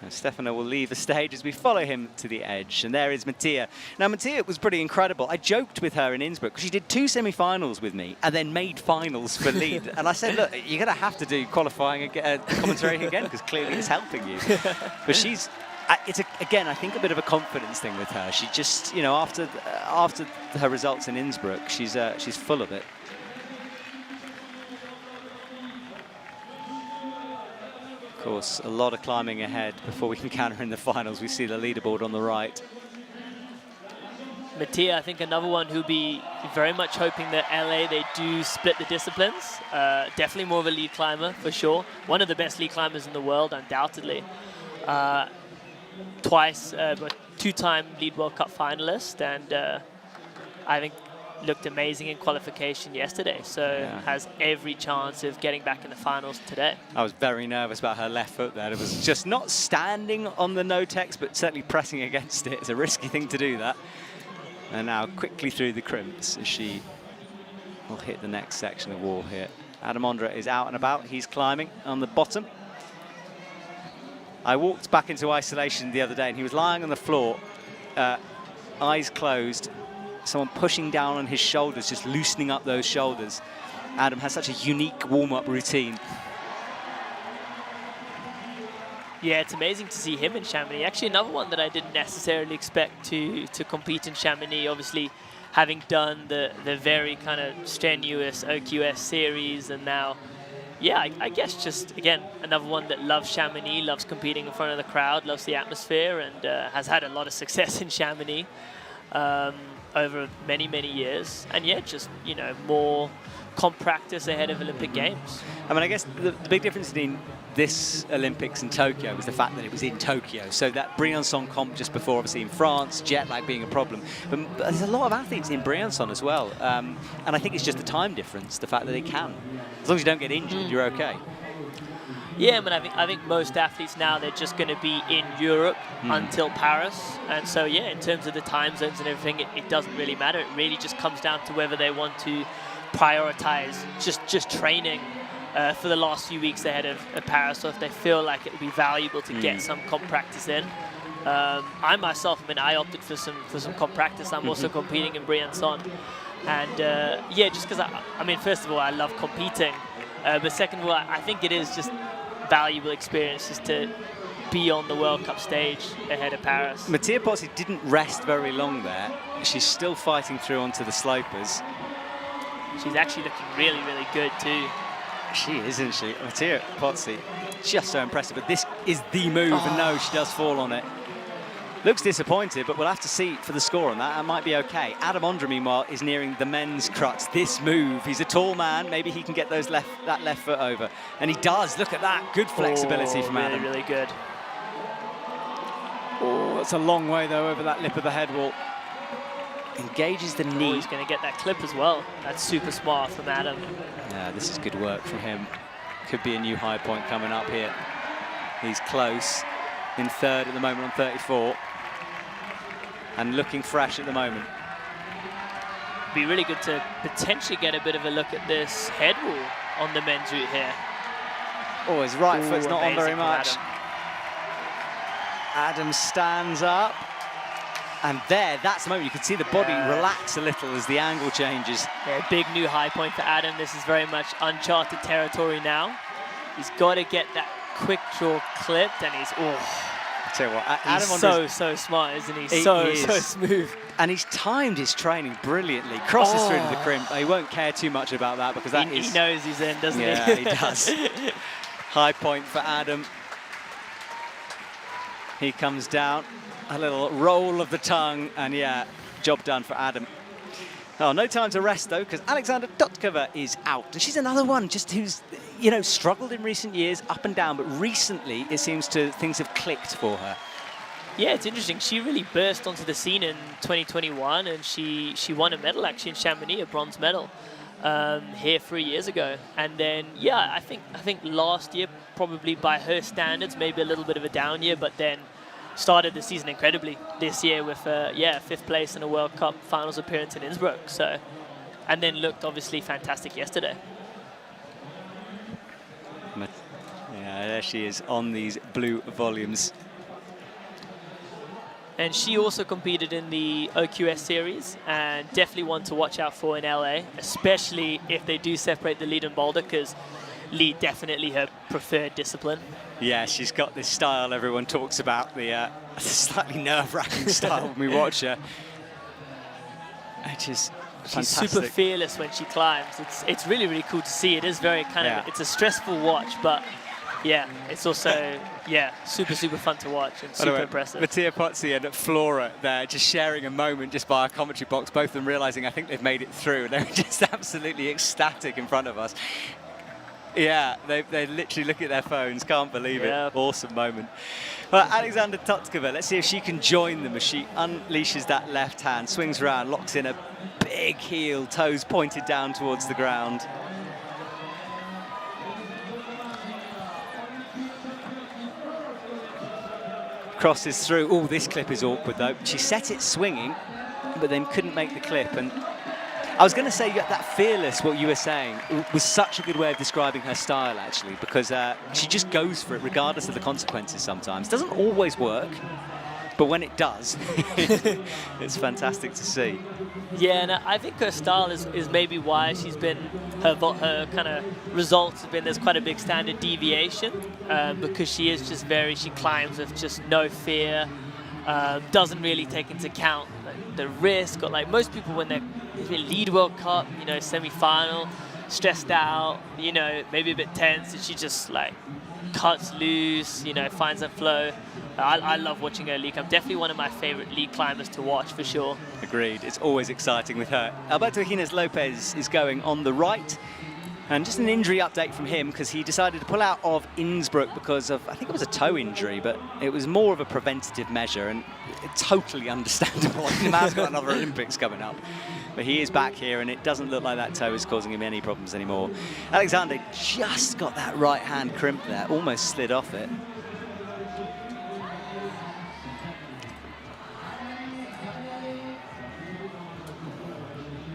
And Stefano will leave the stage as we follow him to the edge. And there is Mattia. Now, Mattia was pretty incredible. I joked with her in Innsbruck because she did 2 semi-finals with me and then made finals for lead. And I said, look, you're going to have to do qualifying, commentary again, because clearly it's helping you. But she's... again, I think a bit of a confidence thing with her. She just, you know, after her results in Innsbruck, she's full of it. Of course, a lot of climbing ahead before we can count her in the finals. We see the leaderboard on the right. Mattia, I think another one who'll be very much hoping that LA, they do split the disciplines. Definitely more of a lead climber, for sure. One of the best lead climbers in the world, undoubtedly. Twice, but 2-time lead World Cup finalist, and I think looked amazing in qualification yesterday, so has every chance of getting back in the finals today. I was very nervous about her left foot there. It was just not standing on the no-tex, but certainly pressing against it. It's a risky thing to do that. And now quickly through the crimps as she will hit the next section of wall here. Adam Ondra is out and about. He's climbing on the bottom. I walked back into isolation the other day and he was lying on the floor, eyes closed, someone pushing down on his shoulders, just loosening up those shoulders. Adam has such a unique warm-up routine. Yeah, it's amazing to see him in Chamonix. Actually, another one that I didn't necessarily expect to compete in Chamonix, obviously having done the very kind of strenuous OQS series, and now, yeah, I guess just, again, another one that loves Chamonix, loves competing in front of the crowd, loves the atmosphere, and has had a lot of success in Chamonix over many, many years. And yeah, just, you know, more comp practice ahead of Olympic Games. I mean, I guess the big difference between this Olympics and Tokyo was the fact that it was in Tokyo. So that Briançon comp just before, obviously in France, jet lag being a problem. But there's a lot of athletes in Briançon as well. And I think it's just the time difference, the fact that they can. As long as you don't get injured, you're okay. Yeah, but I think most athletes now, they're just going to be in Europe until Paris. And so, yeah, in terms of the time zones and everything, it doesn't really matter. It really just comes down to whether they want to prioritize just training for the last few weeks ahead of Paris, or if they feel like it would be valuable to get some comp practice in. I myself, I mean, I opted for some comp practice. I'm also competing in Briançon. And yeah, just because, I mean, first of all, I love competing. But second of all, I think it is just valuable experience just to be on the World Cup stage ahead of Paris. Mattia Pozzi didn't rest very long there. She's still fighting through onto the slopers. She's actually looking really, really good too. She is, isn't she? Mattia Pozzi, just so impressive. But this is the move, and no, she does fall on it. Looks disappointed, but we'll have to see for the score on that. That might be okay. Adam Ondra, meanwhile, is nearing the men's crux. This move, he's a tall man. Maybe he can get that left foot over. And he does. Look at that. Good flexibility from Adam. Really, really good. Oh, that's a long way, though, over that lip of the head wall. Engages the knee. He's going to get that clip as well. That's super smart from Adam. Yeah, this is good work from him. Could be a new high point coming up here. He's close. In third at the moment on 34. And looking fresh at the moment. Be really good to potentially get a bit of a look at this head wall on the men's route here. Oh, his right foot's not on very amazing much. Adam stands up. And there, that's the moment you can see the body relax a little as the angle changes. Yeah, big new high point for Adam. This is very much uncharted territory now. He's got to get that quick draw clipped, and he's, I tell you what, Adam he's so smart, isn't he? So smooth. And he's timed his training brilliantly. Crosses through to the crimp. He won't care too much about that because he knows he's in, doesn't he? Yeah, he does. High point for Adam. He comes down. A little roll of the tongue, and yeah, job done for Adam. Oh, no time to rest, though, because Alexandra Totkova is out. And she's another one just who's, you know, struggled in recent years, up and down, but recently it seems things have clicked for her. Yeah, it's interesting. She really burst onto the scene in 2021, and she won a medal, actually, in Chamonix, a bronze medal, here 3 years ago. And then, yeah, I think last year, probably by her standards, maybe a little bit of a down year, but then started the season incredibly this year with, yeah, 5th place in a World Cup finals appearance in Innsbruck. So, and then looked obviously fantastic yesterday. Yeah, there she is on these blue volumes. And she also competed in the OQS series, and definitely one to watch out for in LA, especially if they do separate the lead and boulder, because lead definitely her preferred discipline. Yeah, she's got this style everyone talks about, the slightly nerve-wracking style when we watch her. Which is She's fantastic. Super fearless when she climbs. It's really, really cool to see. It is very kind of, it's a stressful watch, but yeah, it's also, yeah, super, super fun to watch and super impressive. Mattia Pozzi and Flora there just sharing a moment just by our commentary box, both of them realizing I think they've made it through, and they're just absolutely ecstatic in front of us. Yeah, they literally look at their phones, can't believe it. Awesome moment. Well, Alexandra Totkova, let's see if she can join them as she unleashes that left hand, swings around, locks in a big heel, toes pointed down towards the ground. Crosses through. Oh, this clip is awkward though. She set it swinging, but then couldn't make the clip. And I was going to say that fearless, what you were saying, was such a good way of describing her style, actually, because she just goes for it regardless of the consequences sometimes. Doesn't always work, but when it does, it's fantastic to see. Yeah, and I think her style is maybe why she's been, her kind of results have been, there's quite a big standard deviation, because she is just she climbs with just no fear, doesn't really take into account the risk, or like most people when they're lead World Cup, you know, semi-final, stressed out, you know, maybe a bit tense, and she just like cuts loose, you know, finds that flow. I love watching her lead climb. Definitely one of my favorite lead climbers to watch for sure. Agreed. It's always exciting with her. Alberto Hines Lopez is going on the right. And just an injury update from him, because he decided to pull out of Innsbruck because of, I think it was a toe injury, but it was more of a preventative measure, and it's totally understandable. The man's got another Olympics coming up. But he is back here, and it doesn't look like that toe is causing him any problems anymore. Alexander just got that right hand crimp there, almost slid off it.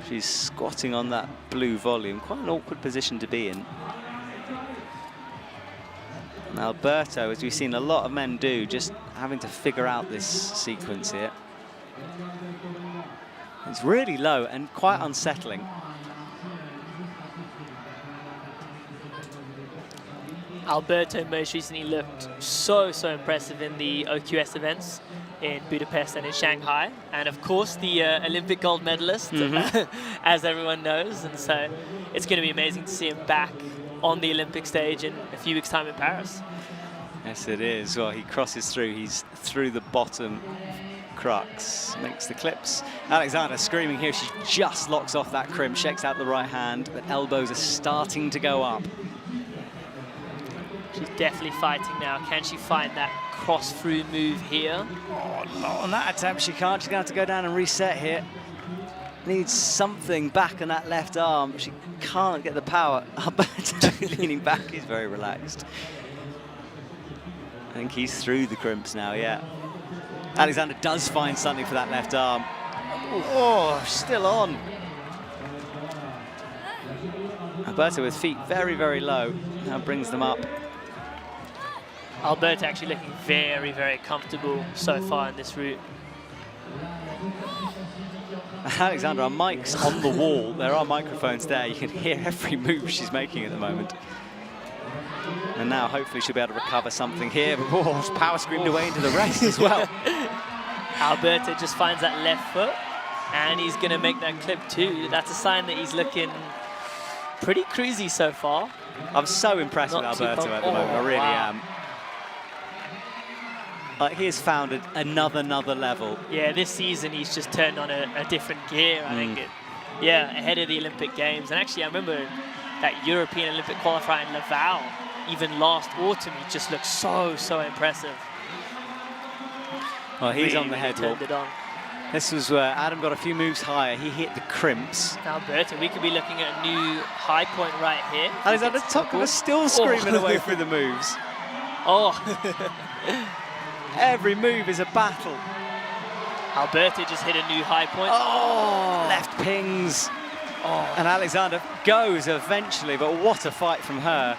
She's squatting on that blue volume, quite an awkward position to be in. And Alberto, as we've seen a lot of men do, just having to figure out this sequence here. It's really low and quite unsettling. Alberto most recently looked so impressive in the OQS events in Budapest and in Shanghai, and of course the Olympic gold medalist, as everyone knows, and so it's going to be amazing to see him back on the Olympic stage in a few weeks' time in Paris. Yes, it is. Well, he crosses through, he's through the bottom crux, makes the clips. Alexander screaming here, she just locks off that crimp, shakes out the right hand, but elbows are starting to go up. She's definitely fighting now. Can she find that cross-through move here? Oh, not on that attempt, she can't. She's going to have to go down and reset here. Needs something back on that left arm. She can't get the power. Alberto leaning back, he's very relaxed. I think he's through the crimps now, yeah. Alexander does find something for that left arm. Oh, still on. Alberto with feet very low, now brings them up. Alberto actually looking very comfortable so far in this route. Alexander, our mic's on the wall. There are microphones there. You can hear every move she's making at the moment. And now hopefully she'll be able to recover something here. But oh, power screamed away into the rest as well. Alberto just finds that left foot, and he's going to make that clip too. That's a sign that he's looking pretty cruisy so far. I'm so impressed with Alberto at the moment. I really am. He has found another level. Yeah, this season he's just turned on a different gear, I think. Yeah, ahead of the Olympic Games. And actually, I remember that European Olympic qualifier in Laval, even last autumn, he just looked so impressive. Well, he's really, on the head walk. This was where Adam got a few moves higher. He hit the crimps. Alberto, we could be looking at a new high point right here. Alexander Topkova still screaming away through the moves. Every move is a battle. Alberto just hit a new high point. Oh, left pings. Oh. And Alexander goes eventually, but what a fight from her.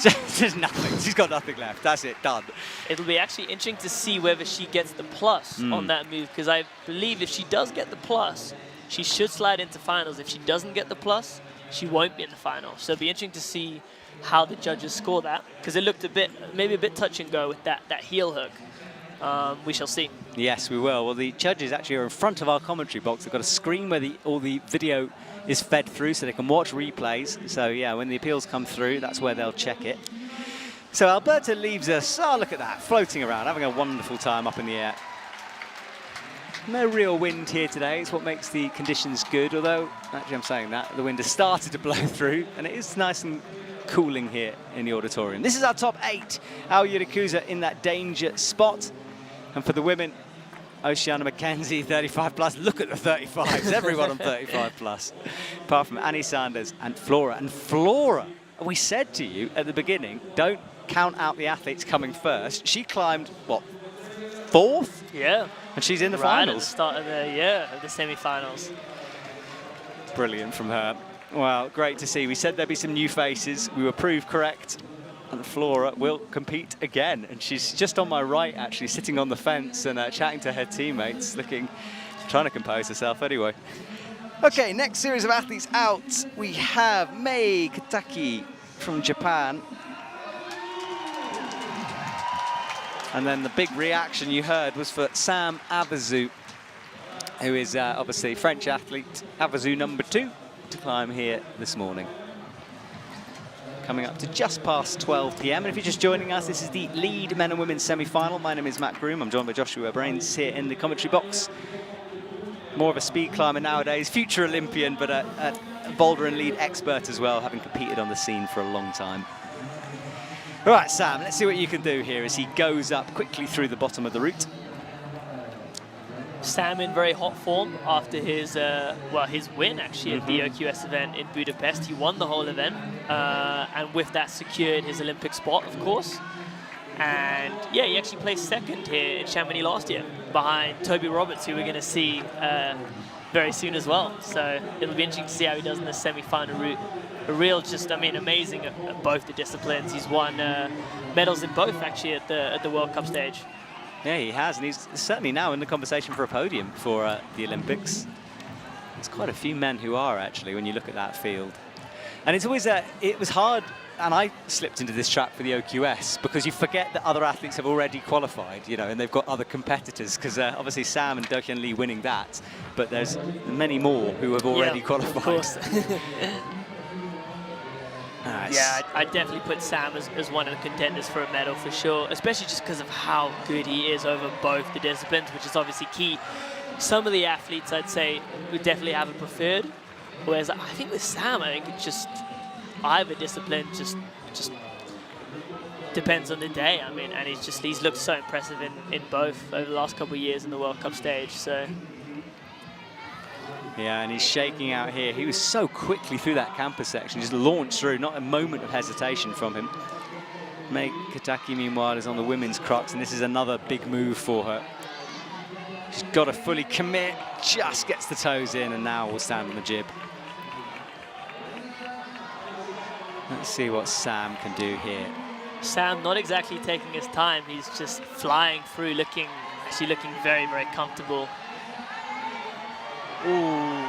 There's nothing. She's got nothing left. That's it, done. It'll be actually interesting to see whether she gets the plus on that move, because I believe if she does get the plus, she should slide into finals. If she doesn't get the plus, she won't be in the final. So it'll be interesting to see how the judges score that, because it looked maybe a bit touch and go with that heel hook. We shall see. Yes, we will. Well, the judges actually are in front of our commentary box. They've got a screen where all the video is fed through so they can watch replays. So, yeah, when the appeals come through, that's where they'll check it. So Alberto leaves us, oh, look at that, floating around, having a wonderful time up in the air. No real wind here today. It's what makes the conditions good, although, actually I'm saying that, the wind has started to blow through, and it is nice and cooling here in the auditorium. This is our top 8. Al Yurikuza in that danger spot. And for the women, Oceana McKenzie, 35 plus. Look at the 35s, everyone on 35 plus. Apart from Annie Sanders and Flora. And Flora, we said to you at the beginning, don't count out the athletes coming first. She climbed, what, 4th? Yeah. And she's in the right finals. At the start of the semi-finals. Brilliant from her. Well, great to see. We said there'd be some new faces. We were proved correct. And Flora will compete again. And she's just on my right, actually, sitting on the fence and chatting to her teammates, trying to compose herself anyway. Okay, next series of athletes out. We have Mei Kataki from Japan. And then the big reaction you heard was for Sam Avezou, who is obviously French athlete, Avezou #2 to climb here this morning. Coming up to just past 12 p.m. And if you're just joining us, this is the lead men and women's semi-final. My name is Matt Groom. I'm joined by Joshua Brains here in the commentary box. More of a speed climber nowadays, future Olympian, but a boulder and lead expert as well, having competed on the scene for a long time. All right, Sam, let's see what you can do here as he goes up quickly through the bottom of the route. Sam in very hot form after his his win actually at the OQS event in Budapest. He won the whole event, and with that secured his Olympic spot, of course. And yeah, he actually placed second here in Chamonix last year, behind Toby Roberts, who we're going to see very soon as well. So it'll be interesting to see how he does in the semi-final route. A real, amazing at both the disciplines. He's won medals in both actually at the World Cup stage. Yeah, he has, and he's certainly now in the conversation for a podium for the Olympics. There's quite a few men who are actually when you look at that field. And it's always it was hard, and I slipped into this trap for the OQS because you forget that other athletes have already qualified, you know, and they've got other competitors, because obviously Sam and Dohyun Lee winning that, but there's many more who have already qualified. Of course. Nice. Yeah, I definitely put Sam as one of the contenders for a medal for sure, especially just because of how good he is over both the disciplines, which is obviously key. Some of the athletes, I'd say, would definitely have a preferred, whereas I think with Sam, I think it's just either discipline just depends on the day. I mean, and he's looked so impressive in both over the last couple of years in the World Cup stage. So. Yeah, and he's shaking out here. He was so quickly through that campus section, just launched through, not a moment of hesitation from him. Mei Kataki, meanwhile, is on the women's crux, and this is another big move for her. She's got to fully commit, just gets the toes in, and now will stand on the jib. Let's see what Sam can do here. Sam not exactly taking his time. He's just flying through, actually looking very, very comfortable. Ooh.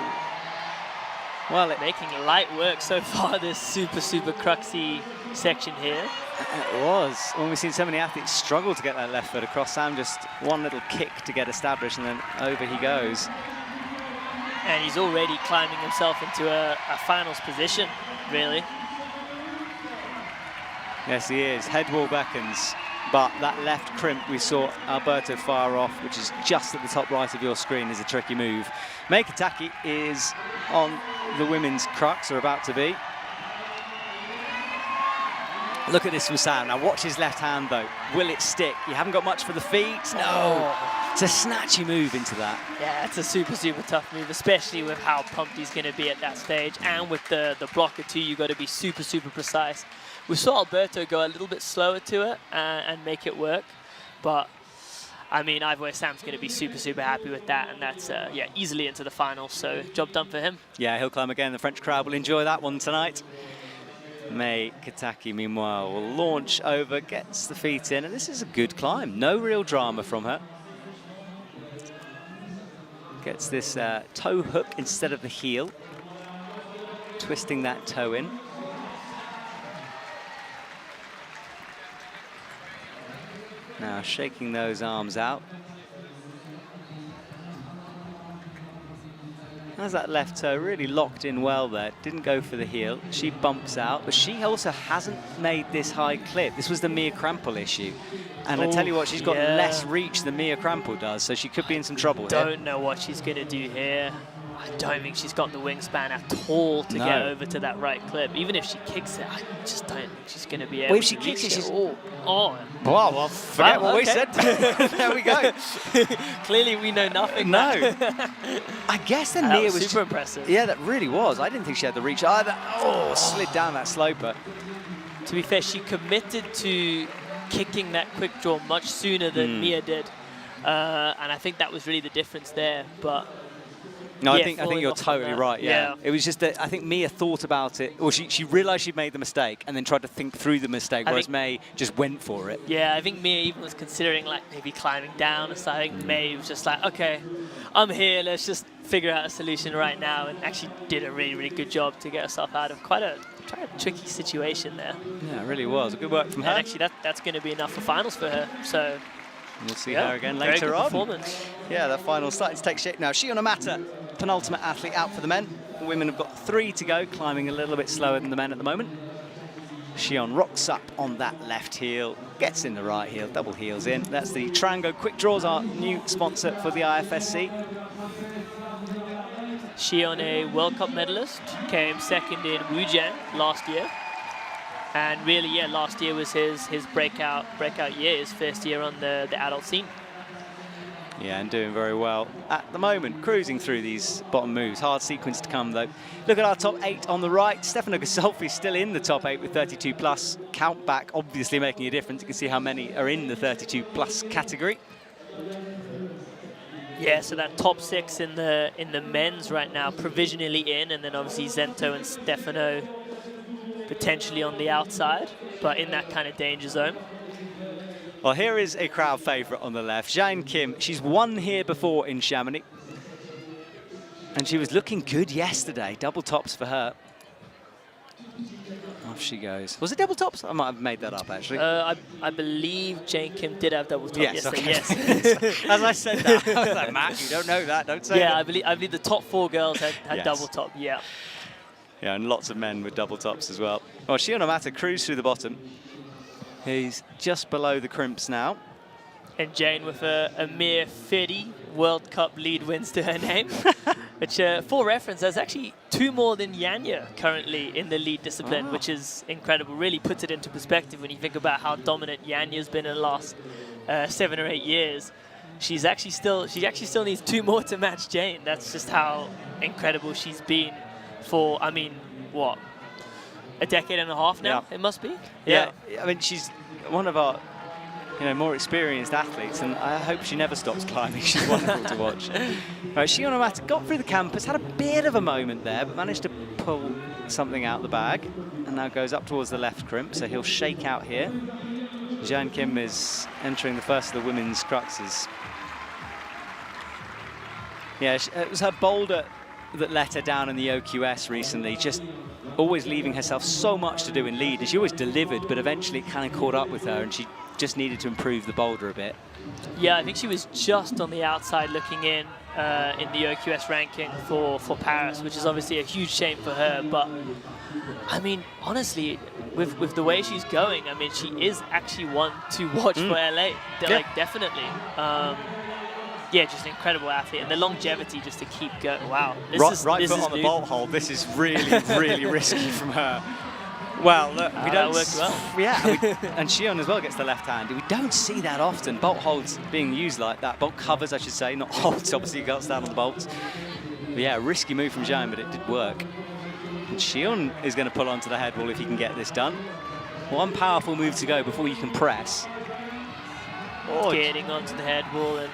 Well, making light work so far, this super, super cruxy section here. It was. When we've seen so many athletes struggle to get that left foot across, Sam just one little kick to get established, and then over he goes. And he's already climbing himself into a finals position, really. Yes, he is. Head wall beckons. But that left crimp we saw Alberto fire off, which is just at the top right of your screen, is a tricky move. Mei Kataki is on the women's crux, or about to be. Look at this from Sam. Now watch his left hand though. Will it stick? You haven't got much for the feet. No. It's a snatchy move into that. Yeah, it's a super, super tough move, especially with how pumped he's going to be at that stage. And with the blocker too, you've got to be super, super precise. We saw Alberto go a little bit slower to it and make it work. But, I mean, either way, Sam's going to be super, super happy with that. And that's, yeah, easily into the finals. So, job done for him. Yeah, he'll climb again. The French crowd will enjoy that one tonight. Mei Kataki, meanwhile, will launch over, gets the feet in. And this is a good climb. No real drama from her. Gets this toe hook instead of the heel. Twisting that toe in. Now shaking those arms out. How's that left toe really locked in well there? Didn't go for the heel. She bumps out, but she also hasn't made this high clip. This was the Mia Krampel issue. And I tell you what, she's got less reach than Mia Krampel does, so she could be in some trouble here. Don't know what she's going to do here. I don't think she's got the wingspan at all to get over to that right clip. Even if she kicks it, I just don't think she's going to be able well, if to she kicks it, reach she's... Oh. Well, forget what we said. There we go. Clearly, we know nothing. No. I guess then Mia was super impressive. Yeah, that really was. I didn't think she had the reach either. Oh, slid down that sloper. To be fair, she committed to kicking that quick draw much sooner than Mia did. And I think that was really the difference there. But No, I Yeah, think falling you're off on totally that. right. Yeah. Yeah. It was just that I think Mia thought about it, or she realised she'd made the mistake and then tried to think through the mistake, whereas May just went for it. Yeah, I think Mia even was considering like maybe climbing down or something. I think May was just like, okay, I'm here, let's just figure out a solution right now, and actually did a really, really good job to get herself out of quite a tricky situation there. Yeah, it really was. Good work from her. And actually that's going to be enough for finals for her. So we'll see yeah, her again very later good on. Performance. Yeah, the final's starting to take shape now. Shion Amata, penultimate athlete out for the men. The women have got 3 to go, climbing a little bit slower than the men at the moment. Shion rocks up on that left heel, gets in the right heel, double heels in. That's the Trango Quick Draws, our new sponsor for the IFSC. Shion, a World Cup medalist, came second in Wujian last year. And really, yeah, last year was his breakout year, his first year on the adult scene. Yeah, and doing very well at the moment, cruising through these bottom moves. Hard sequence to come, though. Look at our top 8 on the right. Stefano Gasolfi still in the top 8 with 32 plus. Count back obviously making a difference. You can see how many are in the 32 plus category. Yeah, so that top 6 in the men's right now, provisionally in, and then obviously Zento and Stefano potentially on the outside, but in that kind of danger zone. Well, here is a crowd favourite on the left, Jane Kim. She's won here before in Chamonix, and she was looking good yesterday. Double tops for her. Off she goes. Was it double tops? I might have made that up, actually. I believe Jane Kim did have double top yesterday. Yes. Yes. As I said that, I was like, Matt, you don't know that. Don't say that. Yeah, I believe the top 4 girls had Yes. double top. Yeah. Yeah, and lots of men with double tops as well. Well, Shion Amata cruised through the bottom. He's just below the crimps now. And Jane with a mere 30 World Cup lead wins to her name. Which, for reference, there's actually 2 more than Yanya currently in the lead discipline, which is incredible. Really puts it into perspective when you think about how dominant Yanya's been in the last 7 or 8 years. She actually still needs 2 more to match Jane. That's just how incredible she's been for, I mean, what, a decade and a half now? Yeah. It must be. Yeah, I mean, she's one of our more experienced athletes, and I hope she never stops climbing. She's wonderful to watch. Right, Shion Amata got through the campus, had a bit of a moment there, but managed to pull something out the bag, and now goes up towards the left crimp, so he'll shake out here. Jane Kim is entering the first of the women's cruxes. Yeah, it was her boulder that let her down in the OQS recently, just always leaving herself so much to do in lead, and she always delivered, but eventually it kind of caught up with her, and she just needed to improve the boulder a bit. Yeah, I think she was just on the outside looking in the OQS ranking for Paris, which is obviously a huge shame for her. But I mean, honestly, with the way she's going, I mean, she is actually one to watch for LA. Like, definitely. Yeah, just an incredible athlete, and the longevity just to keep going. Wow, Right foot on the bolt hold. This is really, really risky from her. Well, look, we don't. That worked well. Yeah, and Shion as well gets the left hand. We don't see that often. Bolt holds being used like that. Bolt covers, I should say, not holds. Obviously, you got to stand on the bolts. But yeah, risky move from Jane, but it did work. And Shion is going to pull onto the head wall if he can get this done. One powerful move to go before you can press. Getting onto the head wall and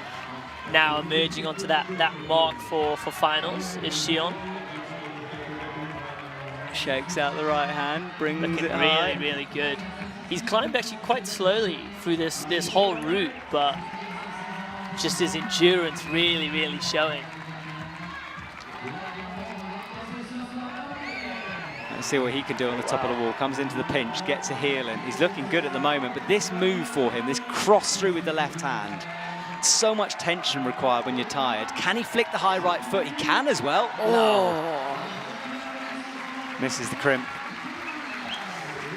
now emerging onto that mark for finals is Shion. Shakes out the right hand, brings Looking it really, high. really good. He's climbed actually quite slowly through this whole route, but just his endurance really, really showing. Let's see what he can do on the top of the wall. Comes into the pinch, gets a heel in. He's looking good at the moment, but this move for him, this cross through with the left hand, so much tension required when you're tired. Can he flick the high right foot? He can as well. No. Misses the crimp.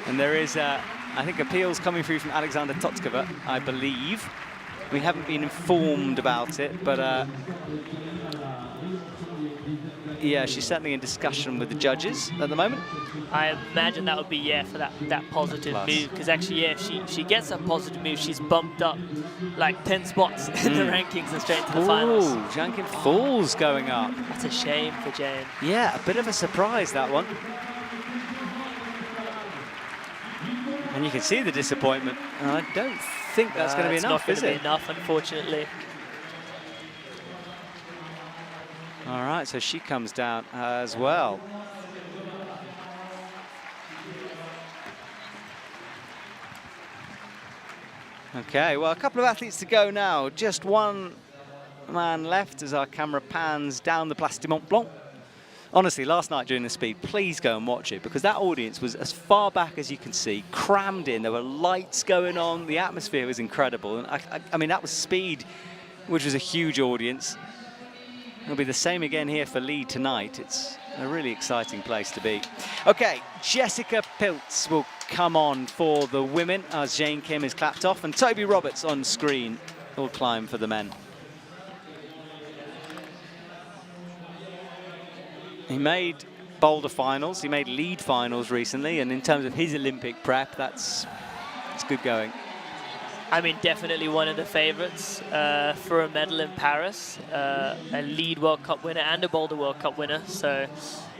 And there is, I think, appeals coming through from Alexander Totskova, I believe. We haven't been informed about it, but yeah, she's certainly in discussion with the judges at the moment. I imagine that would be, yeah, for that positive move, because actually, yeah, if she gets that positive move, she's bumped up like 10 spots in the rankings and straight to the finals. Ooh, Jane Kim falls going up. That's a shame for Jane. Yeah, a bit of a surprise, that one. And you can see the disappointment. And I don't think that's going to be enough, is it? It's not going to be enough, unfortunately. All right, so she comes down as well. Okay, well, a couple of athletes to go now. Just one man left as our camera pans down the Place du Mont Blanc. Honestly, last night during the speed, please go and watch it, because that audience was as far back as you can see, crammed in. There were lights going on. The atmosphere was incredible. And I mean, that was speed, which was a huge audience. It'll be the same again here for lead tonight. It's a really exciting place to be. Okay, Jessica Piltz will come on for the women as Jane Kim is clapped off, and Toby Roberts on screen will climb for the men. He made boulder finals, he made lead finals recently, and in terms of his Olympic prep, it's good going. I mean, definitely one of the favorites for a medal in Paris, a lead World Cup winner and a boulder World Cup winner. So,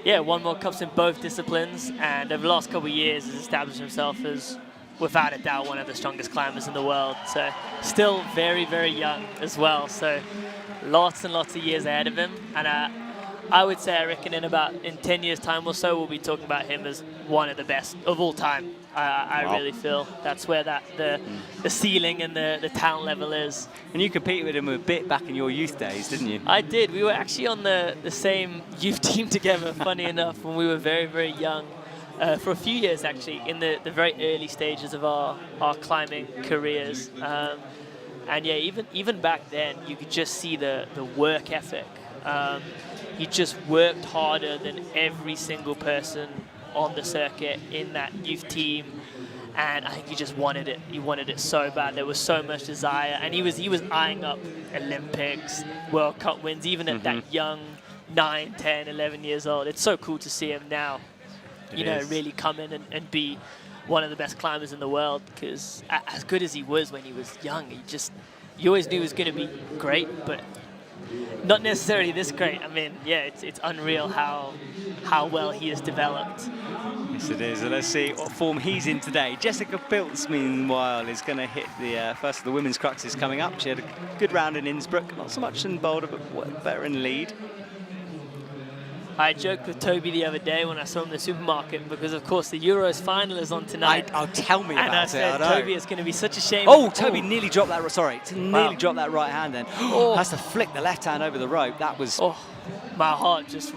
yeah, won World Cups in both disciplines, and over the last couple of years has established himself as, without a doubt, one of the strongest climbers in the world. So, still very, very young as well. So, lots and lots of years ahead of him. And I would say, I reckon in 10 years' time or so, we'll be talking about him as one of the best of all time. I really feel that's where the ceiling and the talent level is. And you competed with him a bit back in your youth days, didn't you? I did. We were actually on the same youth team together, funny enough, when we were very, very young. For a few years, actually, in the very early stages of our climbing careers. And yeah, even back then, you could just see the work ethic. He just worked harder than every single person on the circuit in that youth team, and I think he just wanted it. He wanted it so bad. There was so much desire, and he was eyeing up Olympics, World Cup wins, even at that young 9, 10, 11 years old. It's so cool to see him now, really come in and be one of the best climbers in the world, because as good as he was when he was young, you always knew he was going to be great, but not necessarily this great. I mean, yeah, it's unreal how well he has developed. Yes, it is. And let's see what form he's in today. Jessica Piltz, meanwhile, is going to hit the first of the women's cruxes coming up. She had a good round in Innsbruck, not so much in boulder, but better in lead. I joked with Toby the other day when I saw him in the supermarket, because of course the Euros final is on tonight. Tell me about it. And I said, Toby, it's going to be such a shame. Oh, Toby nearly dropped that. Sorry, nearly dropped that right hand. Then has to flick the left hand over the rope. That was. Oh, my heart just.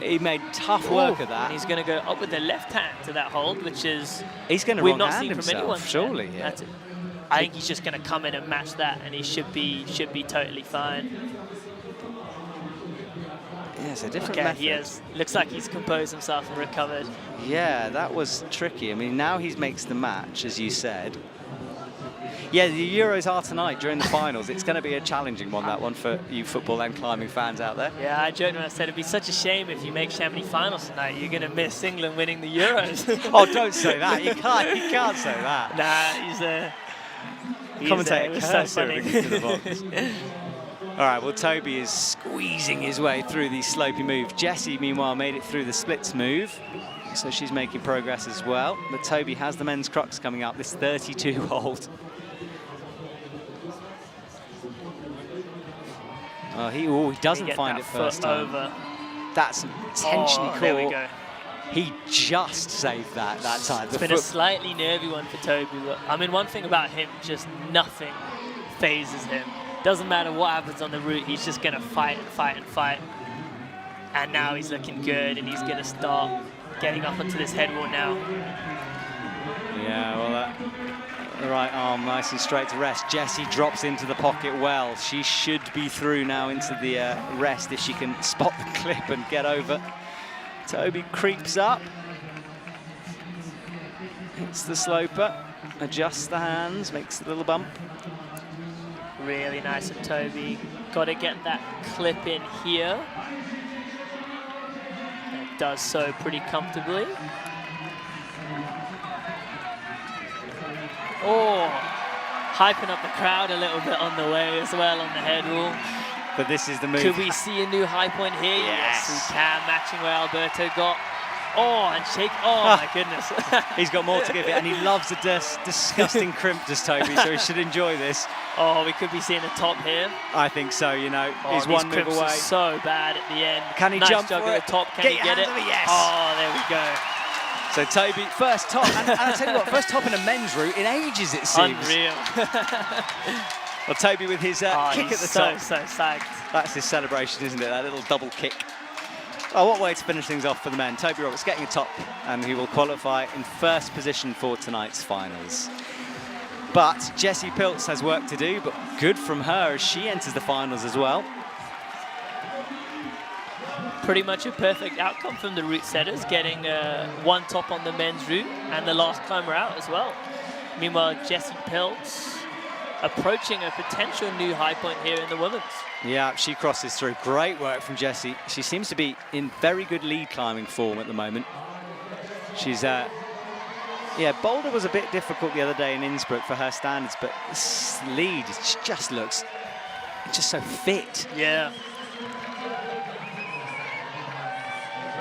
He made tough work of that. And he's going to go up with the left hand to that hold, which is. He's going to we've wrong not hand seen himself, from anyone. Surely, yeah. That's it. I think he's just going to come in and match that, and he should be totally fine. Yeah, it's a different method. He looks like he's composed himself and recovered. Yeah, that was tricky. I mean, now he makes the match, as you said. Yeah, the Euros are tonight during the finals. It's going to be a challenging one, that one, for you football and climbing fans out there. Yeah, I joked when I said it'd be such a shame if you make Chamonix finals tonight. You're going to miss England winning the Euros. Oh, don't say that. You can't say that. Nah, he's commentator so funny. into the box. All right, well, Toby is squeezing his way through these slopey moves. Jessie, meanwhile, made it through the splits move, so she's making progress as well. But Toby has the men's crux coming up, this 32 hold. Oh, he doesn't find it first time. Over. That's intentionally caught. There we go. He just saved that time. It's been a slightly nervy one for Toby. But, I mean, one thing about him, just nothing phases him. Doesn't matter what happens on the route, he's just going to fight and fight and fight. And now he's looking good, and he's going to start getting up onto this head wall now. Yeah, well, the right arm nice and straight to rest. Jessie drops into the pocket well. She should be through now into the rest if she can spot the clip and get over. Toby creeps up. Hits the sloper, adjusts the hands, makes a little bump. Really nice of Toby. Got to get that clip in here. It does so pretty comfortably. Oh, hyping up the crowd a little bit on the way as well on the head wall. But this is the move. Could we see a new high point here? Yes, we can, matching where Alberto got. Oh, and shake. Oh, my goodness. He's got more to give it, and he loves the disgusting crimp, does Toby, so he should enjoy this. Oh, we could be seeing the top here. I think so, you know. Oh, he's one move away. So bad at the end. Can he nice jump jog for at it? the top. Can he get it? Yes. Oh, there we go. So Toby, first top, and I'll tell you what, first top in a men's route in ages, it seems. Unreal. Well, Toby with his kick at the top. So psyched. That's his celebration, isn't it? That little double kick. Oh, what way to finish things off for the men. Toby Roberts getting a top, and he will qualify in first position for tonight's finals. But Jessie Pilz has work to do, but good from her as she enters the finals as well. Pretty much a perfect outcome from the route setters, getting one top on the men's route and the last climber out as well. Meanwhile, Jessie Pilz approaching a potential new high point here in the women's. Yeah, she crosses through. Great work from Jessie. She seems to be in very good lead climbing form at the moment. She's, yeah, Boulder was a bit difficult the other day in Innsbruck for her standards, but this lead just looks just so fit. Yeah.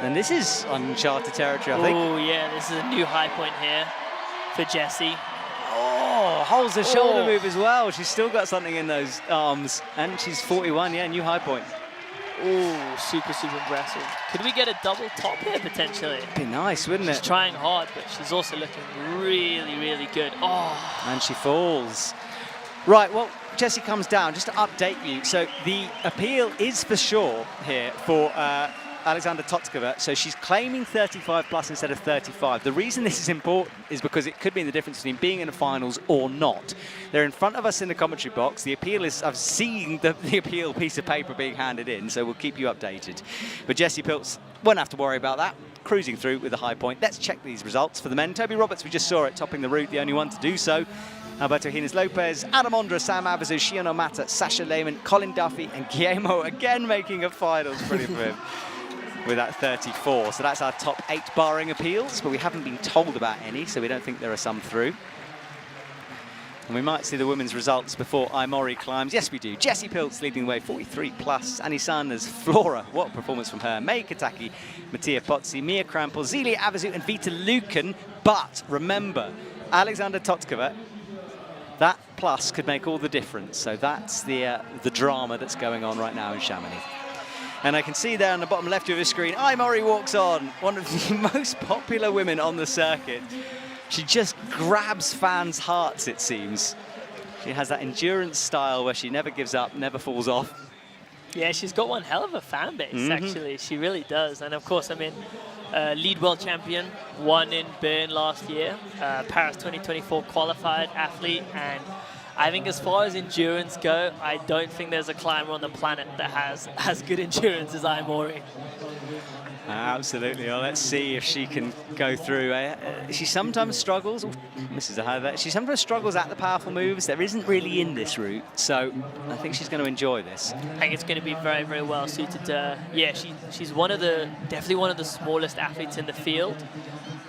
And this is uncharted territory, I think. Oh, yeah, this is a new high point here for Jessie. Oh, holds the shoulder move as well. She's still got something in those arms. And she's 41, yeah, new high point. Oh, super impressive. Could we get a double top here, potentially? Be nice, wouldn't it? She's trying hard, but she's also looking really good. Oh. And she falls. Right, well, Jessie comes down. Just to update you, so the appeal is for sure here for Alexandra Totkova, so she's claiming 35 plus instead of 35. The reason this is important is because it could mean the difference between being in the finals or not. They're in front of us in the commentary box. The appeal is, I've seen the appeal piece of paper being handed in, so we'll keep you updated. But Jessie Pilz won't have to worry about that. Cruising through with a high point. Let's check these results for the men. Toby Roberts, we just saw it, topping the route, the only one to do so. Alberto Hines Lopez, Adam Ondra, Sam Avizu, Shiano Mata, Sasha Lehmann, Colin Duffy, and Guillermo again making a finals. Brilliant for him. With that 34. So that's our top 8 barring appeals, but we haven't been told about any, so we don't think there are some through. And we might see the women's results before Aimori climbs. Yes, we do. Jessie Pilz leading the way, 43 plus. Annie Sanders, Flora, what a performance from her. May Kataki, Mattia Pozzi, Mia Krampel, Zelia Avizu, and Vita Lucan. But remember, Alexandra Totkova, that plus could make all the difference. So that's the drama that's going on right now in Chamonix. And I can see there on the bottom left of your screen, Aimori walks on, one of the most popular women on the circuit. She just grabs fans' hearts, it seems. She has that endurance style where she never gives up, never falls off. Yeah, she's got one hell of a fan base, actually. She really does. And of course, I mean, lead world champion, won in Bern last year, Paris 2024 qualified athlete, and I think as far as endurance go, I don't think there's a climber on the planet that has as good endurance as Aimori. Absolutely. Well, let's see if she can go through. She sometimes struggles. Misses a high there. She sometimes struggles at the powerful moves. There isn't really in this route, so I think she's going to enjoy this. I think it's going to be very well suited to. Yeah, she's definitely one of the smallest athletes in the field.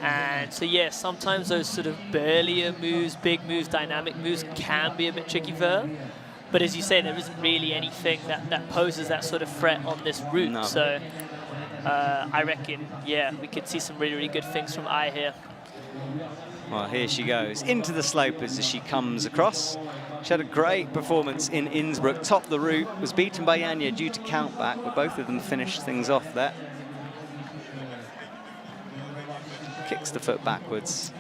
And so, yeah, sometimes those sort of burlier moves, big moves, dynamic moves can be a bit tricky for her. But as you say, there isn't really anything that poses that sort of threat on this route. No. So I reckon, yeah, we could see some really good things from Ai here. Well, here she goes into the slopers as she comes across. She had a great performance in Innsbruck, topped the route, was beaten by Janja due to countback, but both of them finished things off there. Kicks the foot backwards.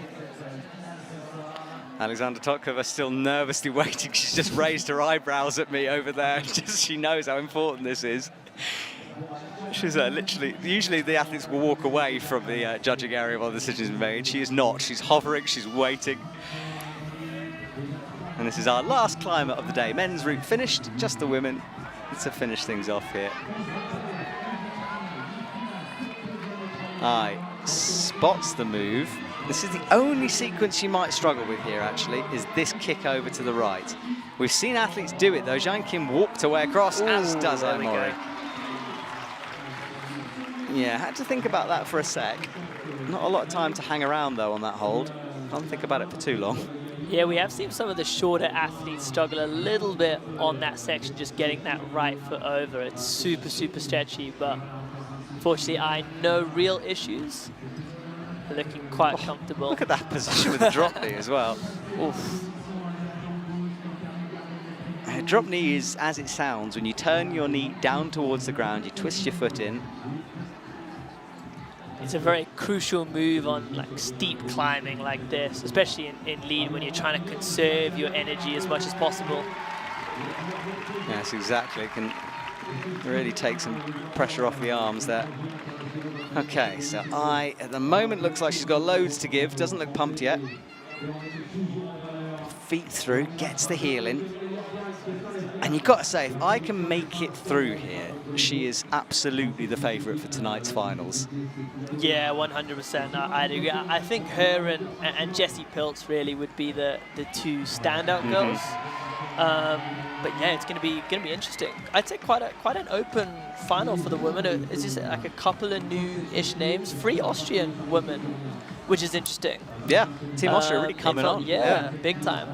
Alexandra Totkova still nervously waiting. She's just raised her eyebrows at me over there. She knows how important this is. She's literally, usually the athletes will walk away from the judging area while the decision is made. She is not. She's hovering, she's waiting. And this is our last climber of the day. Men's route finished, just the women to finish things off here. Ai spots the move. This is the only sequence she might struggle with here, actually, is this kick over to the right. We've seen athletes do it, though. Zhang Kim walked away across, as does Aimori. Yeah, had to think about that for a sec. Not a lot of time to hang around, though, on that hold. Can't think about it for too long. Yeah, we have seen some of the shorter athletes struggle a little bit on that section, just getting that right foot over. It's super stretchy, but Fortunately, no real issues. Looking quite comfortable. Look at that position with the drop knee as well. Oof. Drop knee is as it sounds. When you turn your knee down towards the ground, you twist your foot in. It's a very crucial move on like steep climbing like this, especially in lead when you're trying to conserve your energy as much as possible. Yes, exactly. It can really take some pressure off the arms there. Okay, so at the moment, looks like she's got loads to give. Doesn't look pumped yet. Feet through, gets the heel in. And you've got to say, if I can make it through here, she is absolutely the favourite for tonight's finals. Yeah, 100%. I'd agree. I think her and Jessie Pilz really would be the two standout girls. But yeah, it's going to be interesting. I'd say quite an open final for the women. It's just like a couple of new-ish names, 3 Austrian women, which is interesting. Yeah, Team Austria really coming on. Yeah, big time.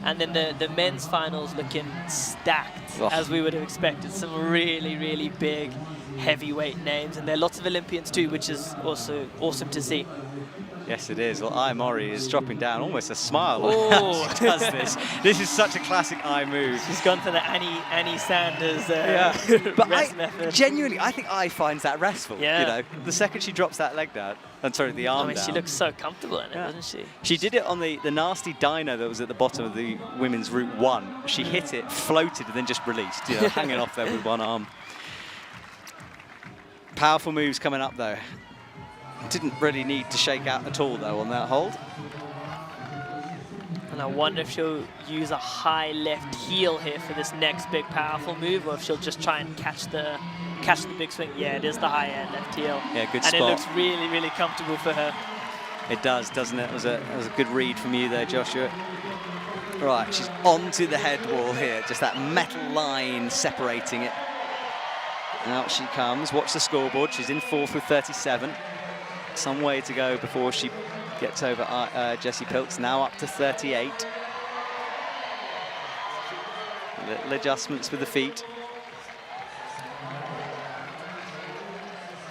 And then the men's finals looking stacked, as we would have expected. Some really, really big heavyweight names, and there are lots of Olympians too, which is also awesome to see. Yes, it is. Well, Mori is dropping down, almost a smile Oh. as she does this. This is such a classic move. She's gone for the Annie Sanders But rest method. Genuinely, I think finds that restful. Yeah. You know, the second she drops that leg down, the arm down. She looks so comfortable in it, doesn't she? She did it on the nasty dyno that was at the bottom of the women's Route 1. She hit it, floated, and then just released, hanging off there with one arm. Powerful moves coming up, though. Didn't really need to shake out at all, though, on that hold. And I wonder if she'll use a high left heel here for this next big powerful move, or if she'll just try and catch the big swing. Yeah, it is the high end left heel. Yeah, good spot. And it looks really, really comfortable for her. It does, doesn't it? It was a good read from you there, Joshua. Right, she's onto the head wall here. Just that metal line separating it. Out she comes. Watch the scoreboard. She's in 4th with 37. Some way to go before she gets over Jessie Pilz. Now up to 38. Little adjustments with the feet.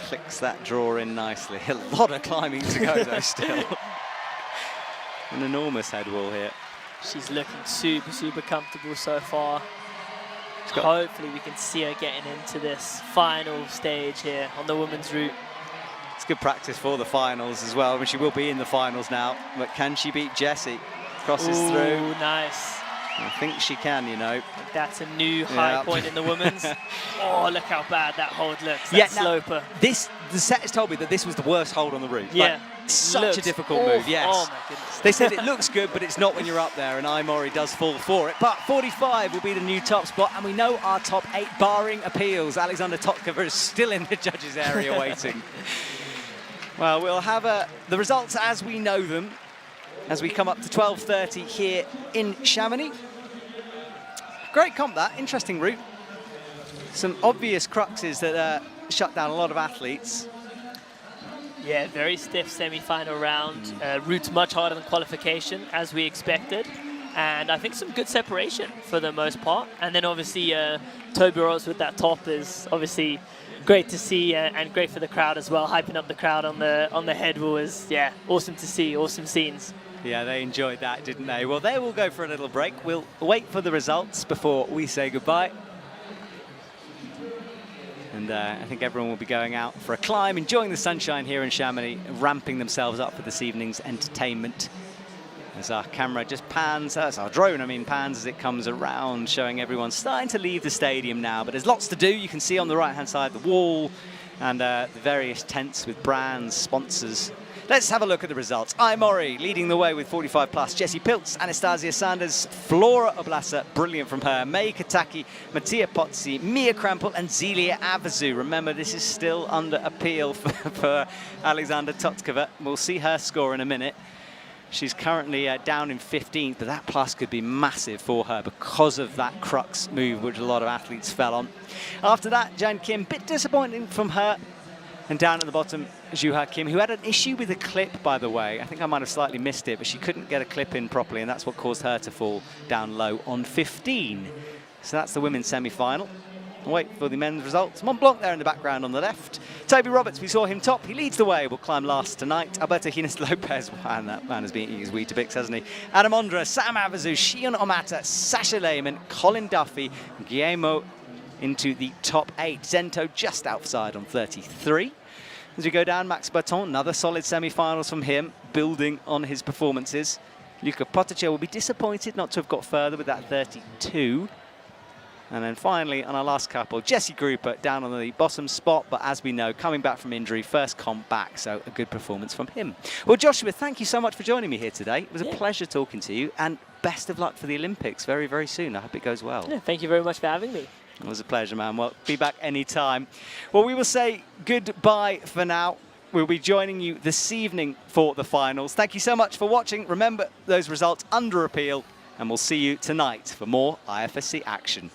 Clicks that draw in nicely. A lot of climbing to go though still. An enormous head wall here. She's looking super, super comfortable so far. Hopefully we can see her getting into this final stage here on the women's route. It's good practice for the finals as well. I mean, she will be in the finals now, but can she beat Jessie? Crosses through. Nice. I think she can, That's a new high point in the women's. Oh, look how bad that hold looks. That sloper. The set has told me that this was the worst hold on the route. Yeah. Like, such a difficult move, yes. Oh my goodness. They said it looks good, but it's not when you're up there, and Mori does fall for it. But 45 will be the new top spot, and we know our top 8, barring appeals. Alexander Totkova is still in the judges' area waiting. Well, we'll have the results as we know them, as we come up to 12:30 here in Chamonix. Great comp, that. Interesting route. Some obvious cruxes that shut down a lot of athletes. Yeah, very stiff semi-final round. Route's much harder than qualification, as we expected. And I think some good separation for the most part. And then obviously Toby Rose with that top is obviously great to see and great for the crowd as well. Hyping up the crowd on the head wall is, awesome to see, awesome scenes. Yeah, they enjoyed that, didn't they? Well, they will go for a little break. We'll wait for the results before we say goodbye. And I think everyone will be going out for a climb, enjoying the sunshine here in Chamonix, ramping themselves up for this evening's entertainment. As our camera just pans, as our drone, pans as it comes around, showing everyone starting to leave the stadium now. But there's lots to do. You can see on the right-hand side the wall and the various tents with brands, sponsors. Let's have a look at the results. Mori leading the way with 45+. Jessie Pilz, Anastasia Sanders, Flora Oblasa, brilliant from her. May Kataki, Mattia Pozzi, Mia Krampel, and Zelia Avazu. Remember, this is still under appeal for Alexander Totkova. We'll see her score in a minute. She's currently down in 15th, but that plus could be massive for her because of that crux move, which a lot of athletes fell on. After that, Jan Kim, bit disappointing from her. And down at the bottom, Juha Kim, who had an issue with a clip, by the way. I think I might have slightly missed it, but she couldn't get a clip in properly, and that's what caused her to fall down low on 15. So that's the women's semi-final. Wait for the men's results. Mont Blanc there in the background on the left. Toby Roberts, we saw him top. He leads the way. Will climb last tonight. Alberto Hines Lopez, man, that man has been eating his Weetabix, hasn't he? Adam Ondra, Sam Avazu, Shion Omata, Sasha Lehman, Colin Duffy, Guillermo into the top 8. Zento just outside on 33. As we go down, Max Berton, another solid semi-finals from him, building on his performances. Luca Potticelli will be disappointed not to have got further with that 32. And then finally, on our last couple, Jesse Grouper down on the bottom spot, but as we know, coming back from injury, first comp back, so a good performance from him. Well, Joshua, thank you so much for joining me here today. It was a pleasure talking to you, and best of luck for the Olympics very, very soon. I hope it goes well. Yeah, thank you very much for having me. It was a pleasure, man. Well, be back anytime. Well, we will say goodbye for now. We'll be joining you this evening for the finals. Thank you so much for watching. Remember, those results under appeal, and we'll see you tonight for more IFSC action.